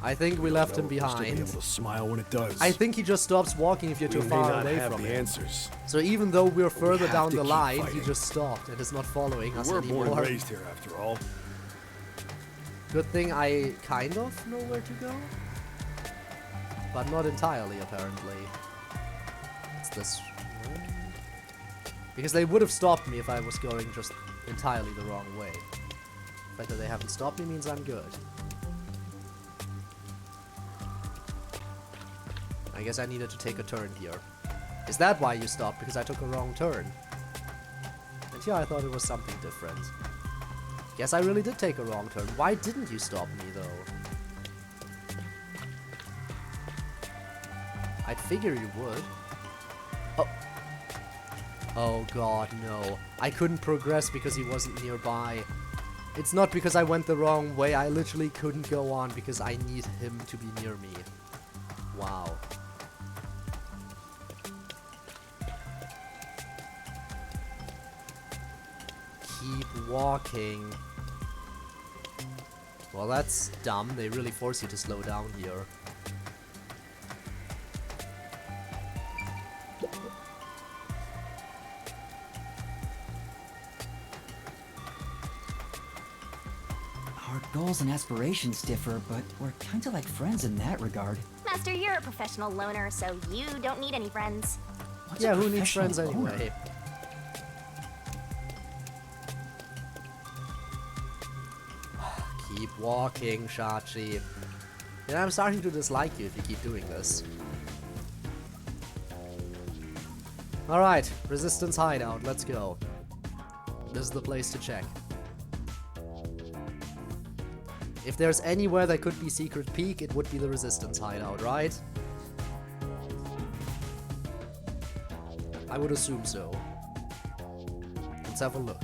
Speaker 1: I think we left him
Speaker 14: We'll still be
Speaker 1: behind.
Speaker 14: able to smile when it does.
Speaker 1: I think he just stops walking if you're too
Speaker 14: We may
Speaker 1: far
Speaker 14: not
Speaker 1: away
Speaker 14: have
Speaker 1: from
Speaker 14: the
Speaker 1: him.
Speaker 14: answers.
Speaker 1: So even though we're further
Speaker 14: have
Speaker 1: down
Speaker 14: to
Speaker 1: the
Speaker 14: keep
Speaker 1: line, he
Speaker 14: fighting.
Speaker 1: just stopped and is not following us
Speaker 14: We weren't born
Speaker 1: anymore.
Speaker 14: and raised here, after all.
Speaker 1: Good thing I kind of know where to go. But not entirely, apparently. It's this one. Because they would have stopped me if I was going just entirely the wrong way. The fact that they haven't stopped me means I'm good. I guess I needed to take a turn here. Is that why you stopped? Because I took a wrong turn? And here I thought it was something different. Guess I really did take a wrong turn. Why didn't you stop me, though? I'd figure you would. Oh. Oh god, no. I couldn't progress because he wasn't nearby. It's not because I went the wrong way. I literally couldn't go on because I need him to be near me. Wow. Keep walking. Well, that's dumb. They really force you to slow down here.
Speaker 11: Our goals and aspirations differ, but we're kinda like friends in that regard.
Speaker 12: Master, you're a professional loner, so you don't need any friends.
Speaker 11: What's
Speaker 1: Yeah,
Speaker 11: a
Speaker 1: who needs
Speaker 11: professional
Speaker 1: friends
Speaker 11: loner?
Speaker 1: anyway? Keep walking, Shachi. And I'm starting to dislike you if you keep doing this. Alright, Resistance Hideout, let's go. This is the place to check. If there's anywhere that could be Secret Peek, it would be the Resistance Hideout, right? I would assume so. Let's have a look.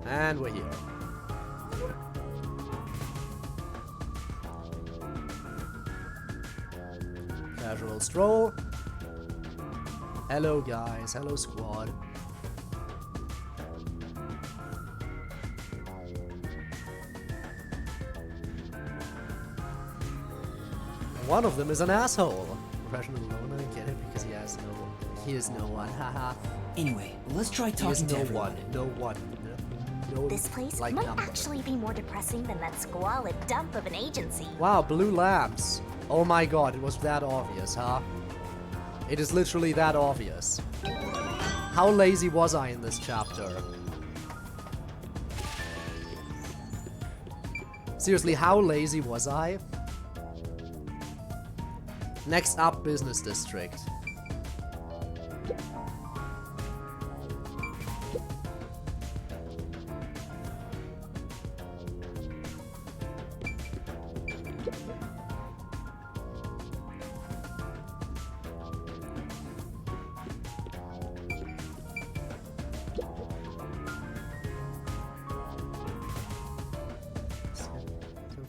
Speaker 1: And we're here. Casual stroll. Hello guys, hello squad. One of them is an asshole. Professional loner, get it because he is no one, haha.
Speaker 11: Anyway, let's try
Speaker 1: He is
Speaker 11: talking to
Speaker 1: no
Speaker 11: everyone.
Speaker 1: one, no one. No,
Speaker 12: This place
Speaker 1: like
Speaker 12: might
Speaker 1: number.
Speaker 12: actually be more depressing than that squalid dump of an agency.
Speaker 1: Wow, blue lamps. Oh my god, it was that obvious, huh? It is literally that obvious. How lazy was I in this chapter? Seriously, how lazy was I? Next up, Business District.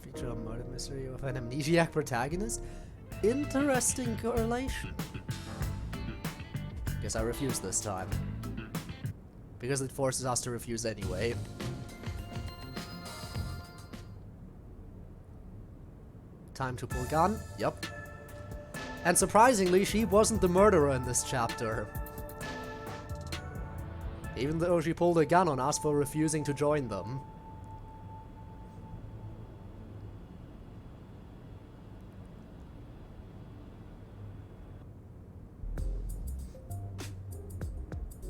Speaker 1: Feature a murder mystery of an amnesiac protagonist? Interesting correlation. Guess I refuse this time. Because it forces us to refuse anyway. Time to pull gun. Yep. And surprisingly, she wasn't the murderer in this chapter. Even though she pulled a gun on us for refusing to join them.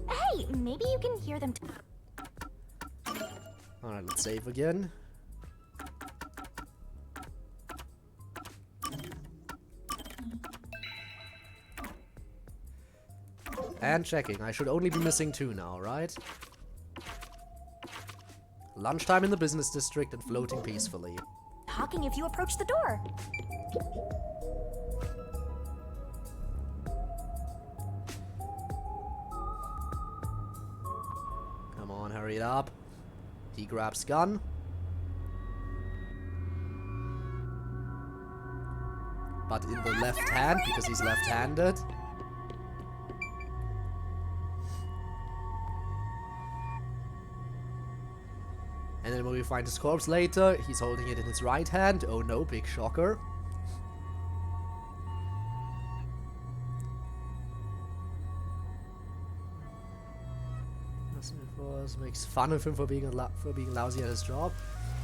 Speaker 12: Hey, maybe you can hear them.
Speaker 1: Alright, let's save again. And checking. I should only be missing 2 now, right? Lunchtime in the business district and floating peacefully.
Speaker 12: Talking if you approach the door.
Speaker 1: Come on, hurry it up. He grabs gun. But in the left hand, because he's left-handed. And then when we find his corpse later, he's holding it in his right hand. Oh no, big shocker. Makes fun of him for being lousy at his job.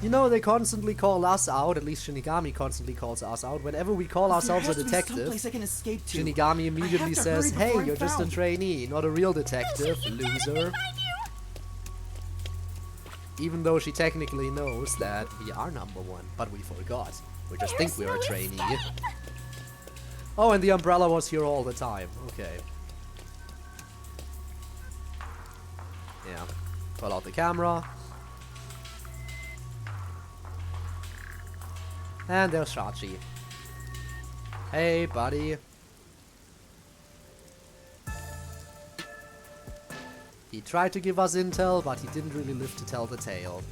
Speaker 1: You know, they constantly call us out, at least Shinigami constantly calls us out. Whenever we call ourselves a detective, Shinigami immediately says, hey, you're just a trainee, not a real detective, loser. Even though she technically knows that we are number one, but we forgot. We just think we're a trainee. Oh, and the umbrella was here all the time. Okay. Yeah. Pull out the camera. And there's Shachi. Hey, buddy. He tried to give us intel, but he didn't really live to tell the tale.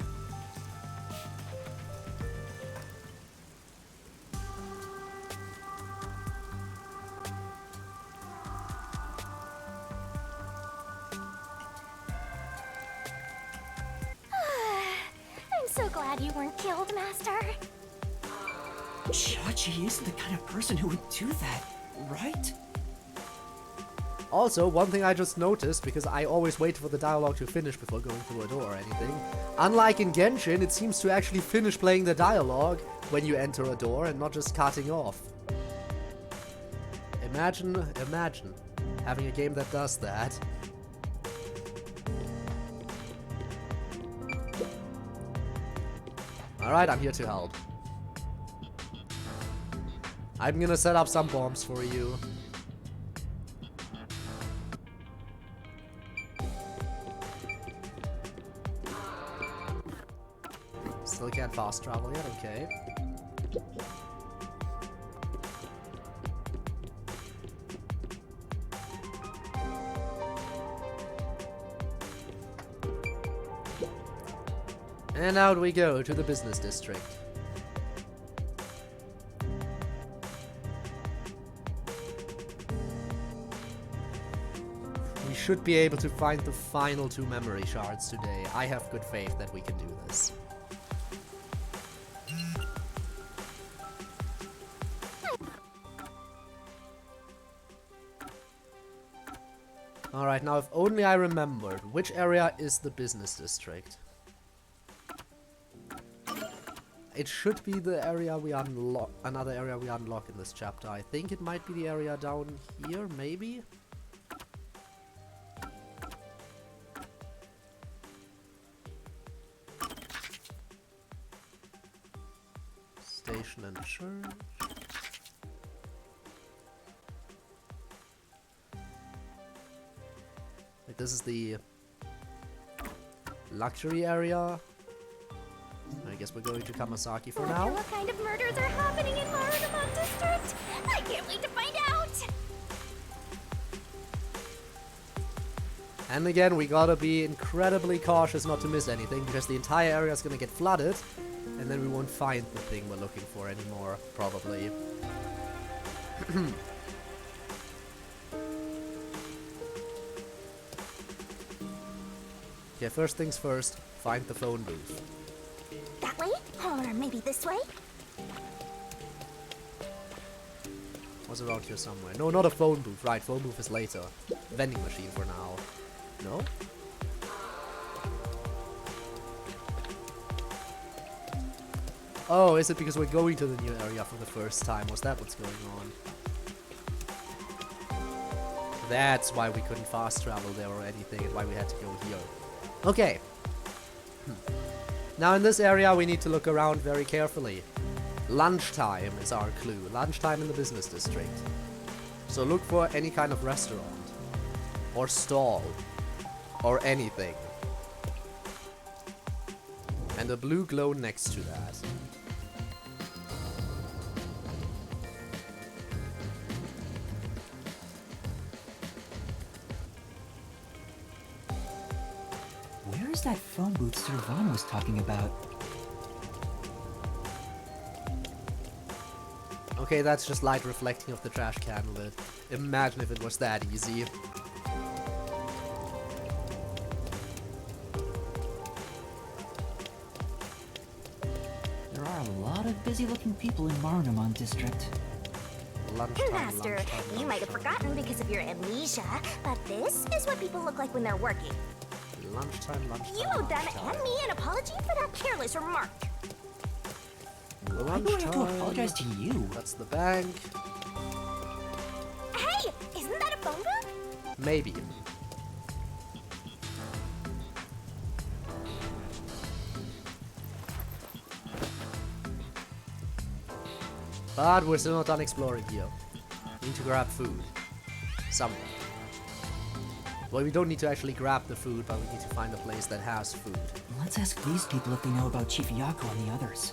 Speaker 2: I'm so glad you weren't killed, Master.
Speaker 11: Shachi isn't the kind of person who would do that, right?
Speaker 1: Also, one thing I just noticed, because I always wait for the dialogue to finish before going through a door or anything. Unlike in Genshin, it seems to actually finish playing the dialogue when you enter a door and not just cutting off. Imagine having a game that does that. Alright, I'm here to help. I'm gonna set up some bombs for you. Still can't fast travel yet, okay. And out we go to the business district. We should be able to find the final 2 memory shards today. I have good faith that we can do this. Alright, now if only I remembered, which area is the business district? It should be the area we unlock, another area we unlock in this chapter. I think it might be the area down here, maybe? Station and church. Like, this is the luxury area. I guess we're going to Kamasaki for now.
Speaker 2: What kind of murders are happening in Marudamon District? I can't wait to find out!
Speaker 1: And again, we gotta be incredibly cautious not to miss anything, because the entire area is gonna get flooded, and then we won't find the thing we're looking for anymore, probably. Okay, first things first, find the phone booth.
Speaker 2: That way? Or maybe this way?
Speaker 1: Was around here somewhere. No, not a phone booth. Right, phone booth is later. Vending machine for now. No? Oh, is it because we're going to the new area for the first time? Was that what's going on? That's why we couldn't fast travel there or anything, and why we had to go here. Okay. Now in this area we need to look around very carefully. Lunchtime is our clue. Lunchtime in the business district. So look for any kind of restaurant. Or stall. Or anything. And a blue glow next to that.
Speaker 11: Where's that phone booth Sir Vaughn was talking about?
Speaker 1: Okay, that's just light reflecting off the trash can lid. Imagine if it was that easy.
Speaker 11: A lot of busy-looking people in Marnamon District.
Speaker 1: Lunchtime,
Speaker 12: Master,
Speaker 1: lunchtime,
Speaker 12: you might have forgotten because of your amnesia, but this is what people look like when they're working.
Speaker 1: Lunchtime.
Speaker 12: You owe them and me an apology for that careless remark.
Speaker 11: I'm going to have to apologize to you.
Speaker 1: That's the bank.
Speaker 12: Hey, isn't that a phone booth?
Speaker 1: Maybe. But we're still not done exploring here. We need to grab food. Somewhere. Well, we don't need to actually grab the food, but we need to find a place that has food.
Speaker 11: Let's ask these people if they know about Chief Yako and the others.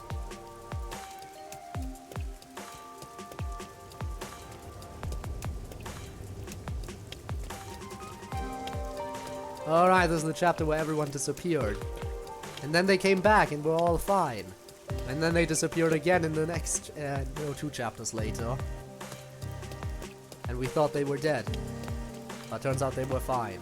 Speaker 1: Alright, this is the chapter where everyone disappeared. And then they came back and we're all fine. And then they disappeared again in the next, 2 chapters later. And we thought they were dead. But turns out they were fine.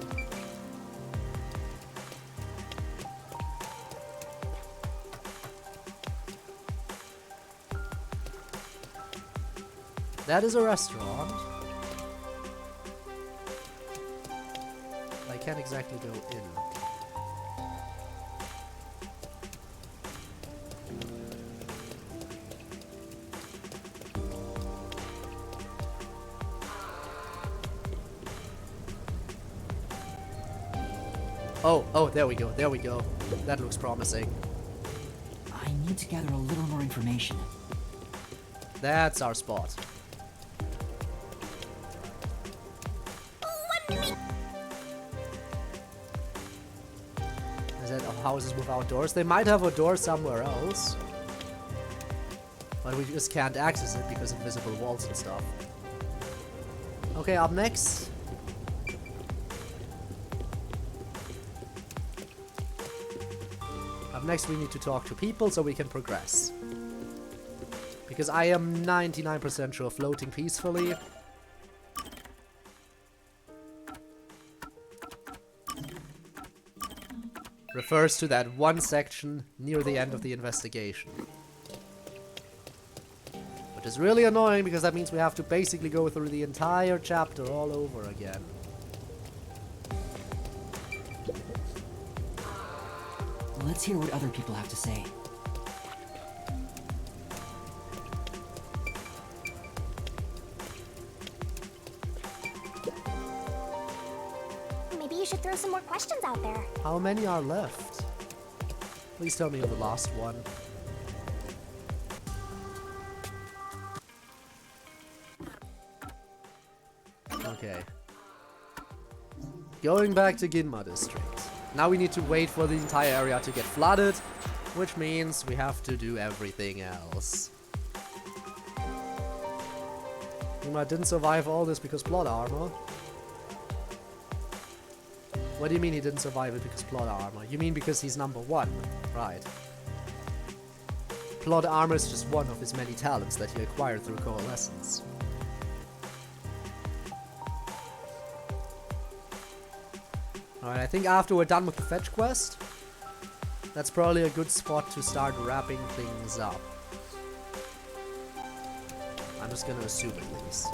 Speaker 1: That is a restaurant. I can't exactly go in. Oh, there we go, there we go. That looks promising.
Speaker 11: I need to gather a little more information.
Speaker 1: That's our spot. Is that houses without doors? They might have a door somewhere else. But we just can't access it because of invisible walls and stuff. Okay, up next. Up next we need to talk to people so we can progress. Because I am 99% sure floating peacefully refers to that one section near the end of the investigation. Which is really annoying because that means we have to basically go through the entire chapter all over again.
Speaker 11: Let's hear what other people have to say.
Speaker 12: Maybe you should throw some more questions out there.
Speaker 1: How many are left? Please tell me you're the last one. Okay. Going back to Ginma District. Now we need to wait for the entire area to get flooded, which means we have to do everything else. Ginma didn't survive all this because plot armor. What do you mean he didn't survive it because plot armor? You mean because he's number 1, right? Plot armor is just one of his many talents that he acquired through coalescence. Alright, I think after we're done with the fetch quest, that's probably a good spot to start wrapping things up. I'm just gonna assume at least.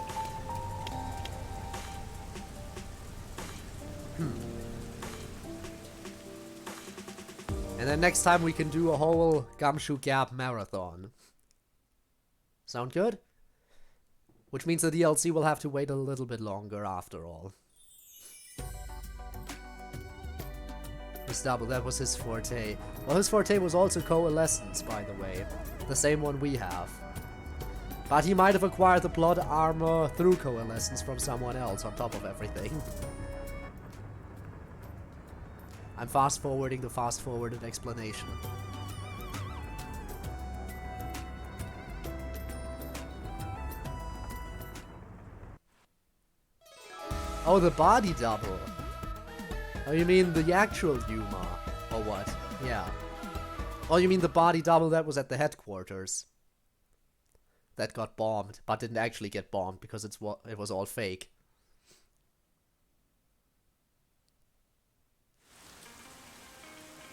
Speaker 1: And then next time we can do a whole Gumshoe Gab marathon. Sound good? Which means the DLC will have to wait a little bit longer after all. Double, that was his forte. Well, his forte was also coalescence, by the way. The same one we have. But he might have acquired the plot armor through coalescence from someone else on top of everything. I'm fast-forwarding the fast-forwarded explanation. Oh, the body double. Oh, you mean the actual Yuma? Or what? Yeah. Oh, you mean the body double that was at the headquarters? That got bombed, but didn't actually get bombed because it was all fake.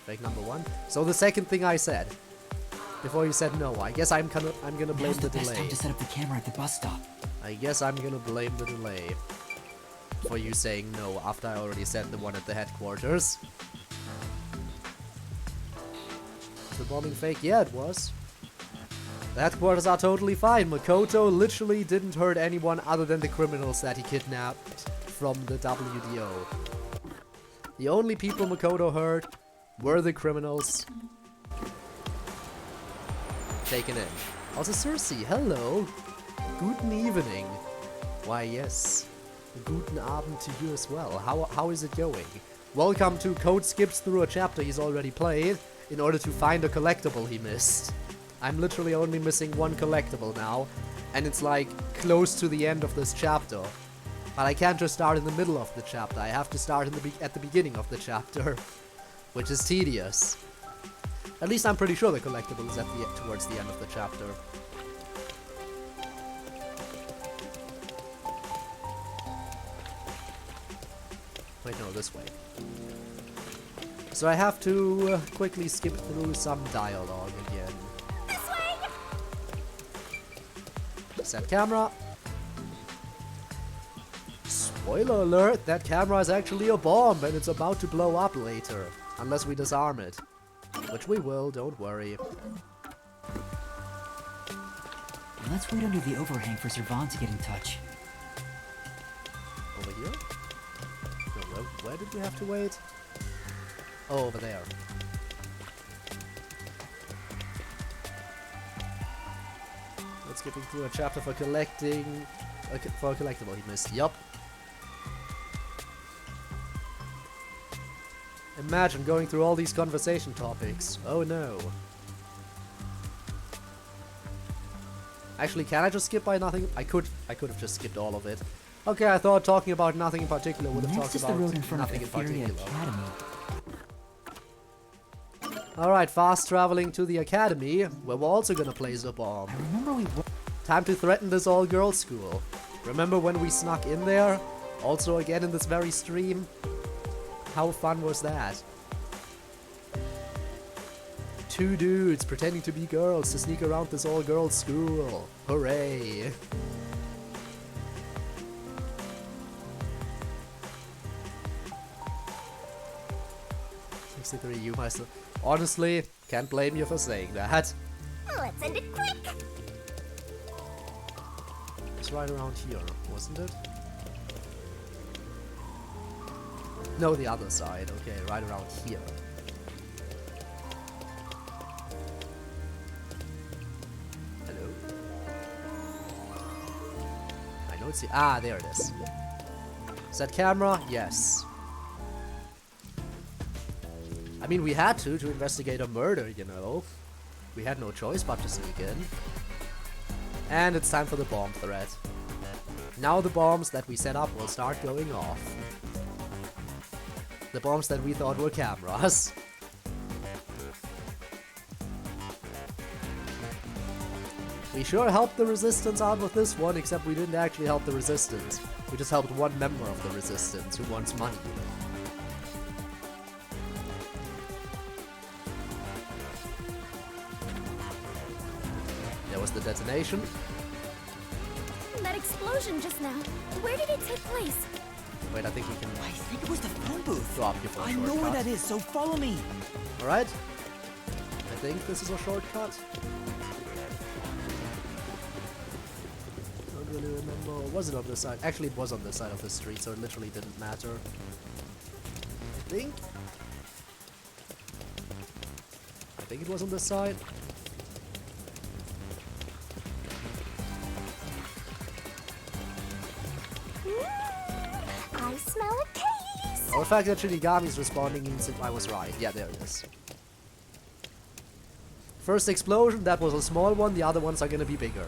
Speaker 1: Fake number 1. So the second thing I said. Before you said no, I guess I'm gonna blame
Speaker 11: Now's
Speaker 1: the
Speaker 11: the best
Speaker 1: delay.
Speaker 11: time to set up the camera at the bus stop.
Speaker 1: I guess I'm gonna blame the delay for you saying no after I already said the one at the headquarters. The bombing fake? Yeah, it was. The headquarters are totally fine. Makoto literally didn't hurt anyone other than the criminals that he kidnapped from the WDO. The only people Makoto hurt were the criminals taken in. Also, Cersei, hello. Guten evening. Why, yes. Guten Abend to you as well. How is it going? Welcome to Code skips through a chapter he's already played in order to find a collectible he missed. I'm literally only missing one collectible now, and it's like close to the end of this chapter. But I can't just start in the middle of the chapter. I have to start at the beginning of the chapter, which is tedious. At least I'm pretty sure the collectible is towards the end of the chapter. Wait, no, this way. So I have to quickly skip through some dialogue again.
Speaker 12: This way!
Speaker 1: Set camera. Spoiler alert, that camera is actually a bomb and it's about to blow up later. Unless we disarm it. Which we will, don't worry.
Speaker 11: Let's wait under the overhang for Servan to get in touch.
Speaker 1: Over here? No, where did we have to wait? Oh, over there. Let's skipping through a chapter for collecting... for a collectible he missed. Yup. Imagine going through all these conversation topics. Oh no. Actually, can I just skip by nothing? I could have just skipped all of it. Okay, I thought talking about nothing in particular would have talked about nothing in particular. Alright, fast traveling to the academy, where we're also gonna place a bomb.
Speaker 11: I remember we
Speaker 1: Time to threaten this all-girls school. Remember when we snuck in there? Also again in this very stream? How fun was that? Two dudes pretending to be girls to sneak around this all-girls school. Hooray! You myself. Honestly, can't blame you for saying that.
Speaker 12: Let's end it quick!
Speaker 1: It's right around here, wasn't it? No, the other side. Okay, right around here. Hello? I don't see. Ah, there it is. Set camera? Yes. I mean, we had to investigate a murder, you know. We had no choice but to sneak in. And it's time for the bomb threat. Now the bombs that we set up will start going off. The bombs that we thought were cameras. We sure helped the resistance out with this one, except we didn't actually help the resistance. We just helped one member of the resistance who wants money. There was the detonation.
Speaker 9: That explosion just now. Where did it take place?
Speaker 1: Wait, I think we can.
Speaker 11: I think it was the phone booth.
Speaker 1: Drop you for a
Speaker 11: I
Speaker 1: shortcut.
Speaker 11: know where that is, so follow me.
Speaker 1: Alright. I think this is a shortcut. Don't really remember. Or was it on this side? Actually, it was on this side of the street, so it literally didn't matter. I think it was on this side.
Speaker 12: I smell a case!
Speaker 1: Oh, the fact that Shinigami's responding means that I was right. Yeah, there it is. First explosion, that was a small one, the other ones are gonna be bigger.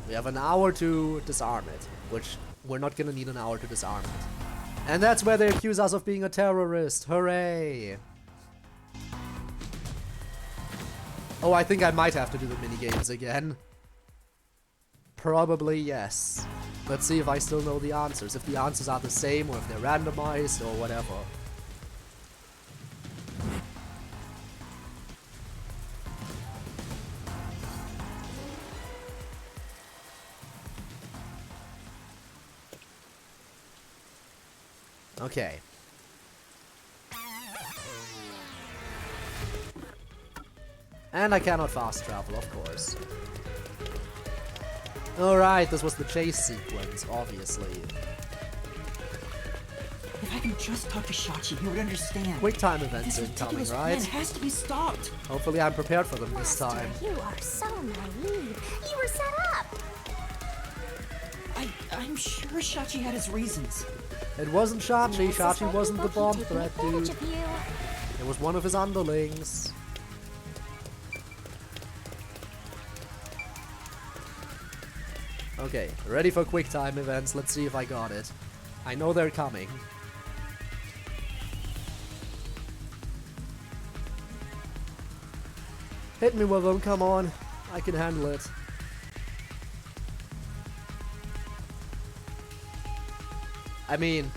Speaker 1: We have an hour to disarm it, which we're not gonna need an hour to disarm it. And that's where they accuse us of being a terrorist. Hooray! Oh, I think I might have to do the minigames again. Probably yes. Let's see if I still know the answers. If the answers are the same or if they're randomized or whatever. Okay. And I cannot fast travel, of course. Alright, this was the chase sequence, obviously.
Speaker 11: If I can just talk to Shachi, he would understand.
Speaker 1: Quick time events
Speaker 11: This
Speaker 1: incoming,
Speaker 11: ridiculous
Speaker 1: right?
Speaker 11: plan has to be stopped.
Speaker 1: Hopefully I'm prepared for them this
Speaker 12: Master,
Speaker 1: time.
Speaker 12: you are so naive. You were set up.
Speaker 11: I'm sure Shachi had his reasons.
Speaker 1: It wasn't Shachi.
Speaker 12: Yes,
Speaker 1: Shachi
Speaker 12: it's
Speaker 1: wasn't the
Speaker 12: people
Speaker 1: bomb
Speaker 12: keep
Speaker 1: threat,
Speaker 12: taking
Speaker 1: dude.
Speaker 12: advantage of you.
Speaker 1: It was one of his underlings. Okay, ready for quick time events. Let's see if I got it. I know they're coming. Hit me with them, come on. I can handle it. I mean,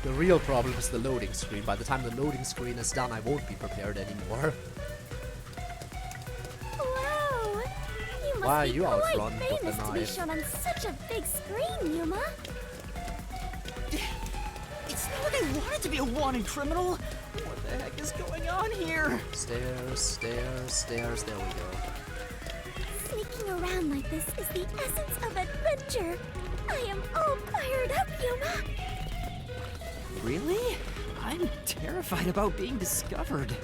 Speaker 1: the real problem is the loading screen. By the time the loading screen is done, I won't be prepared anymore.
Speaker 12: Wow! You must
Speaker 1: Why are
Speaker 12: be
Speaker 1: you out
Speaker 12: quite
Speaker 1: front with the
Speaker 12: famous to be
Speaker 1: knife?
Speaker 12: shown on such a big screen, Yuma.
Speaker 11: It's not like I wanted to be a wanted criminal. What the heck is going on here?
Speaker 1: Stairs, stairs, stairs. There we go.
Speaker 12: Sneaking around like this is the essence of adventure. I am all fired up, Yuma.
Speaker 11: Really? I'm terrified about being discovered.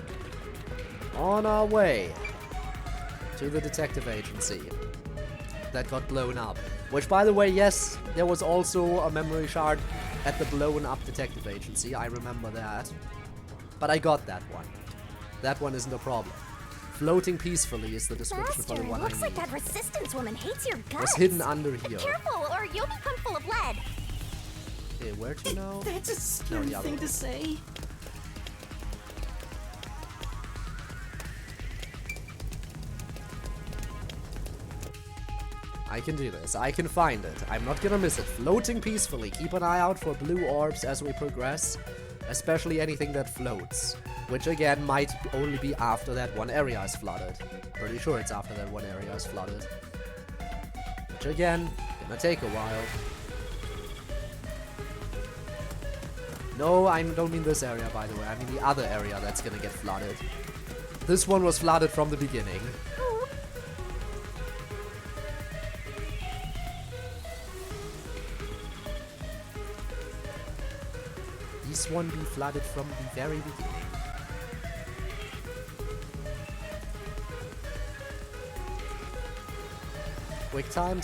Speaker 1: On our way to the detective agency that got blown up. Which, by the way, yes, there was also a memory shard at the blown up detective agency. I remember that. But I got that one. That one isn't a problem. Floating peacefully is the description
Speaker 12: Master,
Speaker 1: for the one
Speaker 12: it looks
Speaker 1: I
Speaker 12: like
Speaker 1: need.
Speaker 12: that resistance woman hates your guts.
Speaker 1: Was hidden under
Speaker 12: Be
Speaker 1: here.
Speaker 12: careful, or you'll become full of lead.
Speaker 1: Okay, where to now?
Speaker 11: That's a scary
Speaker 1: the other
Speaker 11: thing
Speaker 1: one.
Speaker 11: to say.
Speaker 1: I can do this. I can find it. I'm not gonna miss it. Floating peacefully. Keep an eye out for blue orbs as we progress. Especially anything that floats. Which again might only be after that one area is flooded. Pretty sure it's after that one area is flooded. Which again, gonna take a while. No, I don't mean this area, by the way. I mean the other area that's gonna get flooded. This one was flooded from the beginning. This one be flooded from the very beginning. Quick time.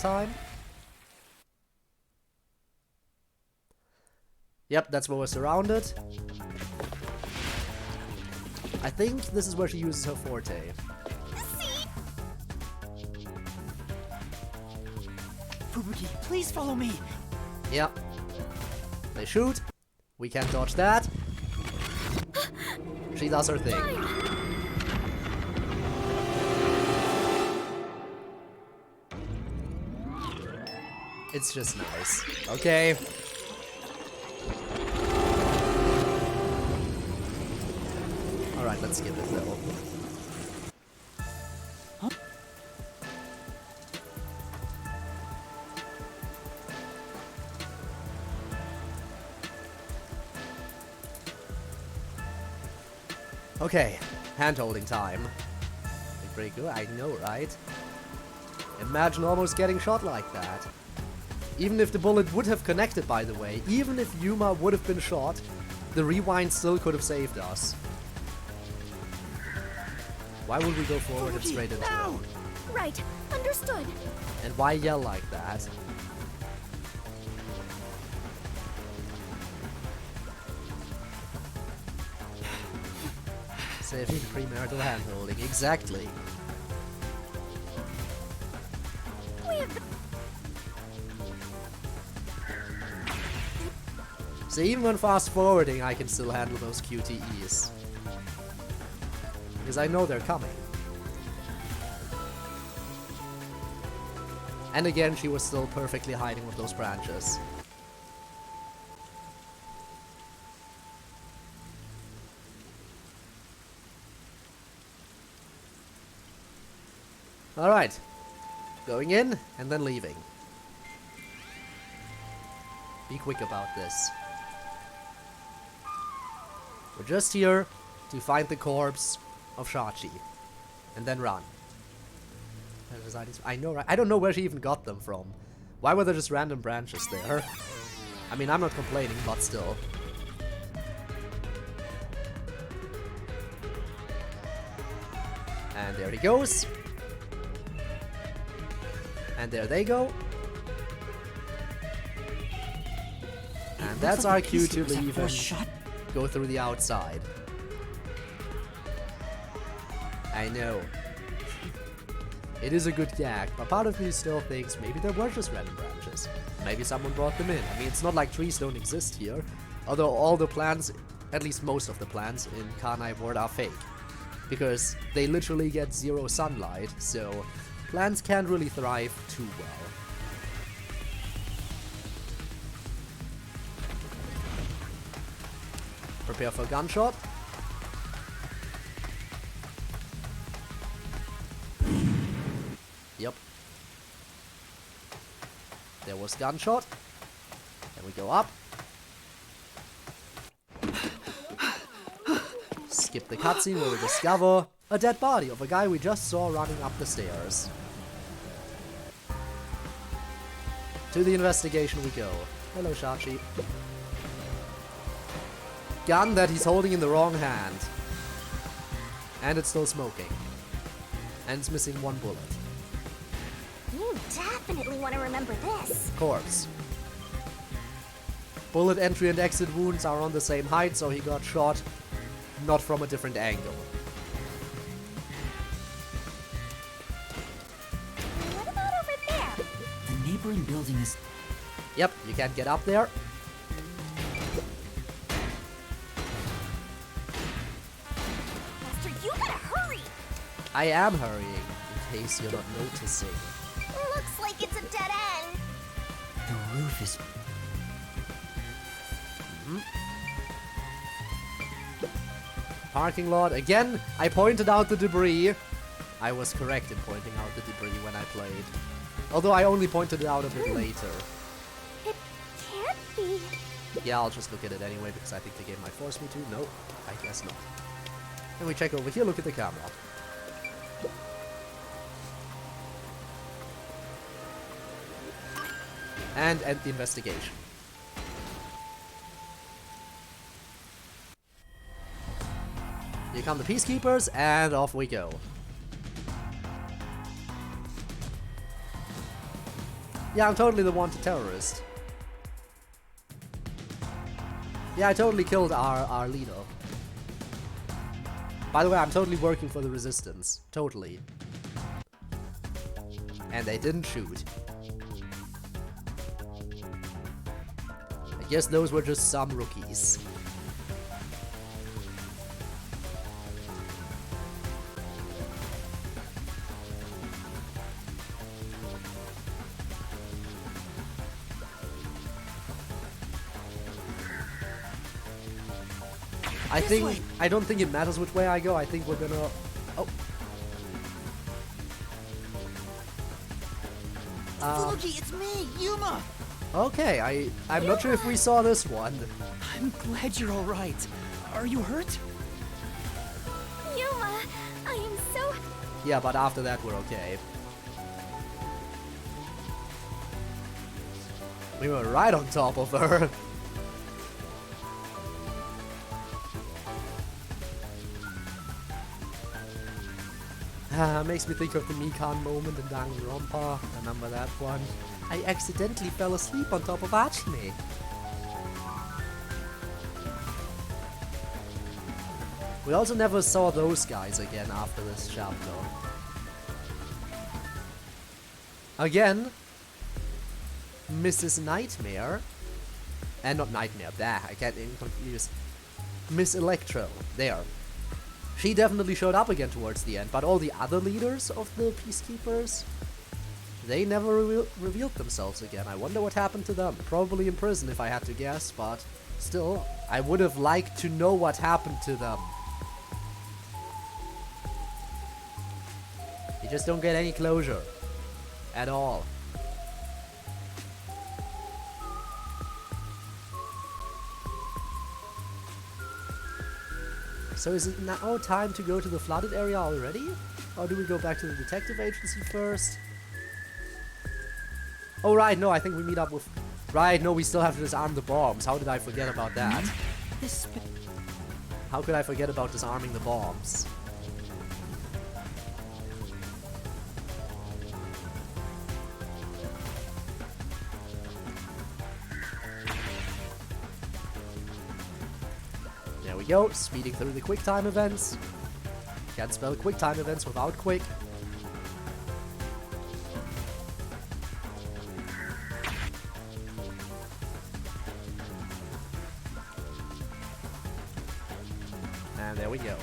Speaker 1: Yep, that's where we're surrounded. I think this is where she uses her forte.
Speaker 11: Fubuki, please follow me.
Speaker 1: Yep. They shoot. We can't dodge that. She does her thing. It's just nice. Okay. Alright, let's skip it though. Okay, hand-holding time. Pretty good, I know, right? Imagine almost getting shot like that. Even if the bullet would have connected, by the way, even if Yuma would have been shot, the rewind still could have saved us. Why would we go forward and straight into it?
Speaker 12: Right, understood.
Speaker 1: And why yell like that? Saving premarital hand-holding, exactly. So even when fast-forwarding, I can still handle those QTEs. Because I know they're coming. And again, she was still perfectly hiding with those branches. Alright. Going in, and then leaving. Be quick about this. We're just here to find the corpse of Shachi. And then run. I know, right? I don't know where she even got them from. Why were there just random branches there? I mean, I'm not complaining, but still. And there he goes. And there they go. And that's our cue to leave and go through the outside. I know. It is a good gag, but part of me still thinks maybe there were just random branches. Maybe someone brought them in. I mean, it's not like trees don't exist here. Although all the plants, at least most of the plants in Kanai Ward are fake. Because they literally get 0 sunlight, so plants can't really thrive too well. Prepare for gunshot. Yep. There was gunshot. Then we go up. Skip the cutscene where we discover a dead body of a guy we just saw running up the stairs. To the investigation we go. Hello, Shachi. Gun that he's holding in the wrong hand. And it's still smoking. And it's missing 1 bullet.
Speaker 12: You definitely want to remember this.
Speaker 1: Of course. Bullet entry and exit wounds are on the same height, so he got shot not from a different angle.
Speaker 12: What about over there?
Speaker 11: The neighboring building is...
Speaker 1: Yep, you can't get up there.
Speaker 12: Master, you gotta hurry!
Speaker 1: I am hurrying, in case you're not noticing.
Speaker 12: Looks like it's a dead end.
Speaker 11: The roof is...
Speaker 1: Parking lot. Again, I pointed out the debris. I was correct in pointing out the debris when I played. Although I only pointed it out a bit later.
Speaker 12: It can't be.
Speaker 1: Yeah, I'll just look at it anyway because I think the game might force me to. No, I guess not. And we check over here, look at the camera. And end the investigation. Here come the peacekeepers, and off we go. Yeah, I'm totally the wanted terrorist. Yeah, I totally killed our leader. By the way, I'm totally working for the resistance. Totally. And they didn't shoot. I guess those were just some rookies. I don't think it matters which way I go. I think we're gonna... Oh.
Speaker 11: Fuji, it's me, Yuma!
Speaker 1: Okay, I'm not sure if we saw this one.
Speaker 11: I'm glad you're alright. Are you hurt?
Speaker 9: Yuma, I am so...
Speaker 1: Yeah, but after that we're okay. We were right on top of her. Makes me think of the Mikan moment in Danganronpa. Remember that one? I accidentally fell asleep on top of Achime. We also never saw those guys again after this chapter. Again, Mrs. Nightmare, and not Nightmare, there, I can't even confuse. Miss Electro, there. She definitely showed up again towards the end, but all the other leaders of the Peacekeepers, they never revealed themselves again. I wonder what happened to them. Probably in prison if I had to guess, but still, I would have liked to know what happened to them. You just don't get any closure. At all. So is it now time to go to the flooded area already? Or do we go back to the detective agency first? Oh right, no, I think we meet up with... Right, no, we still have to disarm the bombs. How did I forget about that? How could I forget about disarming the bombs? There we go, speeding through the quick time events. Can't spell quick time events without quick. And there we go.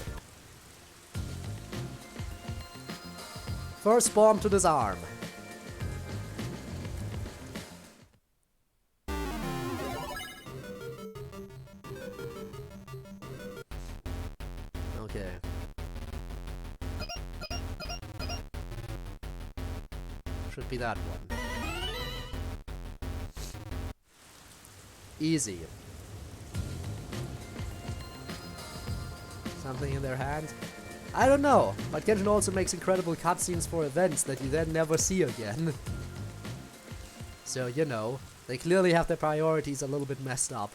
Speaker 1: First bomb to disarm. Okay. Should be that one. Easy. Something in their hand? I don't know, but Genshin also makes incredible cutscenes for events that you then never see again. So, you know, they clearly have their priorities a little bit messed up.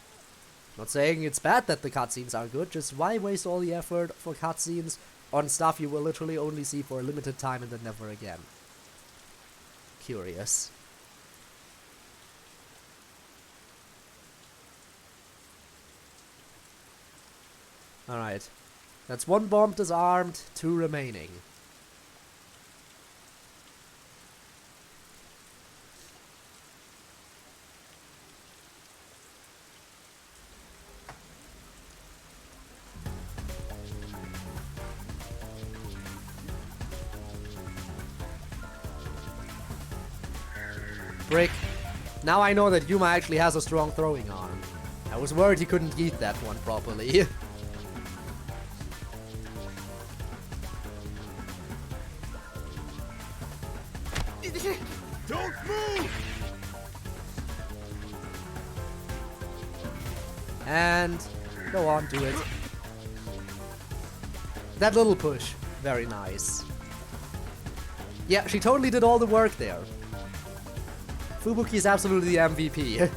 Speaker 1: Not saying it's bad that the cutscenes are good, just why waste all the effort for cutscenes on stuff you will literally only see for a limited time and then never again? Curious. Alright. That's one bomb disarmed, 2 remaining. Brick. Now I know that Yuma actually has a strong throwing arm. I was worried he couldn't eat that one properly.
Speaker 14: Don't move!
Speaker 1: And go on, do it. That little push. Very nice. Yeah, she totally did all the work there. Fubuki is absolutely the MVP.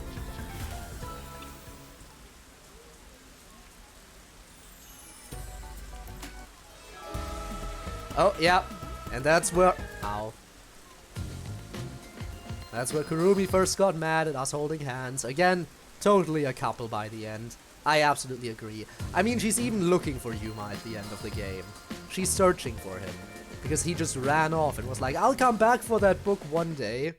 Speaker 1: Oh, yeah. And that's where... Ow. That's where Kurumi first got mad at us holding hands. Again, totally a couple by the end. I absolutely agree. I mean, she's even looking for Yuma at the end of the game. She's searching for him. Because he just ran off and was like, I'll come back for that book one day.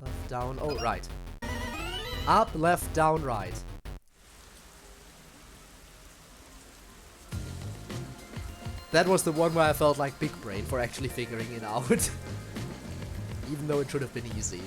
Speaker 1: Left, down, oh, right. Up, left, down, right. That was the one where I felt like big brain for actually figuring it out. Even though it should have been easy.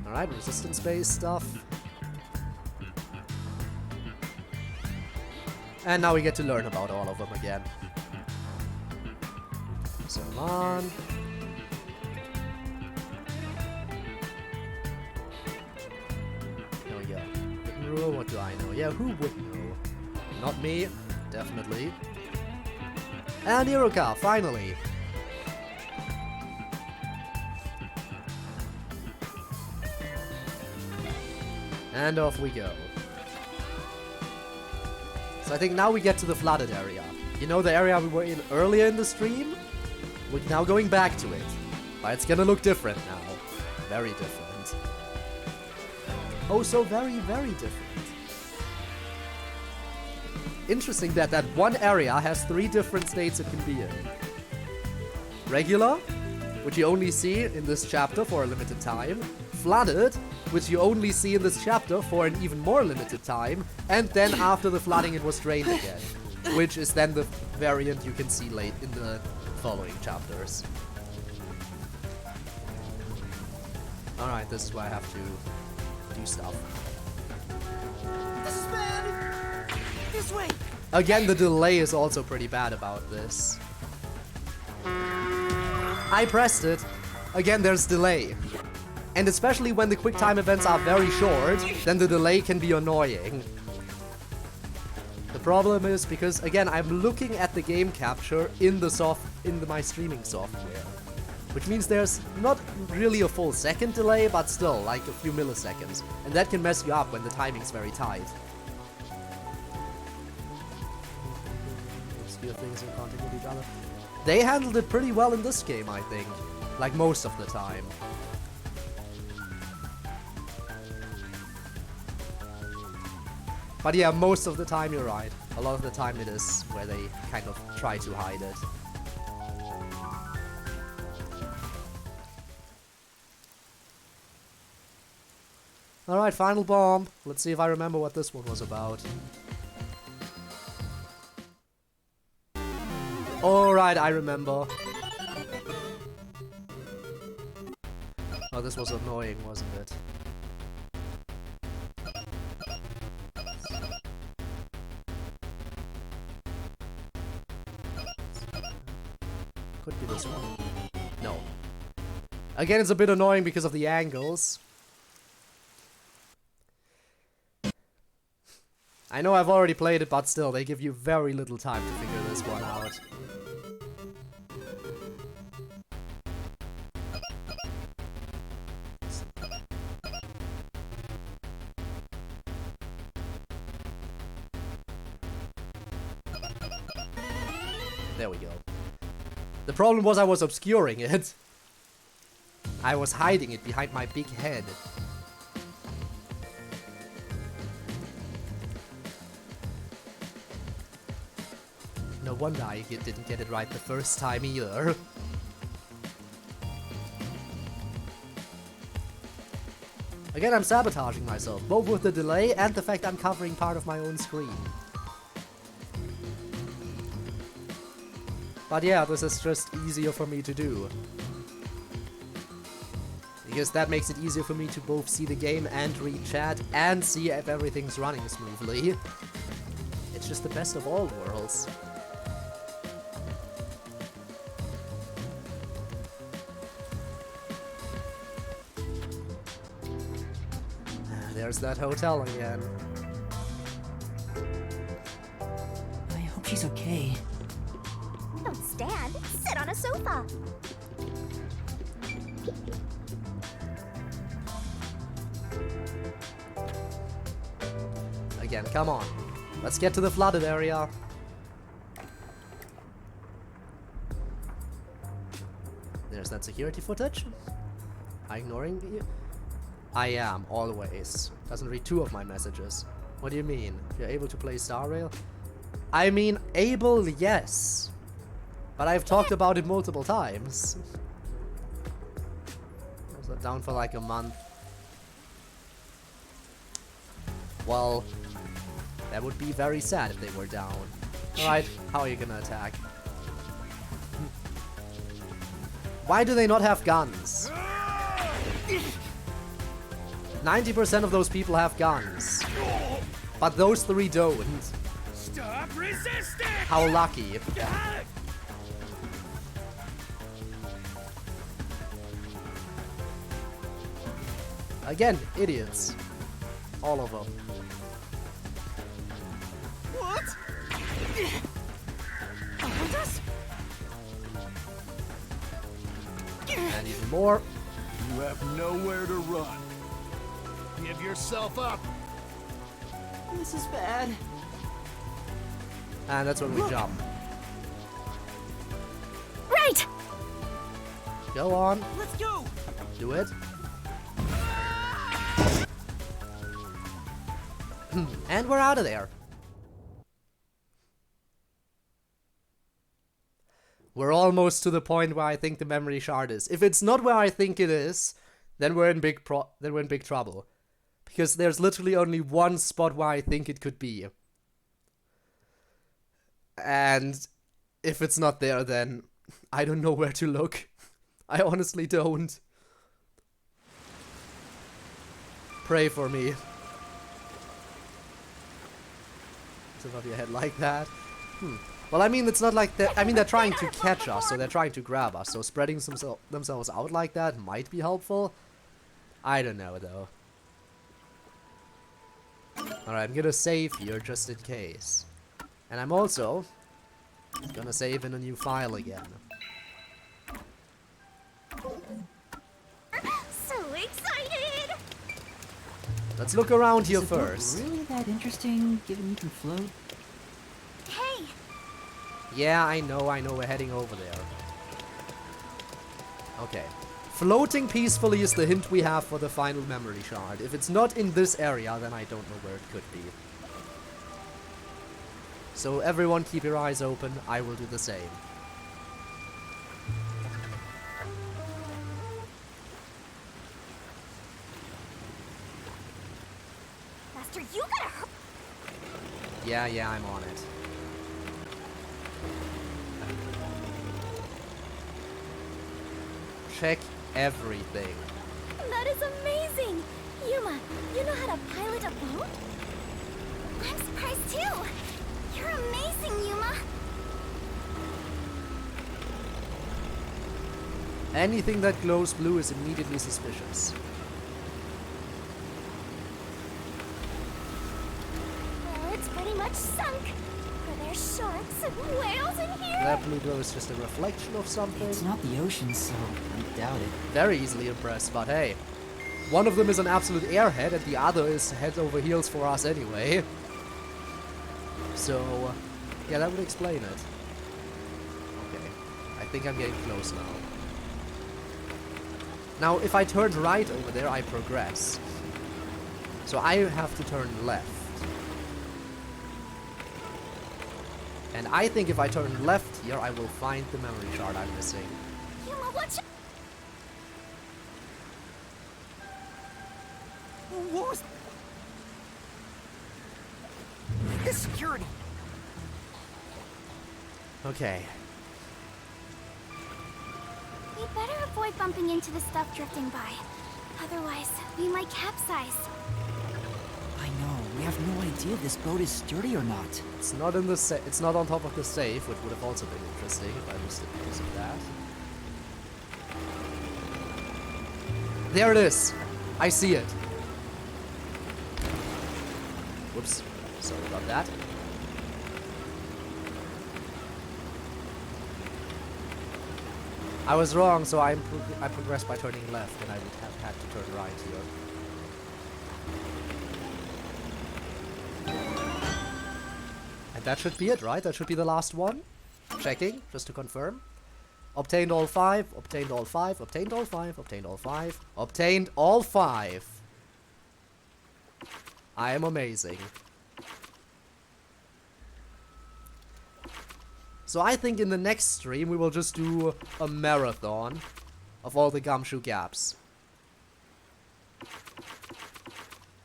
Speaker 1: Alright, resistance-based stuff. And now we get to learn about all of them again. So come on. There we go. Hidden rule, what do I know? Yeah, who would know? Not me, definitely. And Iruka, finally! And off we go. So I think now we get to the flooded area. You know, the area we were in earlier in the stream? We're now going back to it. But it's gonna look different now. Very different. Oh, so very, very different. Interesting that that one area has 3 different states it can be in. Regular, which you only see in this chapter for a limited time. Flooded, which you only see in this chapter for an even more limited time. And then after the flooding it was drained again. which is then the variant you can see late in the following chapters. Alright, this is where I have to do stuff.
Speaker 7: This is bad! This way!
Speaker 1: Again, the delay is also pretty bad about this. I pressed it. Again, there's delay. And especially when the quick time events are very short, then the delay can be annoying. The problem is because, again, I'm looking at the game capture in my streaming software. Which means there's not really a full second delay, but still, like a few milliseconds. And that can mess you up when the timing's very tight. Obscure things in contact with each other. They handled it pretty well in this game, I think. Like most of the time. But yeah, most of the time you're right. A lot of the time it is where they kind of try to hide it. Alright, final bomb. Let's see if I remember what this one was about. Alright, I remember. Oh, this was annoying, wasn't it? Could be this one. No. Again, it's a bit annoying because of the angles. I know I've already played it, but still, they give you very little time to figure this one out. There we go. The problem was I was obscuring it. I was hiding it behind my big head. No wonder I didn't get it right the first time either. Again, I'm sabotaging myself, both with the delay and the fact I'm covering part of my own screen. But yeah, this is just easier for me to do. Because that makes it easier for me to both see the game and read chat and see if everything's running smoothly. It's just the best of all worlds. There's that hotel again.
Speaker 11: I hope she's okay.
Speaker 12: Don't stand. Sit on a sofa.
Speaker 1: Again, come on. Let's get to the flooded area. There's that security footage. Am I ignoring you? I am, always. Doesn't read 2 of my messages. What do you mean? You're able to play Star Rail? I mean, able, yes. But I've talked about it multiple times. Was that down for like a month? Well, that would be very sad if they were down. Alright, how are you gonna attack? Why do they not have guns? 90% of those people have guns. But those 3 don't.
Speaker 10: Stop resisting!
Speaker 1: How lucky. Again, idiots. All of them.
Speaker 10: What?
Speaker 1: And even more.
Speaker 10: You have nowhere to run. Give yourself up.
Speaker 11: This is bad.
Speaker 1: And that's when we jump.
Speaker 2: Right!
Speaker 1: Go on.
Speaker 11: Let's go!
Speaker 1: Do it. And we're out of there. We're almost to the point where I think the memory shard is. If it's not where I think it is, then we're in big trouble. Because there's literally only one spot where I think it could be. And if it's not there, then I don't know where to look. I honestly don't. Pray for me. Above your head like that. Well, I mean, it's not like that. I mean, they're trying to catch us, so they're trying to grab us. So spreading themselves out like that might be helpful. I don't know, though. Alright, I'm gonna save here just in case. And I'm also gonna save in a new file again.
Speaker 9: So excited!
Speaker 1: Let's look around here
Speaker 11: Is the boat
Speaker 1: first.
Speaker 11: really that interesting, given you can float?
Speaker 9: Hey!
Speaker 1: Yeah, I know, we're heading over there. Okay. Floating peacefully is the hint we have for the final memory shard. If it's not in this area, then I don't know where it could be. So everyone keep your eyes open, I will do the same.
Speaker 9: Master, you gotta hurry!
Speaker 1: Yeah, I'm on it. Check everything.
Speaker 9: That is amazing! Yuma, you know how to pilot a boat? I'm surprised too! You're amazing, Yuma!
Speaker 1: Anything that glows blue is immediately suspicious.
Speaker 9: Well, it's pretty much sunk. Are there sharks and whales in here?
Speaker 1: That blue glow is just a reflection of something.
Speaker 11: It's not the ocean, so I doubt it.
Speaker 1: Very easily impressed, but hey. One of them is an absolute airhead and the other is head over heels for us anyway. So, yeah, that would explain it. Okay, I think I'm getting close now. Now, if I turn right over there, I progress. So I have to turn left. And I think if I turn left here, I will find the memory shard I'm missing.
Speaker 9: Yuma, watch out!
Speaker 7: What was... The security!
Speaker 1: Okay.
Speaker 2: We better avoid bumping into the stuff drifting by. Otherwise, we might capsize.
Speaker 11: I know, we have no idea if this boat is sturdy or not.
Speaker 1: It's not in the it's not on top of the safe, which would have also been interesting if I missed it because of that. There it is. I see it. Whoops. Sorry about that. I was wrong, so I progressed by turning left, and I would have had to turn right here. And that should be it, right? That should be the last one. Checking, just to confirm. Obtained all 5, obtained all 5, obtained all 5, obtained all 5, obtained all 5. I am amazing. So I think in the next stream we will just do a marathon of all the Gumshoe Gabs.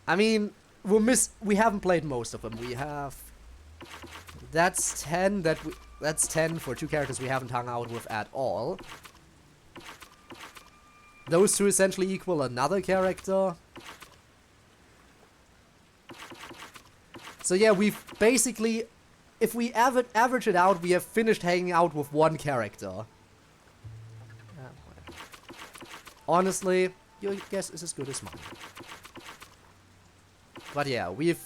Speaker 1: I mean, we haven't played most of them. We have... That's 10 that's 10 for 2 characters we haven't hung out with at all. Those 2 essentially equal another character. So yeah, we've basically... If we average it out, we have finished hanging out with 1 character. Honestly, your guess is as good as mine. But yeah, we've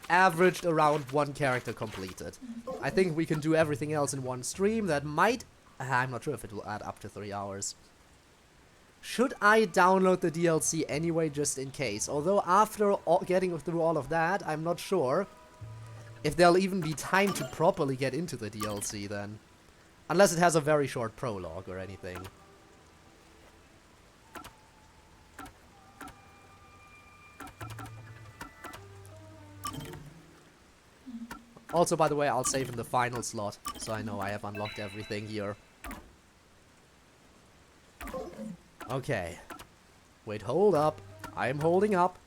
Speaker 1: averaged around 1 character completed. I think we can do everything else in 1 stream. That might... I'm not sure if it will add up to 3 hours. Should I download the DLC anyway, just in case? Although after getting through all of that, I'm not sure if there'll even be time to properly get into the DLC then. Unless it has a very short prologue or anything. Also, by the way, I'll save in the final slot, so I know I have unlocked everything here. Okay. Wait, hold up. I am holding up.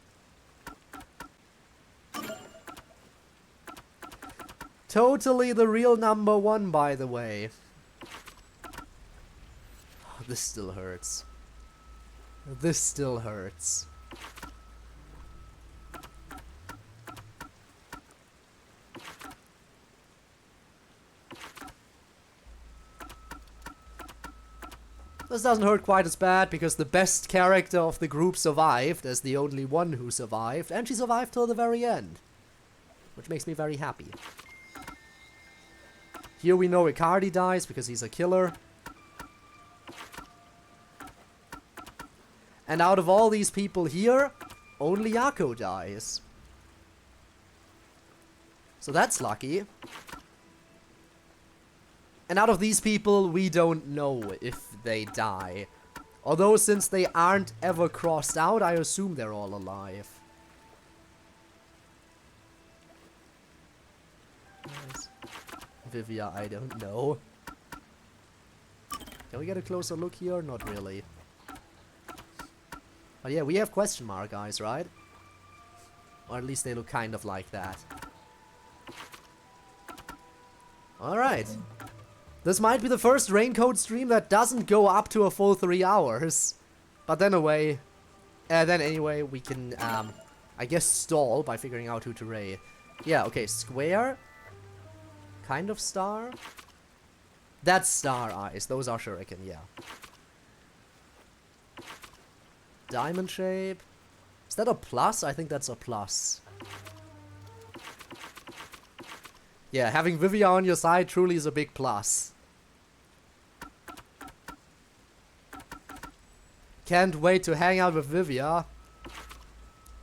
Speaker 1: Totally the real #1, by the way. This still hurts. This still hurts. This doesn't hurt quite as bad because the best character of the group survived as the only one who survived, and she survived till the very end. Which makes me very happy. Here we know Icardi dies because he's a killer. And out of all these people here, only Yako dies. So that's lucky. And out of these people, we don't know if they die. Although, since they aren't ever crossed out, I assume they're all alive. Nice. Vivia, I don't know. Can we get a closer look here? Not really. But yeah, we have question mark eyes, right? Or at least they look kind of like that. Alright. This might be the first Raincoat stream that doesn't go up to a full 3 hours. But then anyway, we can, I guess stall by figuring out who to raid. Yeah, okay, square. Kind of star. That's star eyes. Those are shuriken, yeah. Diamond shape. Is that a plus? I think that's a plus. Yeah, having Vivia on your side truly is a big plus. Can't wait to hang out with Vivia,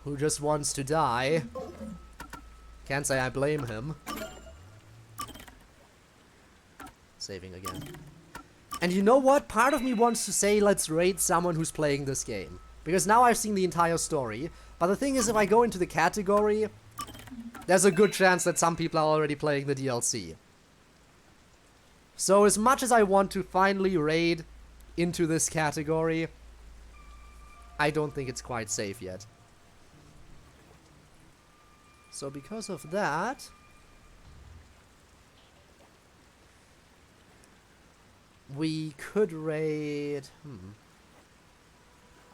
Speaker 1: who just wants to die. Can't say I blame him. Saving again. And you know what? Part of me wants to say let's raid someone who's playing this game. Because now I've seen the entire story. But the thing is, if I go into the category, there's a good chance that some people are already playing the DLC. So as much as I want to finally raid into this category, I don't think it's quite safe yet. So because of that, we could raid...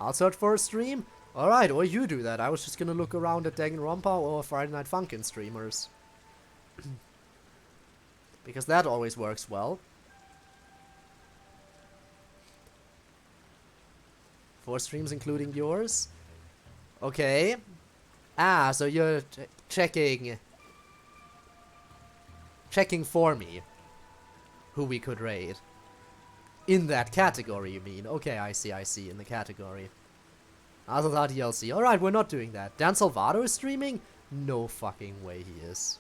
Speaker 1: I'll search for a stream. Alright, or you do that. I was just gonna look around at Danganronpa or Friday Night Funkin' streamers. Because that always works well. 4 streams including yours. Okay. Ah, so you're checking for me who we could raid. In that category, you mean? Okay, I see, in the category. Other than DLC. Alright, we're not doing that. Dan Salvato is streaming? No fucking way he is.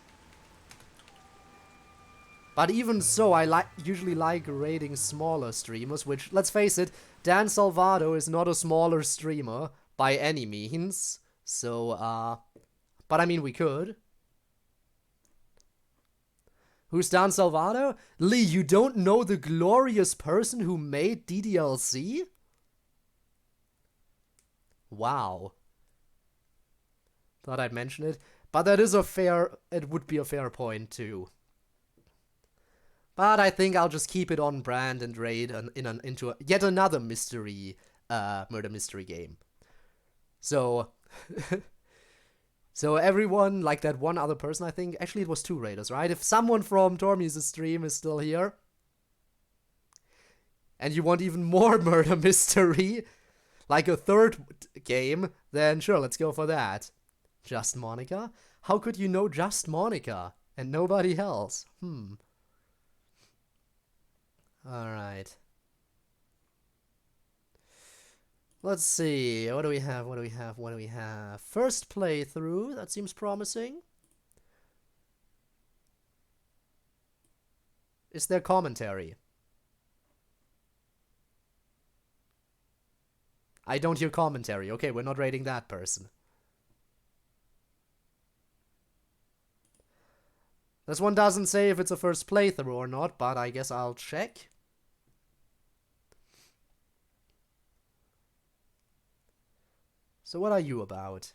Speaker 1: But even so, I usually like raiding smaller streamers, which, let's face it, Dan Salvato is not a smaller streamer by any means. So, but I mean, we could. Who's Dan Salvato? Lee, you don't know the glorious person who made DDLC? Wow. Thought I'd mention it. But that is it would be a fair point too. But I think I'll just keep it on brand and raid into yet another mystery, murder mystery game. So, so everyone, like that one other person, I think, actually it was 2 raiders, right? If someone from Tormi's stream is still here, and you want even more murder mystery, like a 3rd game, then sure, let's go for that. Just Monica? How could you know just Monica and nobody else? Alright. Let's see. What do we have? First playthrough. That seems promising. Is there commentary? I don't hear commentary. Okay, we're not rating that person. This one doesn't say if it's a first playthrough or not, but I guess I'll check. So what are you about?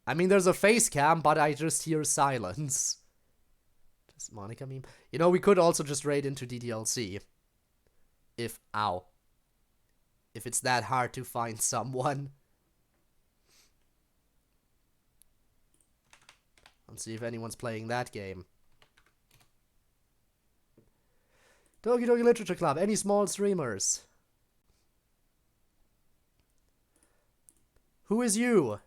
Speaker 1: I mean, there's a face cam, but I just hear silence. Does Monica meme? You know, we could also just raid into DDLC. If it's that hard to find someone. Let's see if anyone's playing that game. Doki Doki Literature Club. Any small streamers? Who is you?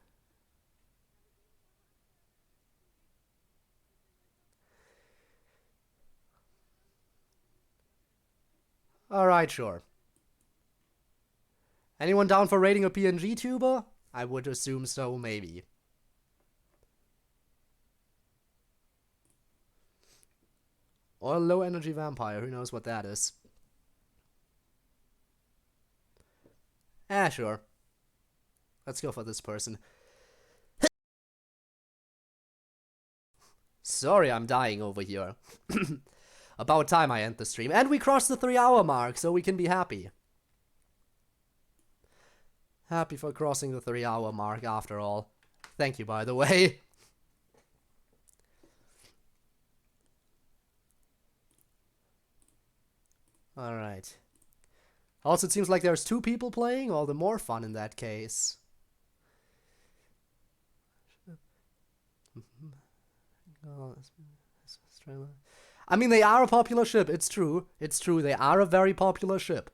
Speaker 1: Alright, sure. Anyone down for raiding a PNG tuber? I would assume so, maybe. Or a low energy vampire, who knows what that is. Sure. Let's go for this person. Sorry, I'm dying over here. About time I end the stream. And we crossed the 3-hour mark, so we can be happy. Happy for crossing the 3-hour mark after all. Thank you, by the way. Alright. Also, it seems like there's 2 people playing, all the more fun in that case. I mean, they are a popular ship, it's true. It's true, they are a very popular ship.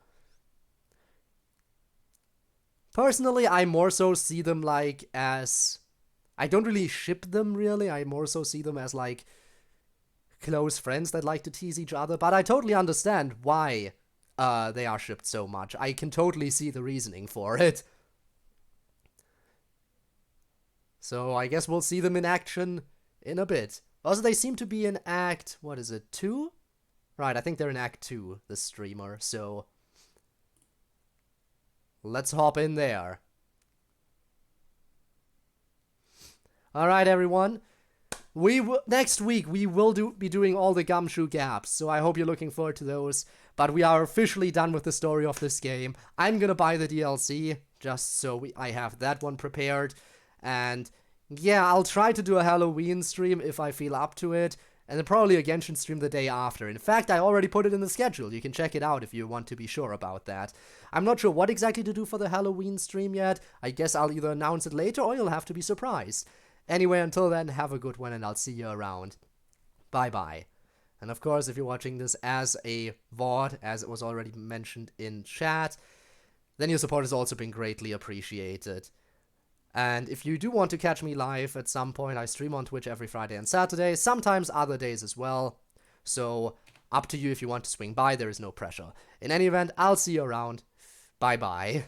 Speaker 1: Personally, I more so see them like as... I don't really ship them, really. I more so see them as like close friends that like to tease each other. But I totally understand why they are shipped so much. I can totally see the reasoning for it. So I guess we'll see them in action in a bit. Also, they seem to be in Act... what is it, 2? Right, I think they're in Act 2, the streamer, so... let's hop in there. Alright, everyone. Next week, we will be doing all the Gumshoe Gabs, so I hope you're looking forward to those. But we are officially done with the story of this game. I'm gonna buy the DLC, just so I have that one prepared. And yeah, I'll try to do a Halloween stream if I feel up to it. And then probably a Genshin stream the day after. In fact, I already put it in the schedule. You can check it out if you want to be sure about that. I'm not sure what exactly to do for the Halloween stream yet. I guess I'll either announce it later or you'll have to be surprised. Anyway, until then, have a good one and I'll see you around. Bye-bye. And of course, if you're watching this as a VOD, as it was already mentioned in chat, then your support has also been greatly appreciated. And if you do want to catch me live at some point, I stream on Twitch every Friday and Saturday, sometimes other days as well. So, up to you if you want to swing by, there is no pressure. In any event, I'll see you around. Bye-bye.